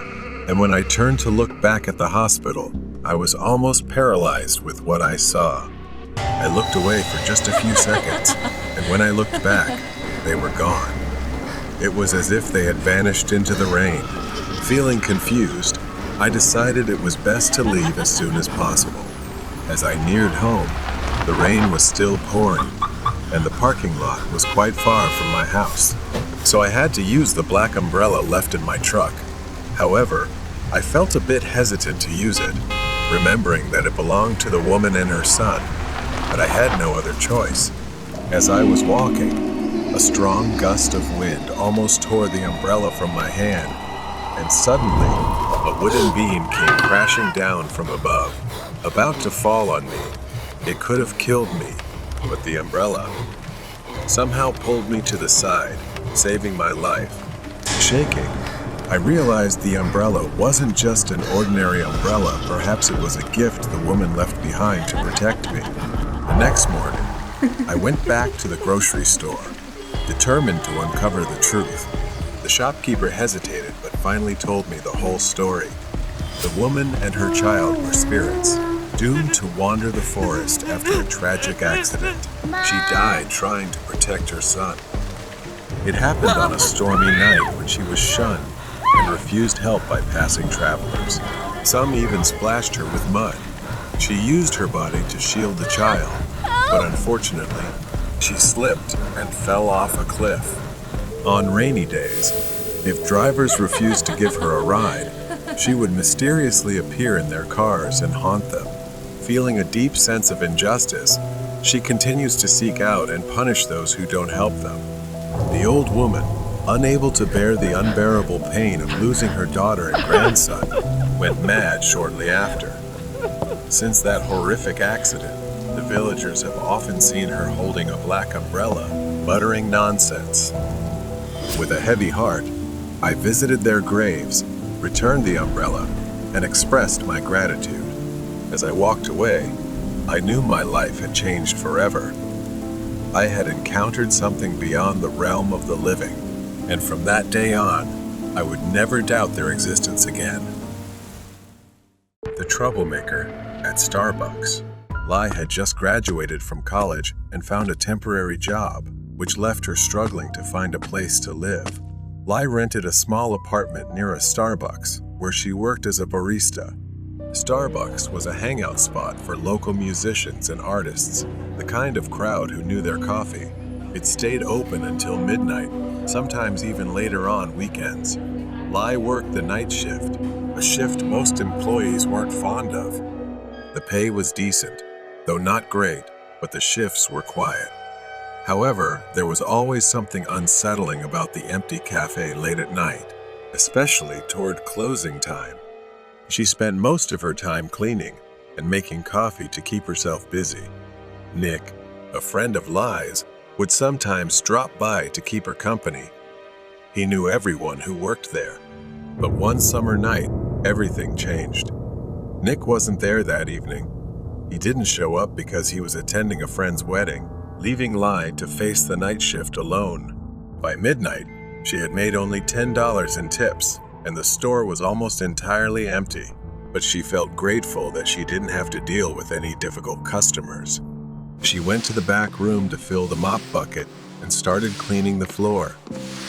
and when I turned to look back at the hospital, I was almost paralyzed with what I saw. I looked away for just a few seconds, and when I looked back, they were gone. It was as if they had vanished into the rain. Feeling confused, I decided it was best to leave as soon as possible. As I neared home, the rain was still pouring, and the parking lot was quite far from my house, so I had to use the black umbrella left in my truck. However, I felt a bit hesitant to use it, remembering that it belonged to the woman and her son, but I had no other choice. As I was walking, a strong gust of wind almost tore the umbrella from my hand, and suddenly, a wooden beam came crashing down from above, about to fall on me. It could have killed me, but the umbrella somehow pulled me to the side, saving my life. Shaking, I realized the umbrella wasn't just an ordinary umbrella. Perhaps it was a gift the woman left behind to protect me. The next morning, I went back to the grocery store, determined to uncover the truth. The shopkeeper hesitated, but finally told me the whole story. The woman and her child were spirits, doomed to wander the forest after a tragic accident. She died trying to protect her son. It happened on a stormy night when she was shunned and refused help by passing travelers. Some even splashed her with mud. She used her body to shield the child, but unfortunately, she slipped and fell off a cliff. On rainy days, if drivers refused to give her a ride, she would mysteriously appear in their cars and haunt them. Feeling a deep sense of injustice, she continues to seek out and punish those who don't help them. The old woman, unable to bear the unbearable pain of losing her daughter and grandson, went mad shortly after. Since that horrific accident, the villagers have often seen her holding a black umbrella, muttering nonsense. With a heavy heart, I visited their graves, returned the umbrella, and expressed my gratitude. As I walked away, I knew my life had changed forever. I had encountered something beyond the realm of the living, and from that day on, I would never doubt their existence again. The troublemaker at Starbucks. Lai had just graduated from college and found a temporary job, which left her struggling to find a place to live. Lai rented a small apartment near a Starbucks, where she worked as a barista. Starbucks was a hangout spot for local musicians and artists, the kind of crowd who knew their coffee. It stayed open until midnight, sometimes even later on weekends. Lai worked the night shift, a shift most employees weren't fond of. The pay was decent, though not great, but the shifts were quiet. However, there was always something unsettling about the empty cafe late at night, especially toward closing time. She spent most of her time cleaning and making coffee to keep herself busy. Nick, a friend of Lai's, would sometimes drop by to keep her company. He knew everyone who worked there, but one summer night, everything changed. Nick wasn't there that evening. He didn't show up because he was attending a friend's wedding, leaving Lai to face the night shift alone. By midnight, she had made only $10 in tips, and the store was almost entirely empty, but she felt grateful that she didn't have to deal with any difficult customers. She went to the back room to fill the mop bucket and started cleaning the floor.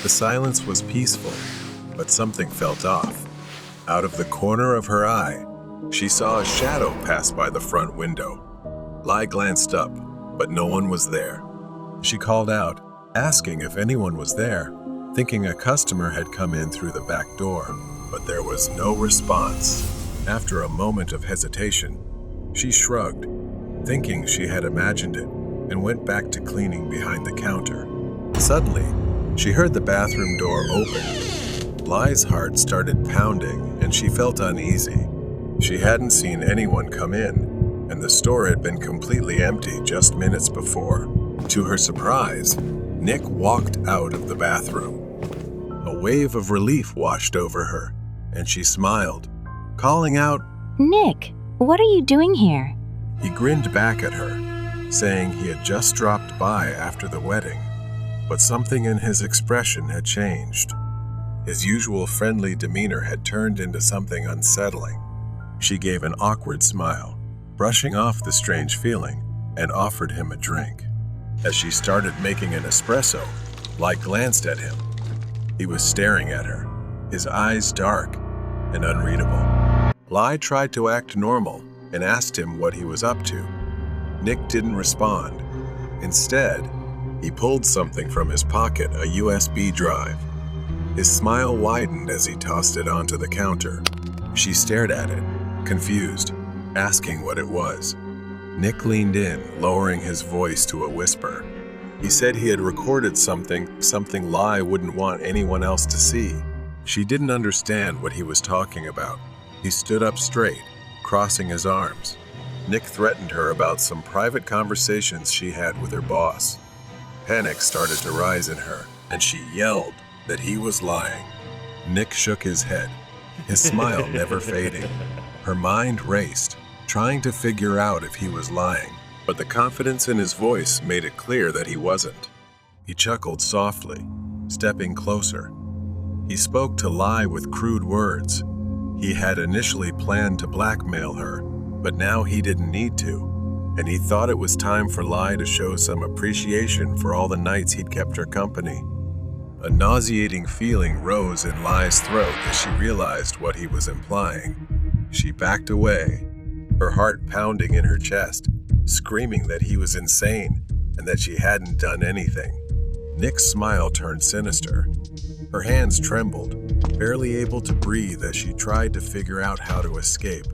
The silence was peaceful, but something felt off. Out of the corner of her eye, she saw a shadow pass by the front window. Lai glanced up, but no one was there. She called out, asking if anyone was there, thinking a customer had come in through the back door, but there was no response. After a moment of hesitation, she shrugged, thinking she had imagined it, and went back to cleaning behind the counter. Suddenly, she heard the bathroom door open. Lai's heart started pounding, and she felt uneasy. She hadn't seen anyone come in, and the store had been completely empty just minutes before. To her surprise, Nick walked out of the bathroom. A wave of relief washed over her, and she smiled, calling out, Nick, what are you doing here? He grinned back at her, saying he had just dropped by after the wedding, but something in his expression had changed. His usual friendly demeanor had turned into something unsettling. She gave an awkward smile, brushing off the strange feeling, and offered him a drink. As she started making an espresso, Lai glanced at him. He was staring at her, his eyes dark and unreadable. Lai tried to act normal and asked him what he was up to. Nick didn't respond. Instead, he pulled something from his pocket, a USB drive. His smile widened as he tossed it onto the counter. She stared at it, confused, asking what it was. Nick leaned in, lowering his voice to a whisper. He said he had recorded something Lai wouldn't want anyone else to see. She didn't understand what he was talking about. He stood up straight, crossing his arms. Nick threatened her about some private conversations she had with her boss. Panic started to rise in her, and she yelled that he was lying. Nick shook his head, his smile never fading. Her mind raced, trying to figure out if he was lying, but the confidence in his voice made it clear that he wasn't. He chuckled softly, stepping closer. He spoke to Lai with crude words. He had initially planned to blackmail her, but now he didn't need to, and he thought it was time for Lai to show some appreciation for all the nights he'd kept her company. A nauseating feeling rose in Lai's throat as she realized what he was implying. She backed away, her heart pounding in her chest, screaming that he was insane and that she hadn't done anything. Nick's smile turned sinister. Her hands trembled, barely able to breathe as she tried to figure out how to escape.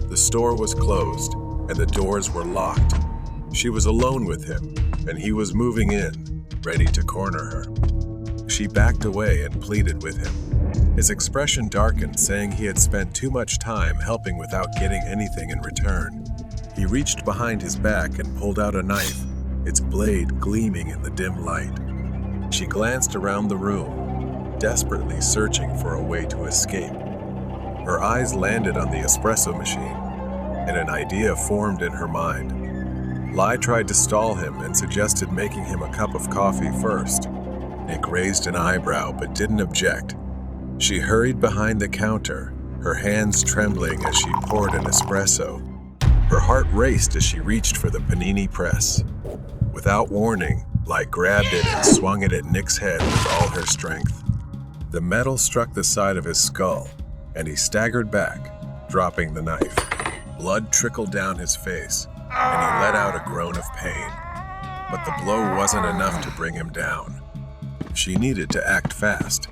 The store was closed, and the doors were locked. She was alone with him, and he was moving in, ready to corner her. She backed away and pleaded with him. His expression darkened, saying he had spent too much time helping without getting anything in return. He reached behind his back and pulled out a knife, its blade gleaming in the dim light. She glanced around the room, desperately searching for a way to escape. Her eyes landed on the espresso machine, and an idea formed in her mind. Lai tried to stall him and suggested making him a cup of coffee first. Nick raised an eyebrow but didn't object. She hurried behind the counter, her hands trembling as she poured an espresso. Her heart raced as she reached for the panini press. Without warning, Lai grabbed it and swung it at Nick's head with all her strength. The metal struck the side of his skull, and he staggered back, dropping the knife. Blood trickled down his face, and he let out a groan of pain. But the blow wasn't enough to bring him down. She needed to act fast.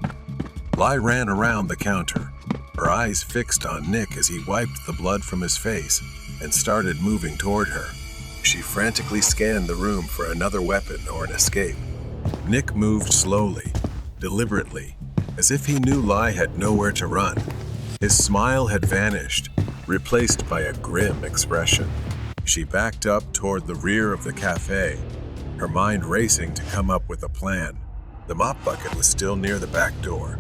Lai ran around the counter, her eyes fixed on Nick as he wiped the blood from his face and started moving toward her. She frantically scanned the room for another weapon or an escape. Nick moved slowly, deliberately, as if he knew Lai had nowhere to run. His smile had vanished, replaced by a grim expression. She backed up toward the rear of the cafe, her mind racing to come up with a plan. The mop bucket was still near the back door.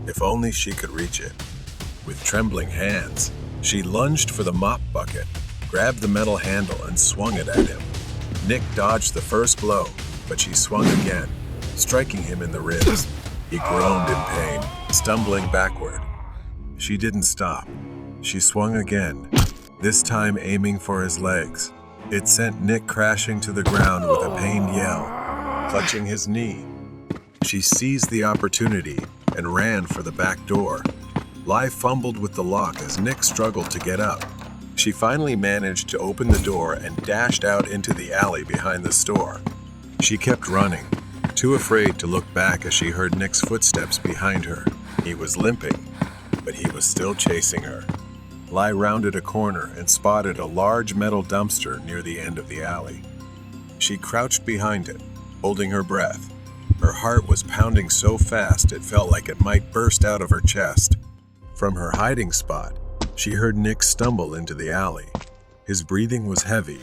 If only she could reach it. With trembling hands, she lunged for the mop bucket, grabbed the metal handle and swung it at him. Nick dodged the first blow, but she swung again, striking him in the ribs. He groaned in pain, stumbling backward. She didn't stop. She swung again, this time aiming for his legs. It sent Nick crashing to the ground with a pained yell, clutching his knee. She seized the opportunity and ran for the back door. Lai fumbled with the lock as Nick struggled to get up. She finally managed to open the door and dashed out into the alley behind the store. She kept running, too afraid to look back as she heard Nick's footsteps behind her. He was limping, but he was still chasing her. Lai rounded a corner and spotted a large metal dumpster near the end of the alley. She crouched behind it, holding her breath. Her heart was pounding so fast it felt like it might burst out of her chest. From her hiding spot, she heard Nick stumble into the alley. His breathing was heavy,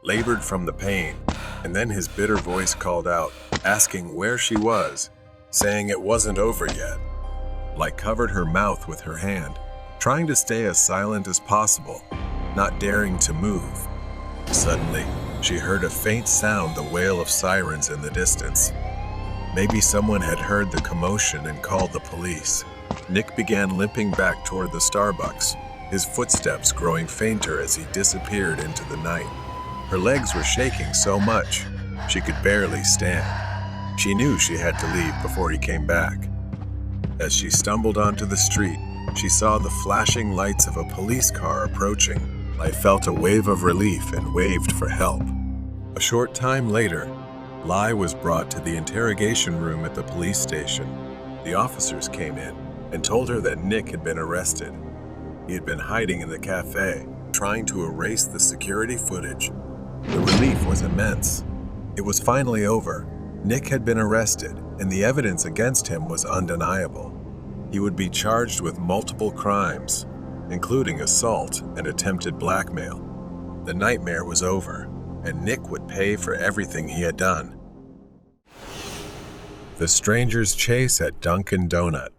labored from the pain, and then his bitter voice called out, asking where she was, saying it wasn't over yet. Lai covered her mouth with her hand, trying to stay as silent as possible, not daring to move. Suddenly, she heard a faint sound, the wail of sirens in the distance. Maybe someone had heard the commotion and called the police. Nick began limping back toward the Starbucks, his footsteps growing fainter as he disappeared into the night. Her legs were shaking so much, she could barely stand. She knew she had to leave before he came back. As she stumbled onto the street, she saw the flashing lights of a police car approaching. Lai felt a wave of relief and waved for help. A short time later, Lai was brought to the interrogation room at the police station. The officers came in and told her that Nick had been arrested. He had been hiding in the cafe, trying to erase the security footage. The relief was immense. It was finally over. Nick had been arrested, and the evidence against him was undeniable. He would be charged with multiple crimes, including assault and attempted blackmail. The nightmare was over, and Nick would pay for everything he had done. The stranger's chase at Dunkin' Donut.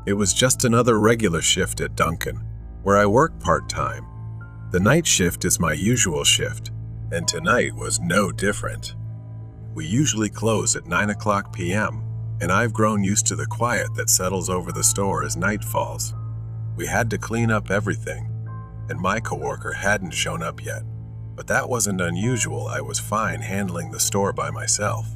It was just another regular shift at Dunkin', where I work part-time. The night shift is my usual shift, and tonight was no different. We usually close at 9 p.m., and I've grown used to the quiet that settles over the store as night falls. We had to clean up everything, and my coworker hadn't shown up yet. But that wasn't unusual. I was fine handling the store by myself.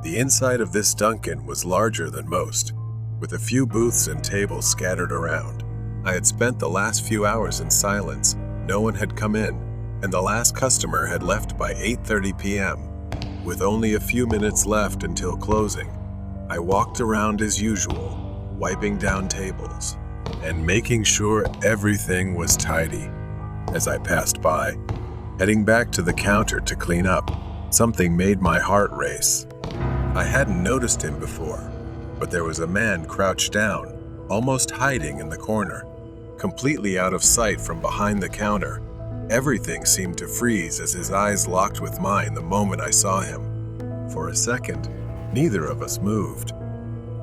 The inside of this Dunkin' was larger than most, with a few booths and tables scattered around. I had spent the last few hours in silence. No one had come in, and the last customer had left by 8:30 p.m. With only a few minutes left until closing, I walked around as usual, wiping down tables and making sure everything was tidy. As I passed by, heading back to the counter to clean up, something made my heart race. I hadn't noticed him before, but there was a man crouched down, almost hiding in the corner, completely out of sight from behind the counter. Everything seemed to freeze as his eyes locked with mine the moment I saw him. For a second, neither of us moved.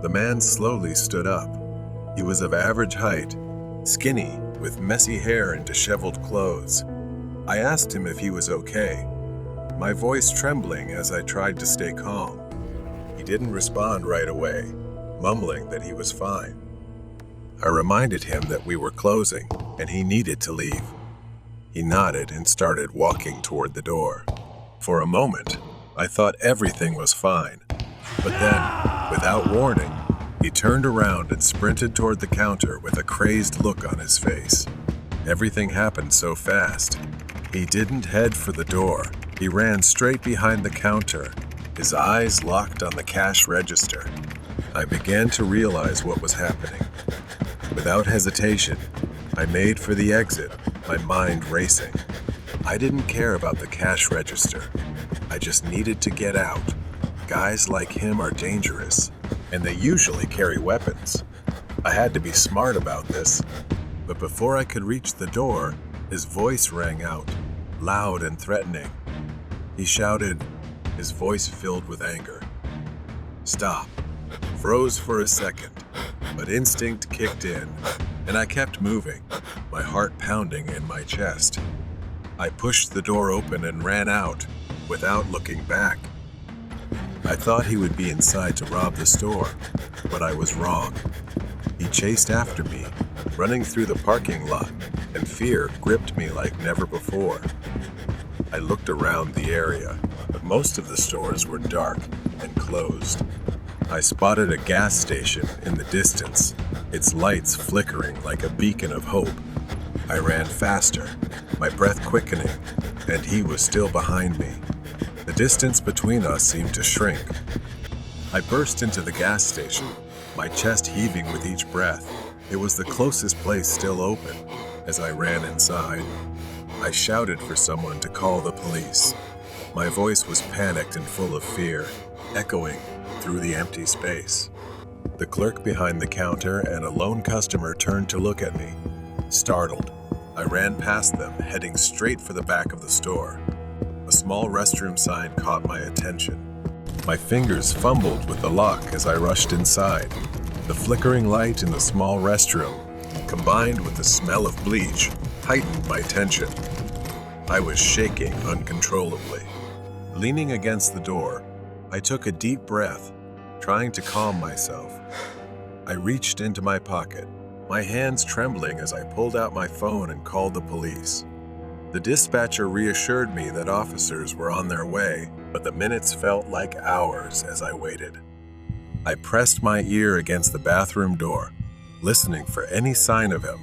The man slowly stood up. He was of average height, skinny, with messy hair and disheveled clothes. I asked him if he was okay, my voice trembling as I tried to stay calm. He didn't respond right away, mumbling that he was fine. I reminded him that we were closing and he needed to leave. He nodded and started walking toward the door. For a moment, I thought everything was fine, but then, without warning, he turned around and sprinted toward the counter with a crazed look on his face. Everything happened so fast. He didn't head for the door. He ran straight behind the counter, his eyes locked on the cash register. I began to realize what was happening. Without hesitation, I made for the exit, my mind racing. I didn't care about the cash register. I just needed to get out. Guys like him are dangerous, and they usually carry weapons. I had to be smart about this. But before I could reach the door, his voice rang out, loud and threatening. He shouted, his voice filled with anger. Stop. Froze for a second, but instinct kicked in, and I kept moving, my heart pounding in my chest. I pushed the door open and ran out, without looking back. I thought he would be inside to rob the store, but I was wrong. He chased after me, running through the parking lot, and fear gripped me like never before. I looked around the area, but most of the stores were dark and closed. I spotted a gas station in the distance, its lights flickering like a beacon of hope. I ran faster, my breath quickening, and he was still behind me. The distance between us seemed to shrink. I burst into the gas station, my chest heaving with each breath. It was the closest place still open. As I ran inside, I shouted for someone to call the police. My voice was panicked and full of fear, echoing through the empty space. The clerk behind the counter and a lone customer turned to look at me. Startled, I ran past them, heading straight for the back of the store. A small restroom sign caught my attention. My fingers fumbled with the lock as I rushed inside. The flickering light in the small restroom, combined with the smell of bleach, heightened my tension. I was shaking uncontrollably. Leaning against the door, I took a deep breath, trying to calm myself. I reached into my pocket, my hands trembling as I pulled out my phone and called the police. The dispatcher reassured me that officers were on their way, but the minutes felt like hours as I waited. I pressed my ear against the bathroom door, listening for any sign of him.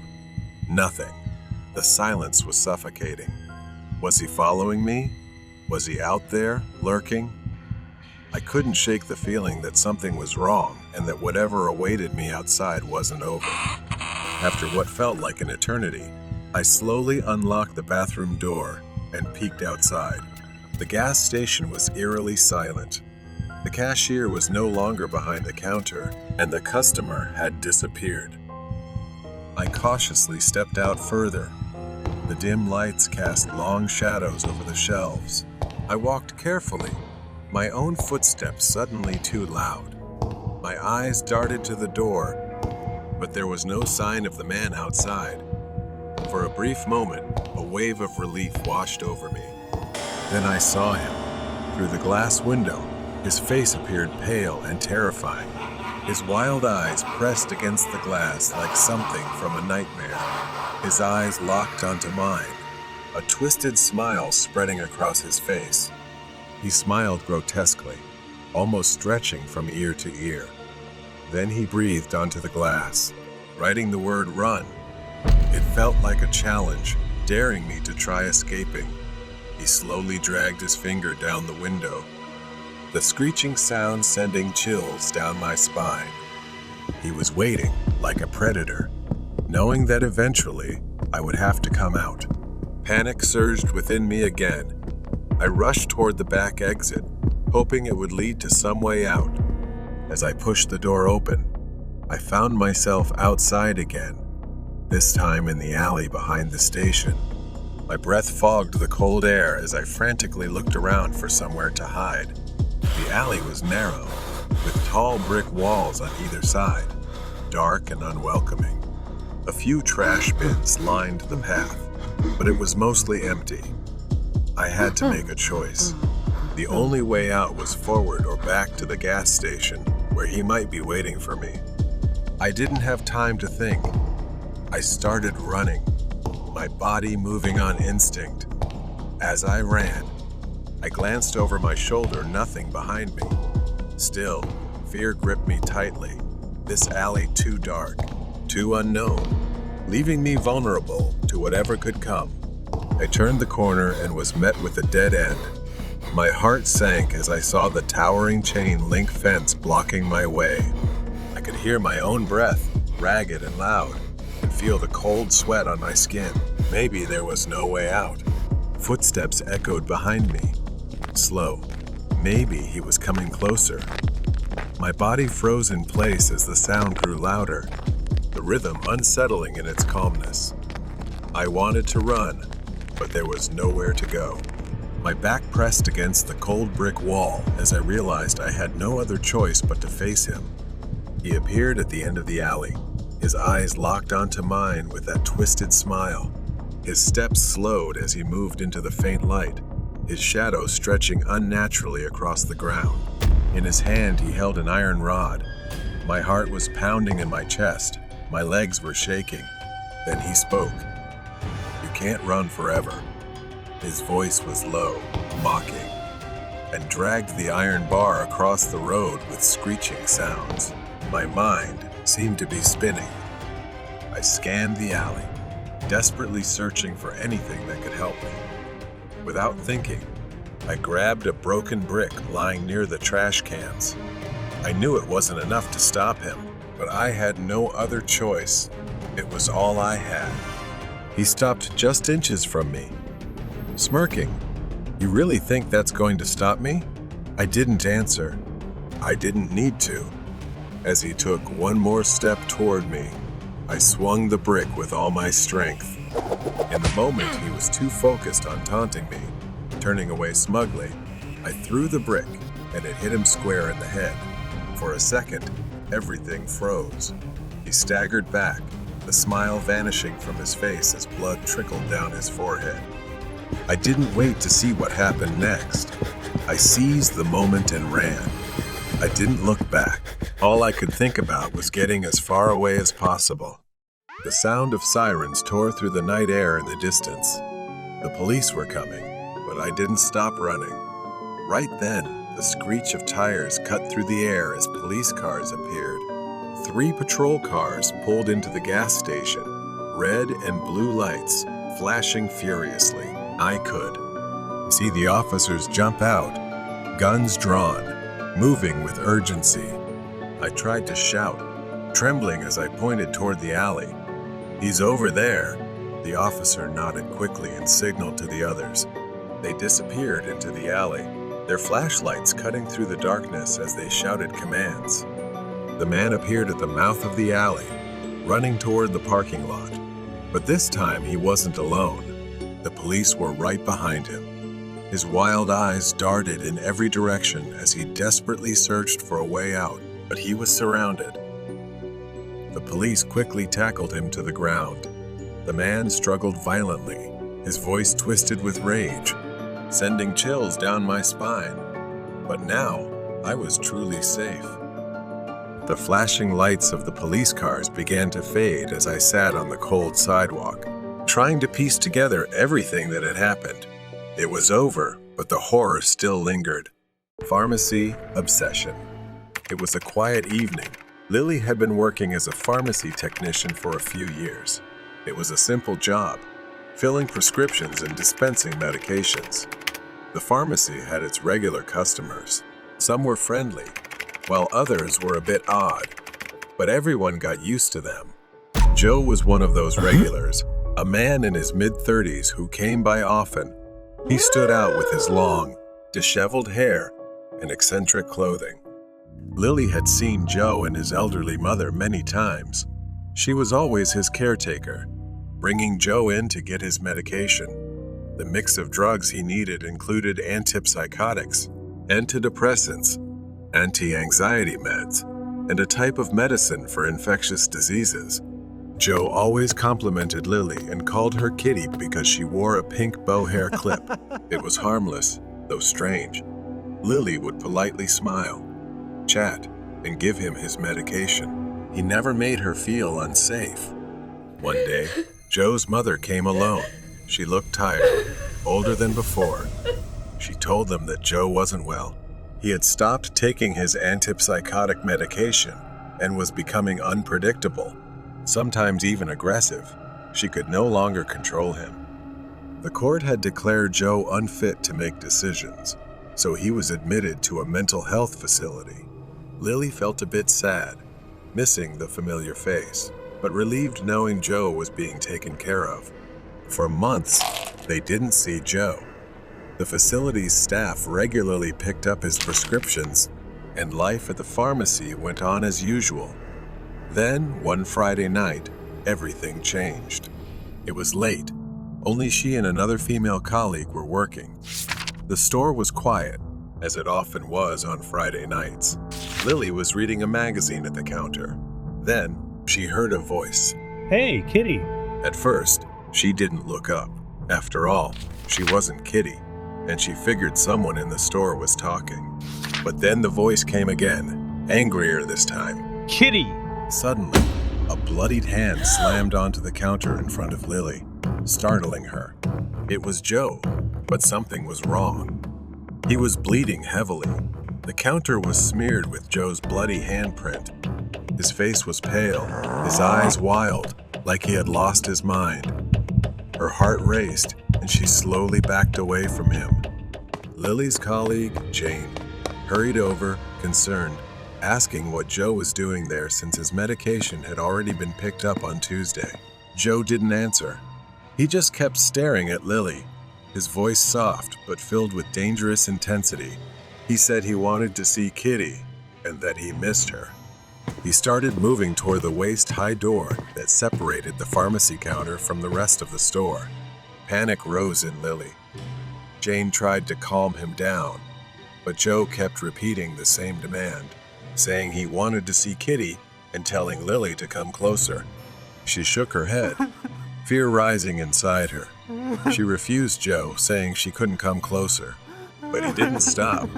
Nothing. The silence was suffocating. Was he following me? Was he out there, lurking? I couldn't shake the feeling that something was wrong and that whatever awaited me outside wasn't over. After what felt like an eternity, I slowly unlocked the bathroom door and peeked outside. The gas station was eerily silent. The cashier was no longer behind the counter, and the customer had disappeared. I cautiously stepped out further. The dim lights cast long shadows over the shelves. I walked carefully, my own footsteps suddenly too loud. My eyes darted to the door, but there was no sign of the man outside. For a brief moment, a wave of relief washed over me. Then I saw him. Through the glass window, his face appeared pale and terrifying. His wild eyes pressed against the glass like something from a nightmare. His eyes locked onto mine, a twisted smile spreading across his face. He smiled grotesquely, almost stretching from ear to ear. Then he breathed onto the glass, writing the word "run." It felt like a challenge, daring me to try escaping. He slowly dragged his finger down the window, the screeching sound sending chills down my spine. He was waiting like a predator, knowing that eventually I would have to come out. Panic surged within me again. I rushed toward the back exit, hoping it would lead to some way out. As I pushed the door open, I found myself outside again, this time in the alley behind the station. My breath fogged the cold air as I frantically looked around for somewhere to hide. The alley was narrow, with tall brick walls on either side, dark and unwelcoming. A few trash bins lined the path, but it was mostly empty. I had to make a choice. The only way out was forward or back to the gas station, where he might be waiting for me. I didn't have time to think. I started running, my body moving on instinct. As I ran, I glanced over my shoulder, nothing behind me. Still, fear gripped me tightly. This alley too dark, too unknown, leaving me vulnerable to whatever could come. I turned the corner and was met with a dead end. My heart sank as I saw the towering chain link fence blocking my way. I could hear my own breath, ragged and loud, and feel the cold sweat on my skin. Maybe there was no way out. Footsteps echoed behind me. Slow. Maybe he was coming closer. My body froze in place as the sound grew louder, the rhythm unsettling in its calmness. I wanted to run, but there was nowhere to go. My back pressed against the cold brick wall as I realized I had no other choice but to face him. He appeared at the end of the alley, his eyes locked onto mine with that twisted smile. His steps slowed as he moved into the faint light, his shadow stretching unnaturally across the ground. In his hand, he held an iron rod. My heart was pounding in my chest. My legs were shaking. Then he spoke. "You can't run forever." His voice was low, mocking, and dragged the iron bar across the road with screeching sounds. My mind seemed to be spinning. I scanned the alley, desperately searching for anything that could help me. Without thinking, I grabbed a broken brick lying near the trash cans. I knew it wasn't enough to stop him, but I had no other choice. It was all I had. He stopped just inches from me, smirking. "You really think that's going to stop me?" I didn't answer. I didn't need to. As he took one more step toward me, I swung the brick with all my strength. In the moment, he was too focused on taunting me. Turning away smugly, I threw the brick, and it hit him square in the head. For a second, everything froze. He staggered back, the smile vanishing from his face as blood trickled down his forehead. I didn't wait to see what happened next. I seized the moment and ran. I didn't look back. All I could think about was getting as far away as possible. The sound of sirens tore through the night air in the distance. The police were coming, but I didn't stop running. Right then, the screech of tires cut through the air as police cars appeared. 3 patrol cars pulled into the gas station, red and blue lights flashing furiously. I could see the officers jump out, guns drawn, moving with urgency. I tried to shout, trembling as I pointed toward the alley. "He's over there." The officer nodded quickly and signaled to the others. They disappeared into the alley, their flashlights cutting through the darkness as they shouted commands. The man appeared at the mouth of the alley, running toward the parking lot. But this time he wasn't alone. The police were right behind him. His wild eyes darted in every direction as he desperately searched for a way out, but he was surrounded. The police quickly tackled him to the ground. The man struggled violently, his voice twisted with rage, sending chills down my spine. But now, I was truly safe. The flashing lights of the police cars began to fade as I sat on the cold sidewalk, trying to piece together everything that had happened. It was over, but the horror still lingered. Pharmacy Obsession. It was a quiet evening. Lily had been working as a pharmacy technician for a few years. It was a simple job, filling prescriptions and dispensing medications. The pharmacy had its regular customers. Some were friendly, while others were a bit odd, but everyone got used to them. Joe was one of those regulars, a man in his mid-30s who came by often. He stood out with his long, disheveled hair and eccentric clothing. Lily had seen Joe and his elderly mother many times. She was always his caretaker, bringing Joe in to get his medication. The mix of drugs he needed included antipsychotics, antidepressants, anti-anxiety meds, and a type of medicine for infectious diseases. Joe always complimented Lily and called her Kitty because she wore a pink bow hair clip. It was harmless, though strange. Lily would politely smile, chat, and give him his medication. He never made her feel unsafe. One day, Joe's mother came alone. She looked tired, older than before. She told them that Joe wasn't well. He had stopped taking his antipsychotic medication and was becoming unpredictable, sometimes even aggressive. She could no longer control him. The court had declared Joe unfit to make decisions, so he was admitted to a mental health facility. Lily felt a bit sad, missing the familiar face, but relieved knowing Joe was being taken care of. For months, they didn't see Joe. The facility's staff regularly picked up his prescriptions, and life at the pharmacy went on as usual. Then, one Friday night, everything changed. It was late. Only she and another female colleague were working. The store was quiet, as it often was on Friday nights. Lily was reading a magazine at the counter. Then, she heard a voice. Hey, Kitty. At first, she didn't look up. After all, she wasn't Kitty, and she figured someone in the store was talking. But then the voice came again, angrier this time. Kitty! Suddenly, a bloodied hand slammed onto the counter in front of Lily, startling her. It was Joe, but something was wrong. He was bleeding heavily. The counter was smeared with Joe's bloody handprint. His face was pale, his eyes wild, like he had lost his mind. Her heart raced, and she slowly backed away from him. Lily's colleague, Jane, hurried over, concerned, asking what Joe was doing there since his medication had already been picked up on Tuesday. Joe didn't answer. He just kept staring at Lily, his voice soft but filled with dangerous intensity. He said he wanted to see Kitty and that he missed her. He started moving toward the waist-high door that separated the pharmacy counter from the rest of the store. Panic rose in Lily. Jane tried to calm him down, but Joe kept repeating the same demand, saying he wanted to see Kitty and telling Lily to come closer. She shook her head, fear rising inside her. She refused Joe, saying she couldn't come closer, but he didn't stop,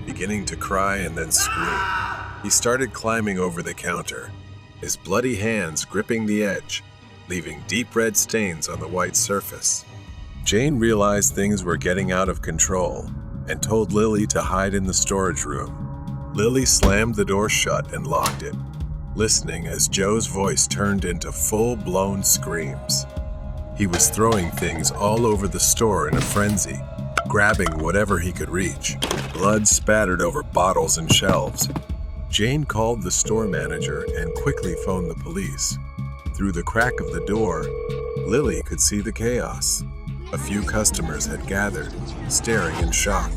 beginning to cry and then scream. He started climbing over the counter, his bloody hands gripping the edge, leaving deep red stains on the white surface. Jane realized things were getting out of control and told Lily to hide in the storage room. Lily slammed the door shut and locked it, listening as Joe's voice turned into full-blown screams. He was throwing things all over the store in a frenzy, grabbing whatever he could reach. Blood spattered over bottles and shelves. Jane called the store manager and quickly phoned the police. Through the crack of the door, Lily could see the chaos. A few customers had gathered, staring in shock.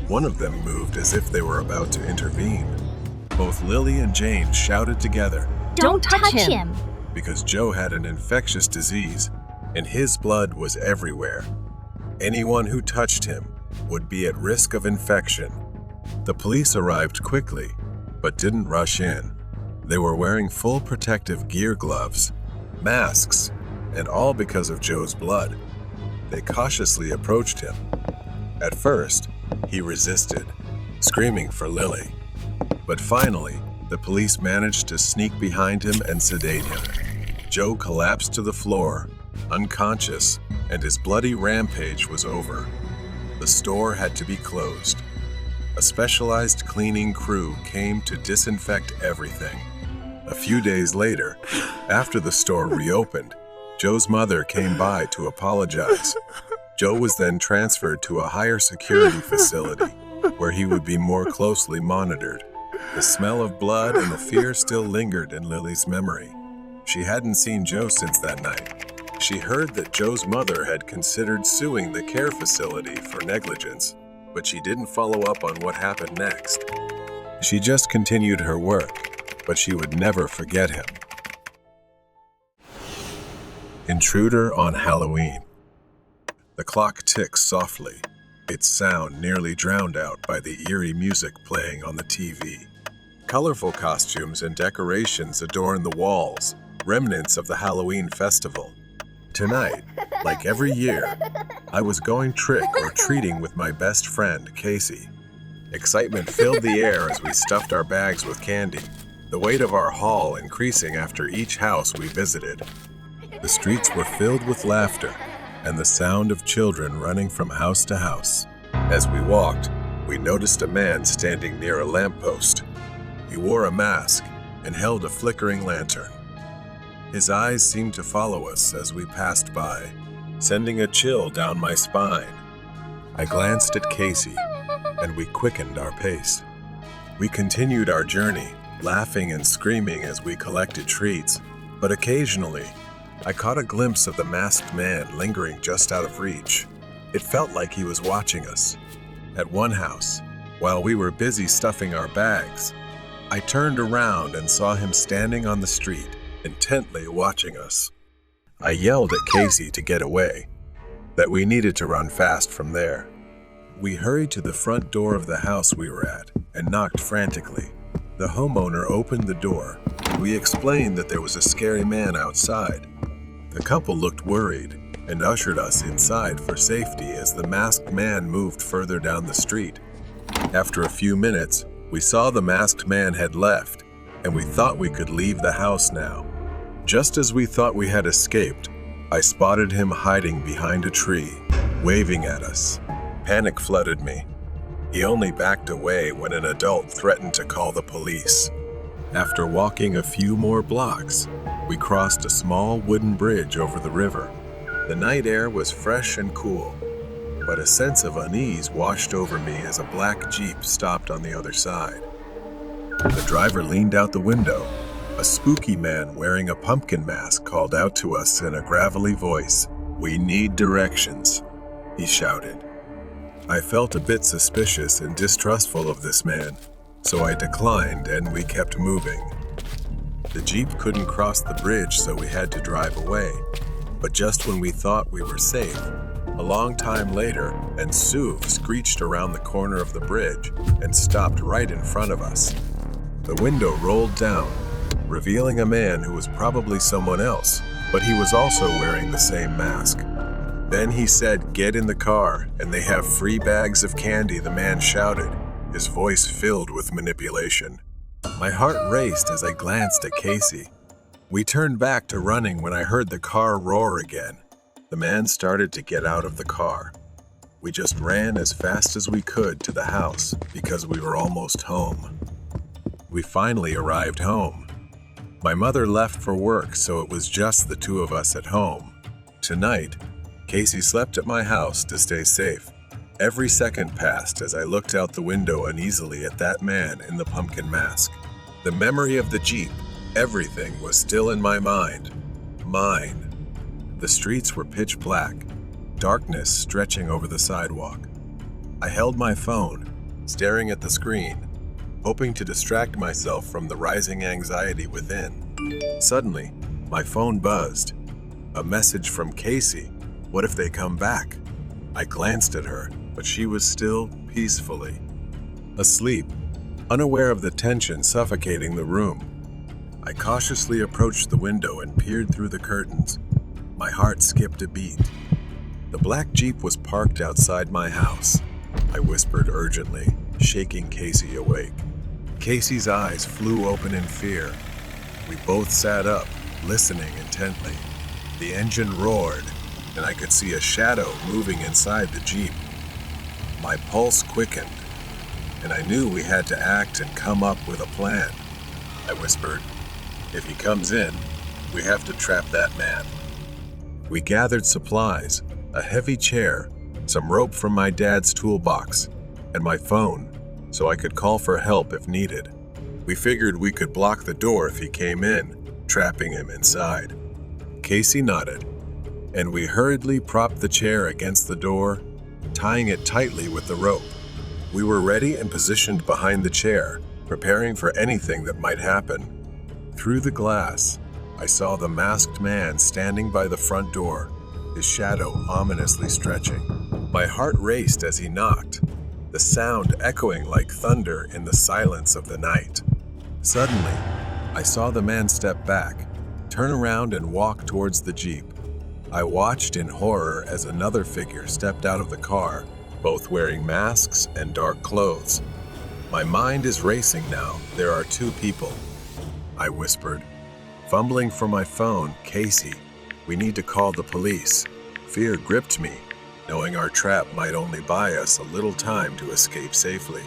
One of them moved as if they were about to intervene. Both Lily and Jane shouted together, Don't touch him! Because Joe had an infectious disease, and his blood was everywhere. Anyone who touched him would be at risk of infection. The police arrived quickly, but didn't rush in. They were wearing full protective gear, gloves, masks, and all because of Joe's blood. They cautiously approached him. At first, he resisted, screaming for Lily. But finally, the police managed to sneak behind him and sedate him. Joe collapsed to the floor, unconscious, and his bloody rampage was over. The store had to be closed. A specialized cleaning crew came to disinfect everything. A few days later, after the store reopened, Joe's mother came by to apologize. Joe was then transferred to a higher security facility where he would be more closely monitored. The smell of blood and the fear still lingered in Lily's memory. She hadn't seen Joe since that night. She heard that Joe's mother had considered suing the care facility for negligence, but she didn't follow up on what happened next. She just continued her work, but she would never forget him. Intruder on Halloween. The clock ticks softly, its sound nearly drowned out by the eerie music playing on the TV. Colorful costumes and decorations adorn the walls, remnants of the Halloween festival. Tonight, like every year, I was going trick or treating with my best friend, Casey. Excitement filled the air as we stuffed our bags with candy, the weight of our haul increasing after each house we visited. The streets were filled with laughter and the sound of children running from house to house. As we walked, we noticed a man standing near a lamppost. He wore a mask and held a flickering lantern. His eyes seemed to follow us as we passed by, sending a chill down my spine. I glanced at Casey, and we quickened our pace. We continued our journey, laughing and screaming as we collected treats, but occasionally, I caught a glimpse of the masked man lingering just out of reach. It felt like he was watching us. At one house, while we were busy stuffing our bags, I turned around and saw him standing on the street, intently watching us. I yelled at Casey to get away, that we needed to run fast from there. We hurried to the front door of the house we were at and knocked frantically. The homeowner opened the door. We explained that there was a scary man outside. The couple looked worried and ushered us inside for safety as the masked man moved further down the street. After a few minutes, we saw the masked man had left, and we thought we could leave the house now. Just as we thought we had escaped, I spotted him hiding behind a tree, waving at us. Panic flooded me. He only backed away when an adult threatened to call the police. After walking a few more blocks, we crossed a small wooden bridge over the river. The night air was fresh and cool, but a sense of unease washed over me as a black Jeep stopped on the other side. The driver leaned out the window. A spooky man wearing a pumpkin mask called out to us in a gravelly voice. "We need directions," he shouted. I felt a bit suspicious and distrustful of this man, so I declined and we kept moving. The Jeep couldn't cross the bridge, so we had to drive away. But just when we thought we were safe, a long time later, an SUV screeched around the corner of the bridge and stopped right in front of us. The window rolled down, revealing a man who was probably someone else, but he was also wearing the same mask. Then he said, "Get in the car, and they have free bags of candy," the man shouted, his voice filled with manipulation. My heart raced as I glanced at Casey. We turned back to running when I heard the car roar again. The man started to get out of the car. We just ran as fast as we could to the house because we were almost home. We finally arrived home. My mother left for work, so it was just the two of us at home. Tonight, Casey slept at my house to stay safe. Every second passed as I looked out the window uneasily at that man in the pumpkin mask. The memory of the Jeep, everything was still in my mind. Mine. The streets were pitch black, darkness stretching over the sidewalk. I held my phone, staring at the screen, hoping to distract myself from the rising anxiety within. Suddenly, my phone buzzed. A message from Casey. What if they come back? I glanced at her, but she was still peacefully asleep, unaware of the tension suffocating the room. I cautiously approached the window and peered through the curtains. My heart skipped a beat. The black Jeep was parked outside my house. I whispered urgently, shaking Casey awake. Casey's eyes flew open in fear. We both sat up, listening intently. The engine roared, and I could see a shadow moving inside the Jeep. My pulse quickened. and I knew we had to act and come up with a plan. I whispered, "If he comes in, we have to trap that man." We gathered supplies, a heavy chair, some rope from my dad's toolbox, and my phone, so I could call for help if needed. We figured we could block the door if he came in, trapping him inside. Casey nodded, and we hurriedly propped the chair against the door, tying it tightly with the rope. We were ready and positioned behind the chair, preparing for anything that might happen. Through the glass, I saw the masked man standing by the front door, his shadow ominously stretching. My heart raced as he knocked, the sound echoing like thunder in the silence of the night. Suddenly, I saw the man step back, turn around and walk towards the Jeep. I watched in horror as another figure stepped out of the car, both wearing masks and dark clothes. My mind is racing now. There are two people. I whispered, fumbling for my phone. "Casey, we need to call the police." Fear gripped me, knowing our trap might only buy us a little time to escape safely.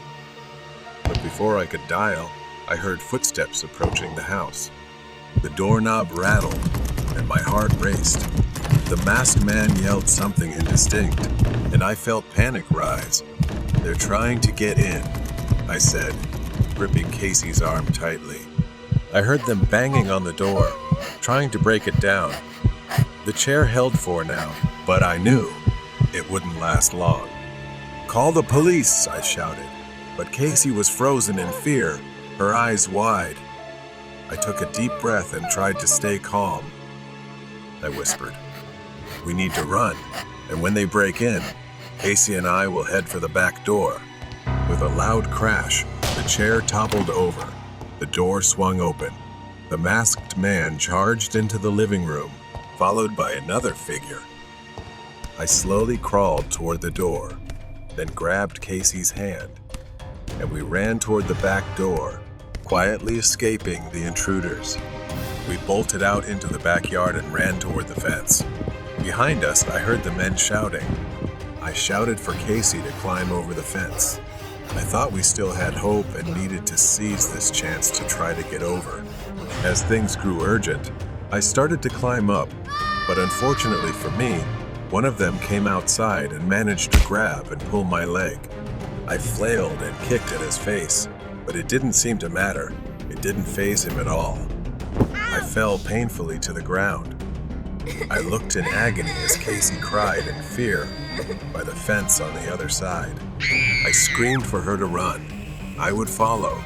But before I could dial, I heard footsteps approaching the house. The doorknob rattled, and my heart raced. The masked man yelled something indistinct, and I felt panic rise. "They're trying to get in," I said, gripping Casey's arm tightly. I heard them banging on the door, trying to break it down. The chair held for now, but I knew it wouldn't last long. "Call the police," I shouted, but Casey was frozen in fear, her eyes wide. I took a deep breath and tried to stay calm. I whispered, "We need to run, and when they break in, Casey and I will head for the back door." With a loud crash, the chair toppled over. The door swung open. The masked man charged into the living room, followed by another figure. I slowly crawled toward the door, then grabbed Casey's hand, and we ran toward the back door, quietly escaping the intruders. We bolted out into the backyard and ran toward the fence. Behind us, I heard the men shouting. I shouted for Casey to climb over the fence. I thought we still had hope and needed to seize this chance to try to get over. As things grew urgent, I started to climb up, but unfortunately for me, one of them came outside and managed to grab and pull my leg. I flailed and kicked at his face, but it didn't seem to matter. It didn't faze him at all. I fell painfully to the ground. I looked in agony as Casey cried in fear by the fence on the other side. I screamed for her to run. I would follow,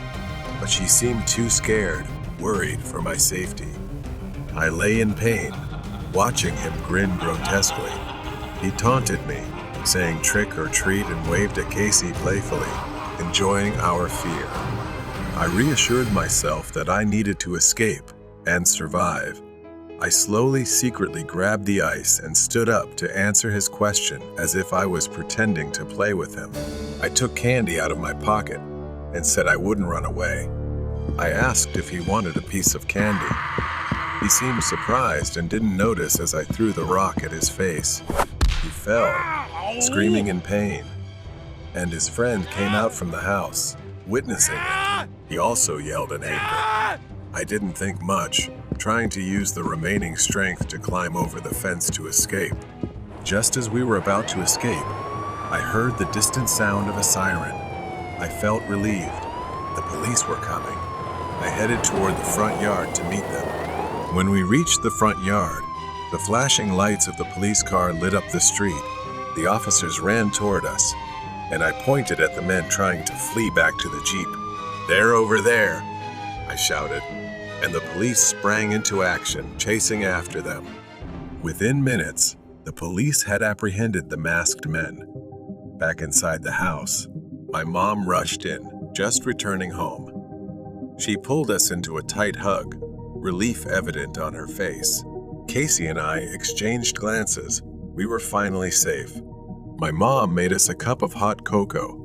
but she seemed too scared, worried for my safety. I lay in pain, watching him grin grotesquely. He taunted me, saying trick or treat, and waved at Casey playfully, enjoying our fear. I reassured myself that I needed to escape and survive. I slowly, secretly grabbed the ice and stood up to answer his question as if I was pretending to play with him. I took candy out of my pocket and said I wouldn't run away. I asked if he wanted a piece of candy. He seemed surprised and didn't notice as I threw the rock at his face. He fell, screaming in pain, and his friend came out from the house, witnessing it. He also yelled in anger. I didn't think much, trying to use the remaining strength to climb over the fence to escape. Just as we were about to escape, I heard the distant sound of a siren. I felt relieved. The police were coming. I headed toward the front yard to meet them. When we reached the front yard, the flashing lights of the police car lit up the street. The officers ran toward us, and I pointed at the men trying to flee back to the Jeep. "They're over there," I shouted, and the police sprang into action, chasing after them. Within minutes, the police had apprehended the masked men. Back inside the house, my mom rushed in, just returning home. She pulled us into a tight hug, relief evident on her face. Casey and I exchanged glances. We were finally safe. My mom made us a cup of hot cocoa,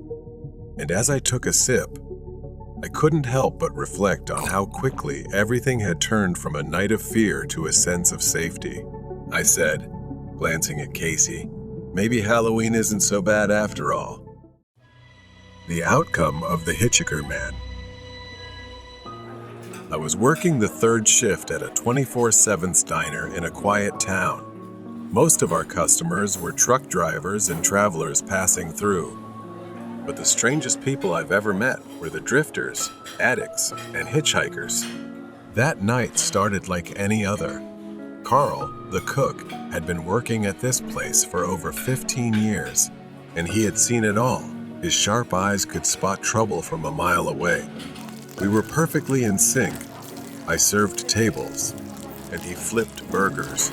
and as I took a sip, I couldn't help but reflect on how quickly everything had turned from a night of fear to a sense of safety. I said, glancing at Casey, "Maybe Halloween isn't so bad after all." The outcome of the Hitchhiker Man. I was working the third shift at a 24/7 diner in a quiet town. Most of our customers were truck drivers and travelers passing through. But the strangest people I've ever met were the drifters, addicts, and hitchhikers. That night started like any other. Carl, the cook, had been working at this place for over 15 years, and he had seen it all. His sharp eyes could spot trouble from a mile away. We were perfectly in sync. I served tables, and he flipped burgers.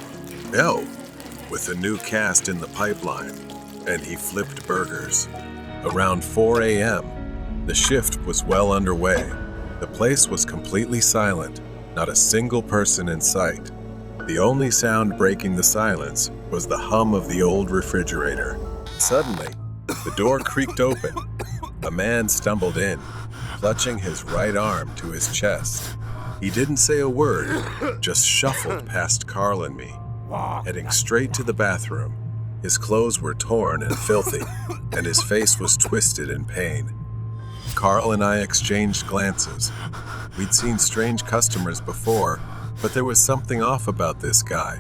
With a new cast in the pipeline, and he flipped burgers. Around 4 a.m., the shift was well underway. The place was completely silent, not a single person in sight. The only sound breaking the silence was the hum of the old refrigerator. Suddenly, the door creaked open. A man stumbled in, clutching his right arm to his chest. He didn't say a word, just shuffled past Carl and me, heading straight to the bathroom. His clothes were torn and filthy, and his face was twisted in pain. Carl and I exchanged glances. We'd seen strange customers before, but there was something off about this guy,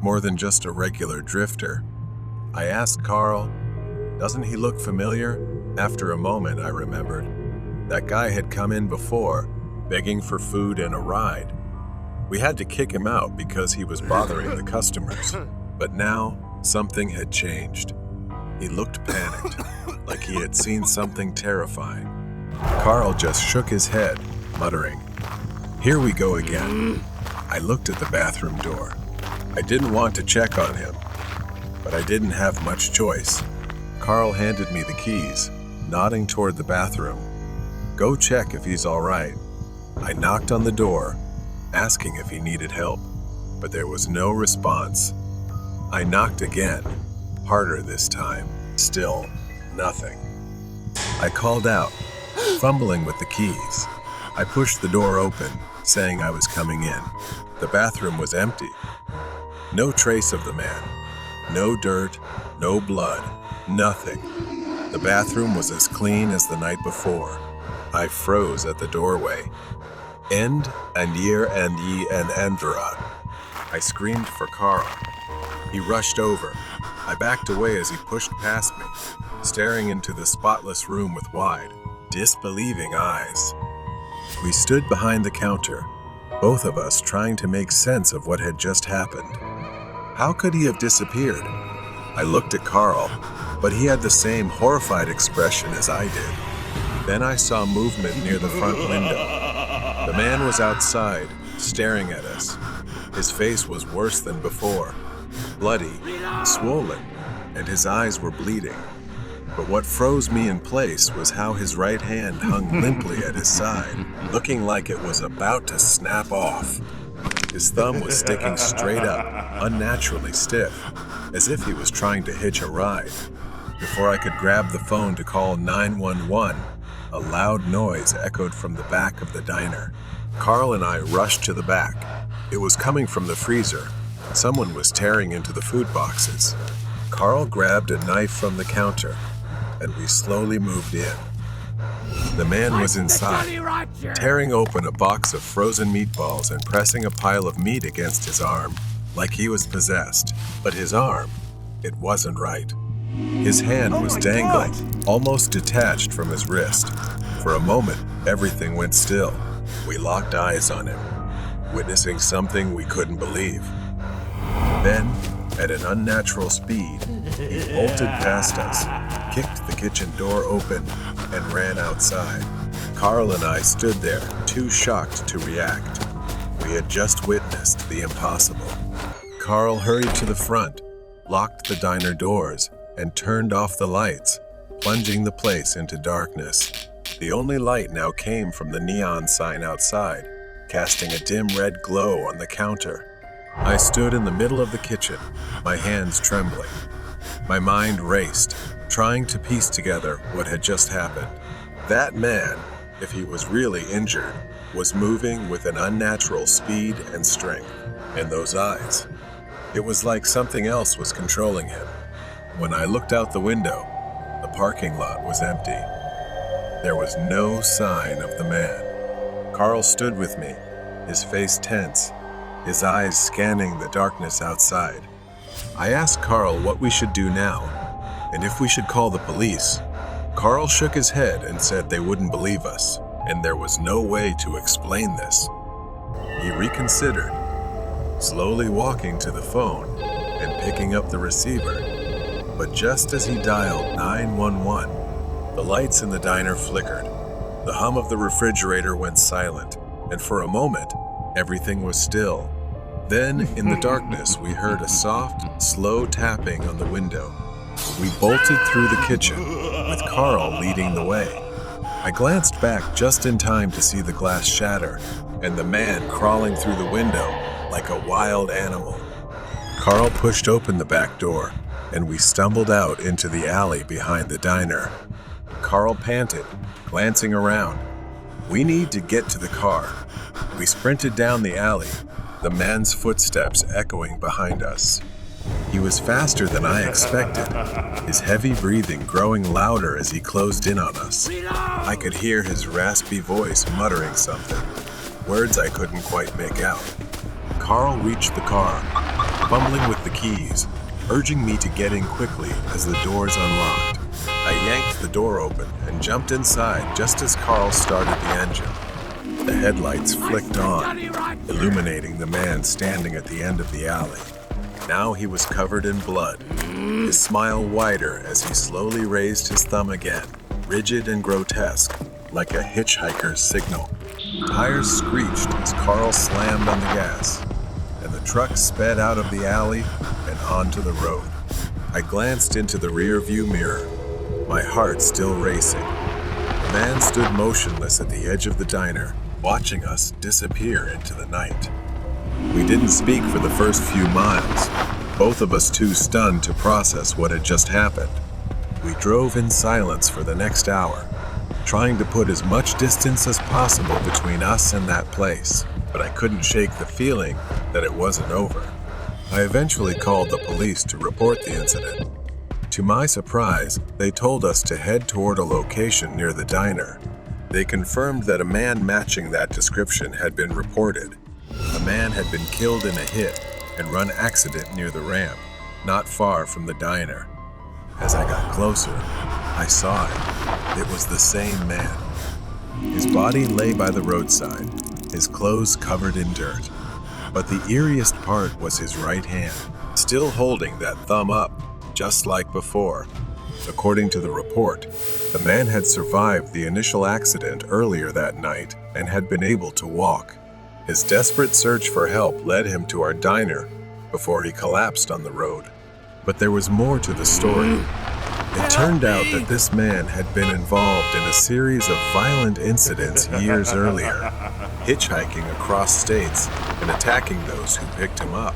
more than just a regular drifter. I asked Carl, "Doesn't he look familiar?" After a moment, I remembered. That guy had come in before, begging for food and a ride. We had to kick him out because he was bothering the customers. But now, something had changed. He looked panicked, like he had seen something terrifying. Carl just shook his head, muttering, "Here we go again." I looked at the bathroom door. I didn't want to check on him, but I didn't have much choice. Carl handed me the keys, nodding toward the bathroom. "Go check if he's all right." I knocked on the door, asking if he needed help, but there was no response. I knocked again, harder this time. Still, nothing. I called out, fumbling with the keys. I pushed the door open, saying I was coming in. The bathroom was empty. No trace of the man. No dirt, no blood, nothing. The bathroom was as clean as the night before. I froze at the doorway. "End and year and ye and Andra." I screamed for Carl. He rushed over. I backed away as he pushed past me, staring into the spotless room with wide, disbelieving eyes. We stood behind the counter, both of us trying to make sense of what had just happened. How could he have disappeared? I looked at Carl, but he had the same horrified expression as I did. Then I saw movement near the front window. The man was outside, staring at us. His face was worse than before, bloody, swollen, and his eyes were bleeding. But what froze me in place was how his right hand hung limply at his side, looking like it was about to snap off. His thumb was sticking straight up, unnaturally stiff, as if he was trying to hitch a ride. Before I could grab the phone to call 911, a loud noise echoed from the back of the diner. Carl and I rushed to the back. It was coming from the freezer. Someone was tearing into the food boxes. Carl grabbed a knife from the counter, and we slowly moved in. The man was inside, tearing open a box of frozen meatballs and pressing a pile of meat against his arm, like he was possessed. But his arm, it wasn't right. His hand was dangling, almost detached from his wrist. For a moment, everything went still. We locked eyes on him, witnessing something we couldn't believe. Then, at an unnatural speed, he bolted past us, kicked the kitchen door open, and ran outside. Carl and I stood there, too shocked to react. We had just witnessed the impossible. Carl hurried to the front, locked the diner doors, and turned off the lights, plunging the place into darkness. The only light now came from the neon sign outside, casting a dim red glow on the counter. I stood in the middle of the kitchen, my hands trembling. My mind raced, trying to piece together what had just happened. That man, if he was really injured, was moving with an unnatural speed and strength. And those eyes, it was like something else was controlling him. When I looked out the window, the parking lot was empty. There was no sign of the man. Carl stood with me, his face tense, his eyes scanning the darkness outside. I asked Carl what we should do now, and if we should call the police. Carl shook his head and said they wouldn't believe us, and there was no way to explain this. He reconsidered, slowly walking to the phone and picking up the receiver. But just as he dialed 911, the lights in the diner flickered. The hum of the refrigerator went silent, and for a moment, everything was still. Then, in the darkness, we heard a soft, slow tapping on the window. We bolted through the kitchen, with Carl leading the way. I glanced back just in time to see the glass shatter, and the man crawling through the window like a wild animal. Carl pushed open the back door, and we stumbled out into the alley behind the diner. Carl panted, glancing around. We need to get to the car. We sprinted down the alley, the man's footsteps echoing behind us. He was faster than I expected, his heavy breathing growing louder as he closed in on us. I could hear his raspy voice muttering something, words I couldn't quite make out. Carl reached the car, fumbling with the keys, urging me to get in quickly as the doors unlocked. I yanked the door open and jumped inside just as Carl started the engine. The headlights flicked on, illuminating the man standing at the end of the alley. Now he was covered in blood, his smile wider as he slowly raised his thumb again, rigid and grotesque, like a hitchhiker's signal. Tires screeched as Carl slammed on the gas, and the truck sped out of the alley and onto the road. I glanced into the rear-view mirror, my heart still racing. The man stood motionless at the edge of the diner, watching us disappear into the night. We didn't speak for the first few miles, both of us too stunned to process what had just happened. We drove in silence for the next hour, trying to put as much distance as possible between us and that place, but I couldn't shake the feeling that it wasn't over. I eventually called the police to report the incident. To my surprise, they told us to head toward a location near the diner. They confirmed that a man matching that description had been reported. A man had been killed in a hit and run accident near the ramp, not far from the diner. As I got closer, I saw it. It was the same man. His body lay by the roadside, his clothes covered in dirt. But the eeriest part was his right hand, still holding that thumb up, just like before. According to the report, the man had survived the initial accident earlier that night and had been able to walk. His desperate search for help led him to our diner before he collapsed on the road. But there was more to the story. It turned out that this man had been involved in a series of violent incidents years earlier, hitchhiking across states and attacking those who picked him up.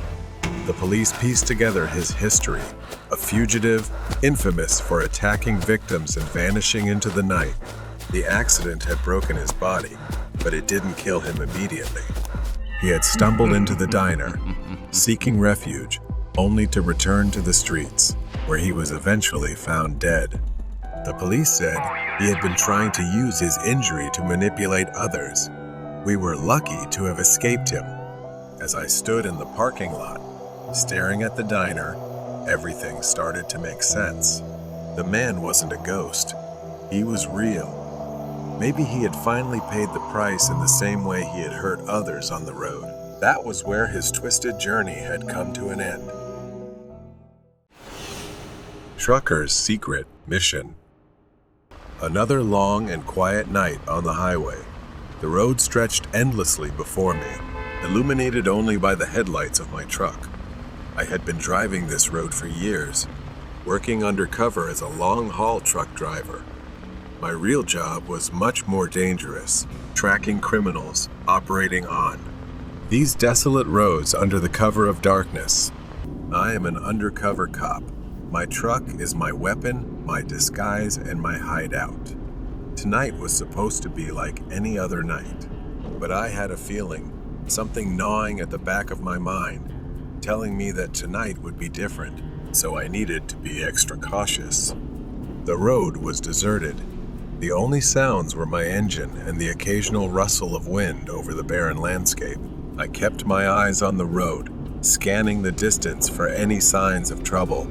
The police pieced together his history, a fugitive, infamous for attacking victims and vanishing into the night. The accident had broken his body, but it didn't kill him immediately. He had stumbled into the diner, seeking refuge, only to return to the streets, where he was eventually found dead. The police said he had been trying to use his injury to manipulate others. We were lucky to have escaped him. As I stood in the parking lot, staring at the diner, everything started to make sense. The man wasn't a ghost. He was real. Maybe he had finally paid the price in the same way he had hurt others on the road. That was where his twisted journey had come to an end. Trucker's secret mission. Another long and quiet night on the highway. The road stretched endlessly before me, illuminated only by the headlights of my truck. I had been driving this road for years, working undercover as a long-haul truck driver. My real job was much more dangerous, tracking criminals, operating on these desolate roads under the cover of darkness. I am an undercover cop. My truck is my weapon, my disguise, and my hideout. Tonight was supposed to be like any other night, but I had a feeling, something gnawing at the back of my mind, telling me that tonight would be different, so I needed to be extra cautious. The road was deserted. The only sounds were my engine and the occasional rustle of wind over the barren landscape. I kept my eyes on the road, scanning the distance for any signs of trouble.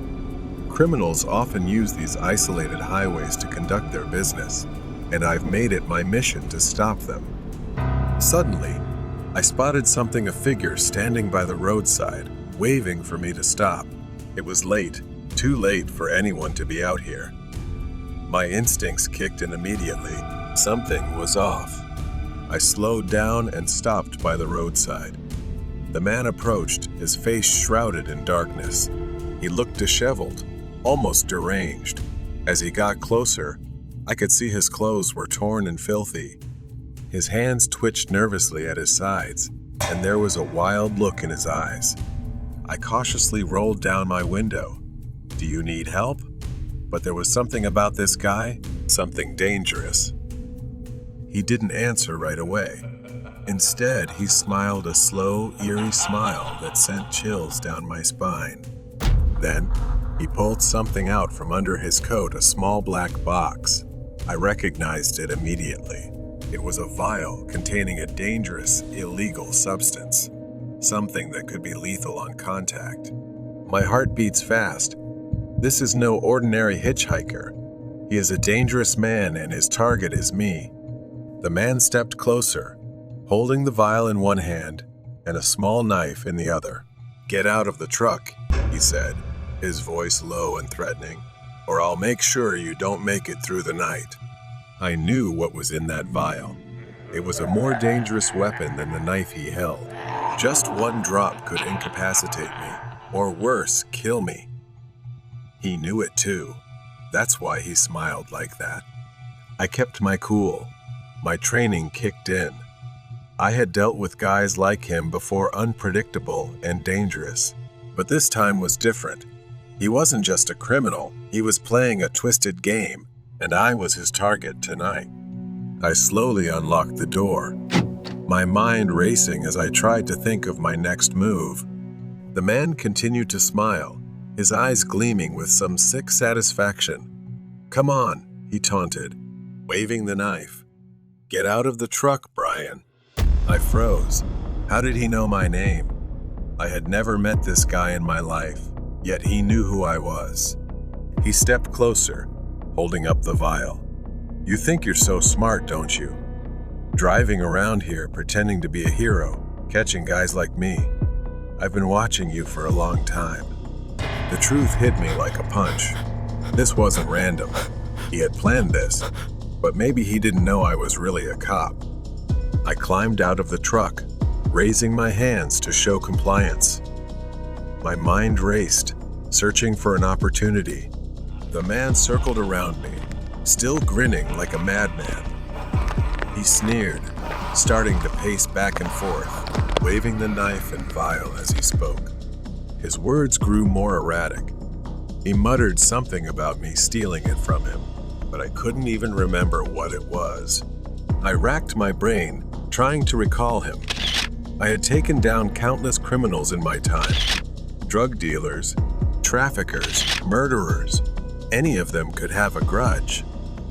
Criminals often use these isolated highways to conduct their business, and I've made it my mission to stop them. Suddenly, I spotted a figure standing by the roadside, waving for me to stop. It was late, too late for anyone to be out here. My instincts kicked in immediately. Something was off. I slowed down and stopped by the roadside. The man approached, his face shrouded in darkness. He looked disheveled, almost deranged. As he got closer, I could see his clothes were torn and filthy. His hands twitched nervously at his sides, and there was a wild look in his eyes. I cautiously rolled down my window. "Do you need help?" But there was something about this guy, something dangerous. He didn't answer right away. Instead, he smiled a slow, eerie smile that sent chills down my spine. Then, he pulled something out from under his coat, a small black box. I recognized it immediately. It was a vial containing a dangerous, illegal substance, something that could be lethal on contact. My heart beats fast. This is no ordinary hitchhiker. He is a dangerous man, and his target is me. The man stepped closer, holding the vial in one hand and a small knife in the other. "Get out of the truck," he said, his voice low and threatening, "or I'll make sure you don't make it through the night." I knew what was in that vial. It was a more dangerous weapon than the knife he held. Just one drop could incapacitate me, or worse, kill me. He knew it too. That's why he smiled like that. I kept my cool. My training kicked in. I had dealt with guys like him before, unpredictable and dangerous. But this time was different. He wasn't just a criminal, he was playing a twisted game, and I was his target tonight. I slowly unlocked the door, my mind racing as I tried to think of my next move. The man continued to smile, his eyes gleaming with some sick satisfaction. "Come on," he taunted, waving the knife. "Get out of the truck, Brian." I froze. How did he know my name? I had never met this guy in my life, yet he knew who I was. He stepped closer, holding up the vial. "You think you're so smart, don't you? Driving around here pretending to be a hero, catching guys like me. I've been watching you for a long time." The truth hit me like a punch. This wasn't random. He had planned this, but maybe he didn't know I was really a cop. I climbed out of the truck, raising my hands to show compliance. My mind raced, searching for an opportunity. The man circled around me, still grinning like a madman. He sneered, starting to pace back and forth, waving the knife and vial as he spoke. His words grew more erratic. He muttered something about me stealing it from him, but I couldn't even remember what it was. I racked my brain, trying to recall him. I had taken down countless criminals in my time. Drug dealers, traffickers, murderers. Any of them could have a grudge.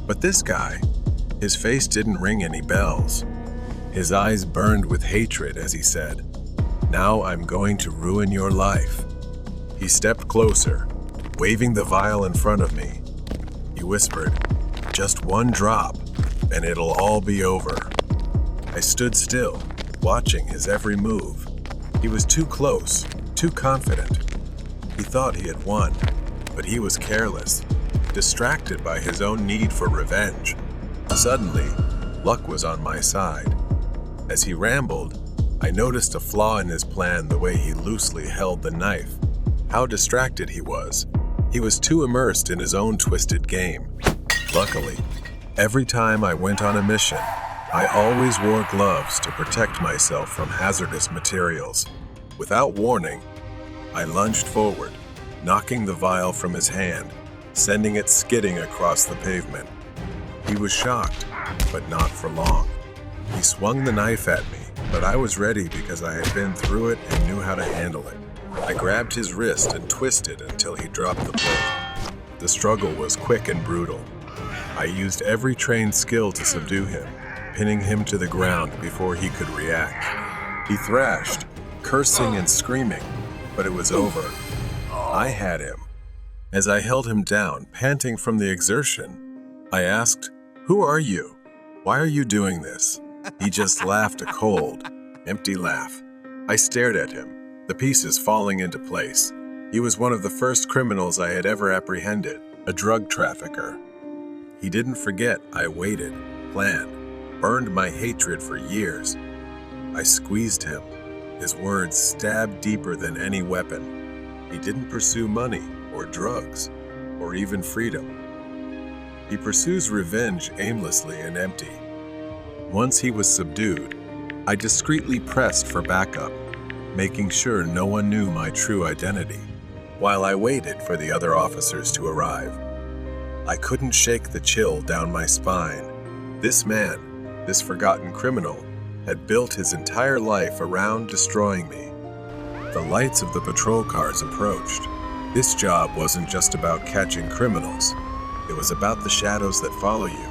But this guy, his face didn't ring any bells. His eyes burned with hatred as he said, "Now I'm going to ruin your life." He stepped closer, waving the vial in front of me. He whispered, "Just one drop, and it'll all be over." I stood still, watching his every move. He was too close, too confident. He thought he had won, but he was careless, distracted by his own need for revenge. Suddenly, luck was on my side. As he rambled, I noticed a flaw in his plan, the way he loosely held the knife. How distracted he was. He was too immersed in his own twisted game. Luckily, every time I went on a mission, I always wore gloves to protect myself from hazardous materials. Without warning, I lunged forward, knocking the vial from his hand, sending it skidding across the pavement. He was shocked, but not for long. He swung the knife at me, but I was ready because I had been through it and knew how to handle it. I grabbed his wrist and twisted until he dropped the blade. The struggle was quick and brutal. I used every trained skill to subdue him, pinning him to the ground before he could react. He thrashed, cursing and screaming, but it was over. I had him. As I held him down, panting from the exertion, I asked, "Who are you? Why are you doing this?" He just laughed a cold, empty laugh. I stared at him, the pieces falling into place. He was one of the first criminals I had ever apprehended, a drug trafficker. He didn't forget I waited, planned, burned my hatred for years. I squeezed him. His words stabbed deeper than any weapon. He didn't pursue money or drugs or even freedom. He pursues revenge aimlessly and empty. Once he was subdued, I discreetly pressed for backup, making sure no one knew my true identity, while I waited for the other officers to arrive. I couldn't shake the chill down my spine. This man, this forgotten criminal, had built his entire life around destroying me. The lights of the patrol cars approached. This job wasn't just about catching criminals. It was about the shadows that follow you,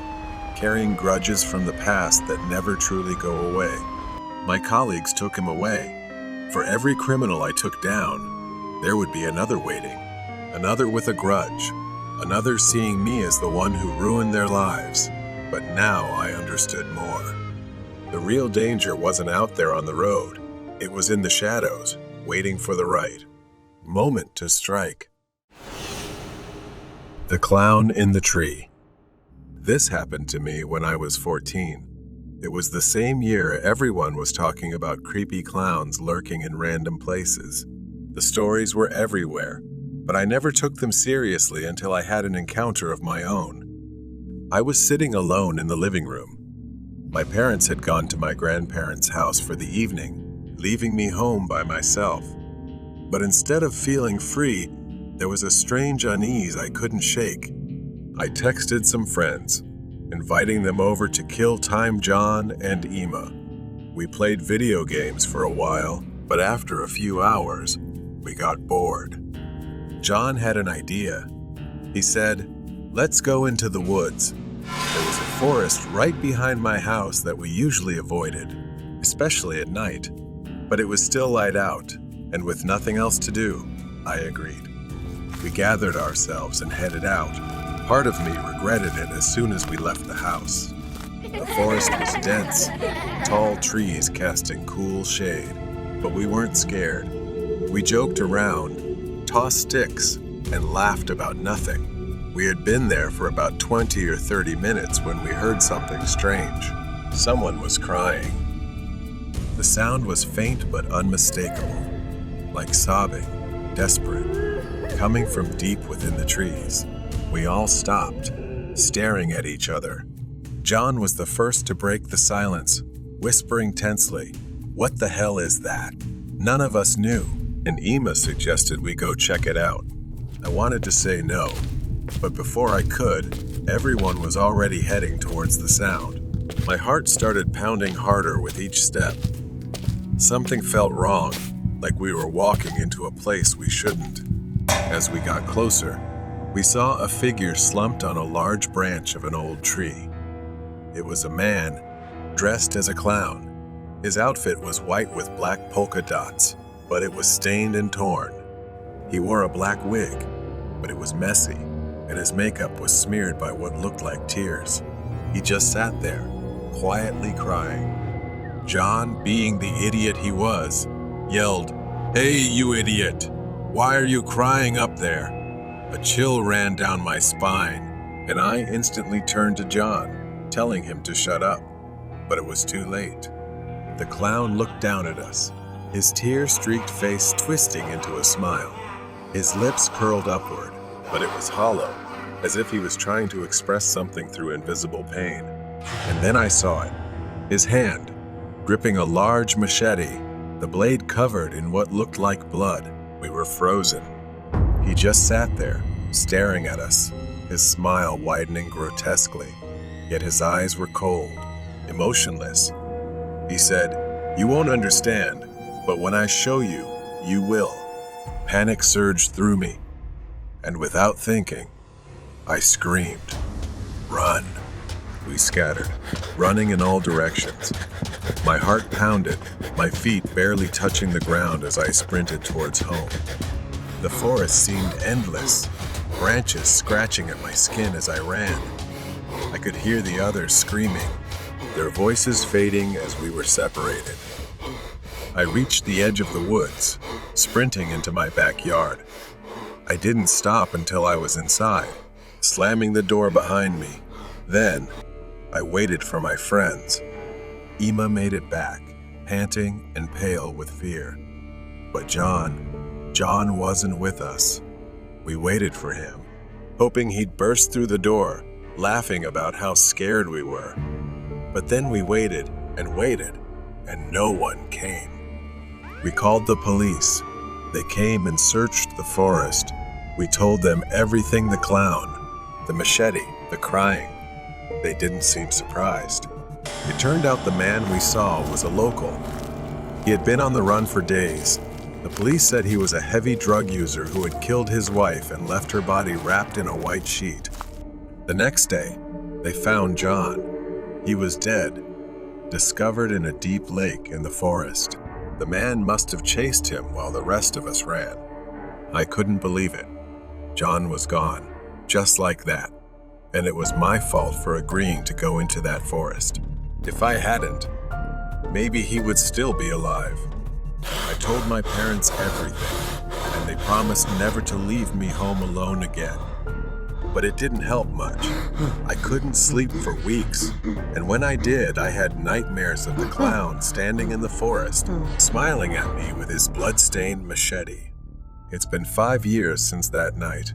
carrying grudges from the past that never truly go away. My colleagues took him away. For every criminal I took down, there would be another waiting, another with a grudge, another seeing me as the one who ruined their lives. But now I understood more. The real danger wasn't out there on the road. It was in the shadows, waiting for the right moment to strike. The clown in the tree. This happened to me when I was 14. It was the same year everyone was talking about creepy clowns lurking in random places. The stories were everywhere, but I never took them seriously until I had an encounter of my own. I was sitting alone in the living room. My parents had gone to my grandparents' house for the evening, leaving me home by myself. But instead of feeling free, there was a strange unease I couldn't shake. I texted some friends, inviting them over to kill time John and Emma. We played video games for a while, but after a few hours, we got bored. John had an idea. He said, "Let's go into the woods." There was a forest right behind my house that we usually avoided, especially at night. But it was still light out, and with nothing else to do, I agreed. We gathered ourselves and headed out. Part of me regretted it as soon as we left the house. The forest was dense, tall trees casting cool shade, but we weren't scared. We joked around, tossed sticks, and laughed about nothing. We had been there for about 20 or 30 minutes when we heard something strange. Someone was crying. The sound was faint but unmistakable, like sobbing, desperate, coming from deep within the trees. We all stopped, staring at each other. John was the first to break the silence, whispering tensely, "What the hell is that?" None of us knew, and Emma suggested we go check it out. I wanted to say no, but before I could, everyone was already heading towards the sound. My heart started pounding harder with each step. Something felt wrong, like we were walking into a place we shouldn't. As we got closer, we saw a figure slumped on a large branch of an old tree. It was a man, dressed as a clown. His outfit was white with black polka dots, but it was stained and torn. He wore a black wig, but it was messy, and his makeup was smeared by what looked like tears. He just sat there, quietly crying. John, being the idiot he was, yelled, "Hey, you idiot! Why are you crying up there?" A chill ran down my spine, and I instantly turned to John, telling him to shut up. But it was too late. The clown looked down at us, his tear-streaked face twisting into a smile. His lips curled upward, but it was hollow, as if he was trying to express something through invisible pain. And then I saw it. His hand, gripping a large machete, the blade covered in what looked like blood. We were frozen. He just sat there, staring at us, his smile widening grotesquely, yet his eyes were cold, emotionless. He said, "You won't understand, but when I show you, you will." Panic surged through me, and without thinking, I screamed, "Run!" We scattered, running in all directions. My heart pounded, my feet barely touching the ground as I sprinted towards home. The forest seemed endless, branches scratching at my skin as I ran. I could hear the others screaming, their voices fading as we were separated. I reached the edge of the woods, sprinting into my backyard. I didn't stop until I was inside, slamming the door behind me. Then, I waited for my friends. Emma made it back, panting and pale with fear. But John wasn't with us. We waited for him, hoping he'd burst through the door, laughing about how scared we were. But then we waited, and no one came. We called the police. They came and searched the forest. We told them everything: the clown, the machete, the crying. They didn't seem surprised. It turned out the man we saw was a local. He had been on the run for days. The police said he was a heavy drug user who had killed his wife and left her body wrapped in a white sheet. The next day, they found John. He was dead, discovered in a deep lake in the forest. The man must have chased him while the rest of us ran. I couldn't believe it. John was gone, just like that. And it was my fault for agreeing to go into that forest. If I hadn't, maybe he would still be alive. I told my parents everything, and they promised never to leave me home alone again. But it didn't help much. I couldn't sleep for weeks, and when I did, I had nightmares of the clown standing in the forest, smiling at me with his blood-stained machete. It's been 5 years since that night.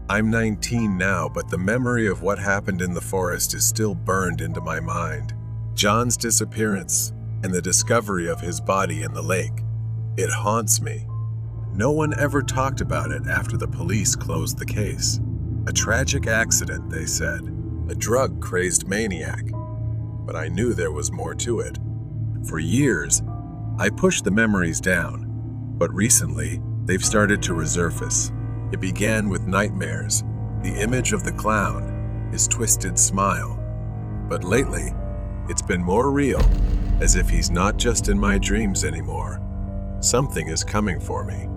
I'm 19 now, but the memory of what happened in the forest is still burned into my mind. John's disappearance and the discovery of his body in the lake. It haunts me. No one ever talked about it after the police closed the case. A tragic accident, they said. A drug-crazed maniac. But I knew there was more to it. For years, I pushed the memories down, but recently, they've started to resurface. It began with nightmares, the image of the clown, his twisted smile. But lately, it's been more real, as if he's not just in my dreams anymore. Something is coming for me.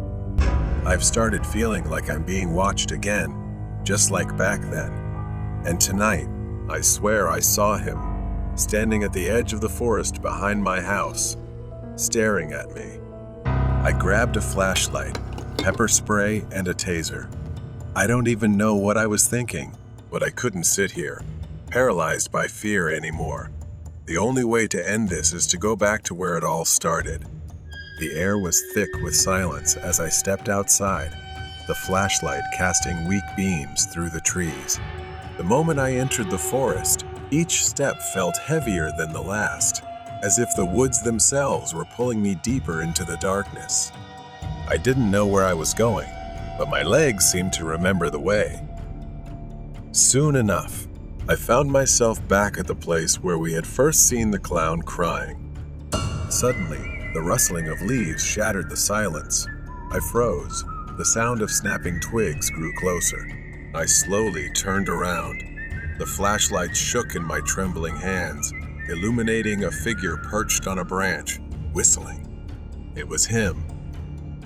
I've started feeling like I'm being watched again, just like back then. And tonight, I swear I saw him, standing at the edge of the forest behind my house, staring at me. I grabbed a flashlight, pepper spray, and a taser. I don't even know what I was thinking, but I couldn't sit here, paralyzed by fear anymore. The only way to end this is to go back to where it all started. The air was thick with silence as I stepped outside, the flashlight casting weak beams through the trees. The moment I entered the forest, each step felt heavier than the last, as if the woods themselves were pulling me deeper into the darkness. I didn't know where I was going, but my legs seemed to remember the way. Soon enough, I found myself back at the place where we had first seen the clown crying. Suddenly, the rustling of leaves shattered the silence. I froze. The sound of snapping twigs grew closer. I slowly turned around. The flashlight shook in my trembling hands, illuminating a figure perched on a branch, whistling. It was him.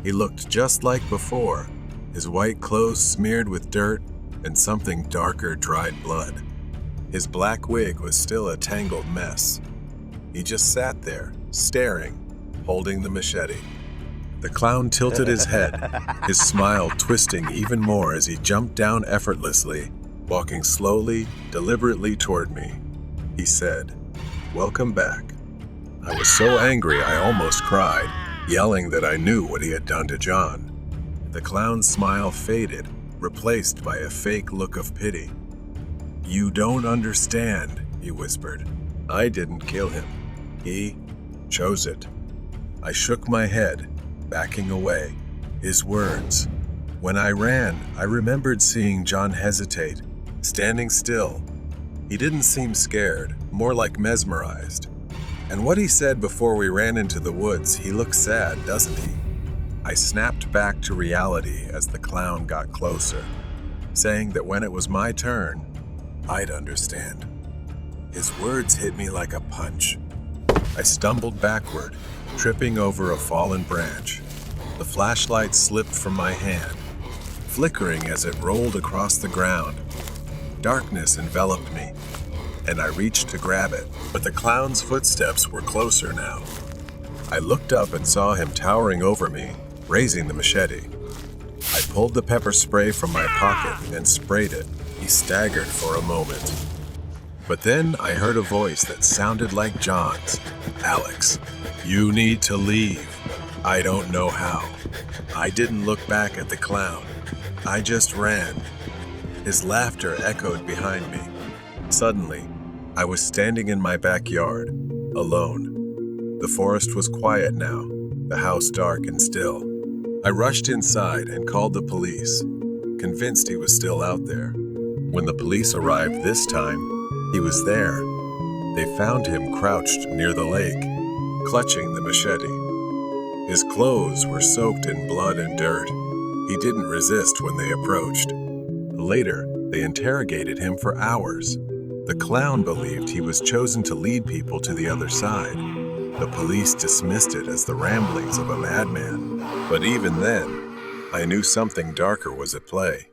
He looked just like before, his white clothes smeared with dirt and something darker dried blood. His black wig was still a tangled mess. He just sat there, staring, holding the machete. The clown tilted his head, his smile twisting even more as he jumped down effortlessly, walking slowly, deliberately toward me. He said, "Welcome back." I was so angry I almost cried, yelling that I knew what he had done to John. The clown's smile faded, replaced by a fake look of pity. "You don't understand," he whispered. "I didn't kill him. He chose it." I shook my head, backing away. His words. When I ran, I remembered seeing John hesitate, standing still. He didn't seem scared, more like mesmerized. And what he said before we ran into the woods, he looked sad, doesn't he? I snapped back to reality as the clown got closer, saying that when it was my turn, I'd understand. His words hit me like a punch. I stumbled backward, tripping over a fallen branch. The flashlight slipped from my hand, flickering as it rolled across the ground. Darkness enveloped me, and I reached to grab it, but the clown's footsteps were closer now. I looked up and saw him towering over me, raising the machete. I pulled the pepper spray from my pocket and sprayed it. He staggered for a moment. But then I heard a voice that sounded like John's. "Alex, you need to leave." I don't know how. I didn't look back at the clown. I just ran. His laughter echoed behind me. Suddenly, I was standing in my backyard, alone. The forest was quiet now, the house dark and still. I rushed inside and called the police, convinced he was still out there. When the police arrived this time, he was there. They found him crouched near the lake, clutching the machete. His clothes were soaked in blood and dirt. He didn't resist when they approached. Later, they interrogated him for hours. The clown believed he was chosen to lead people to the other side. The police dismissed it as the ramblings of a madman. But even then, I knew something darker was at play.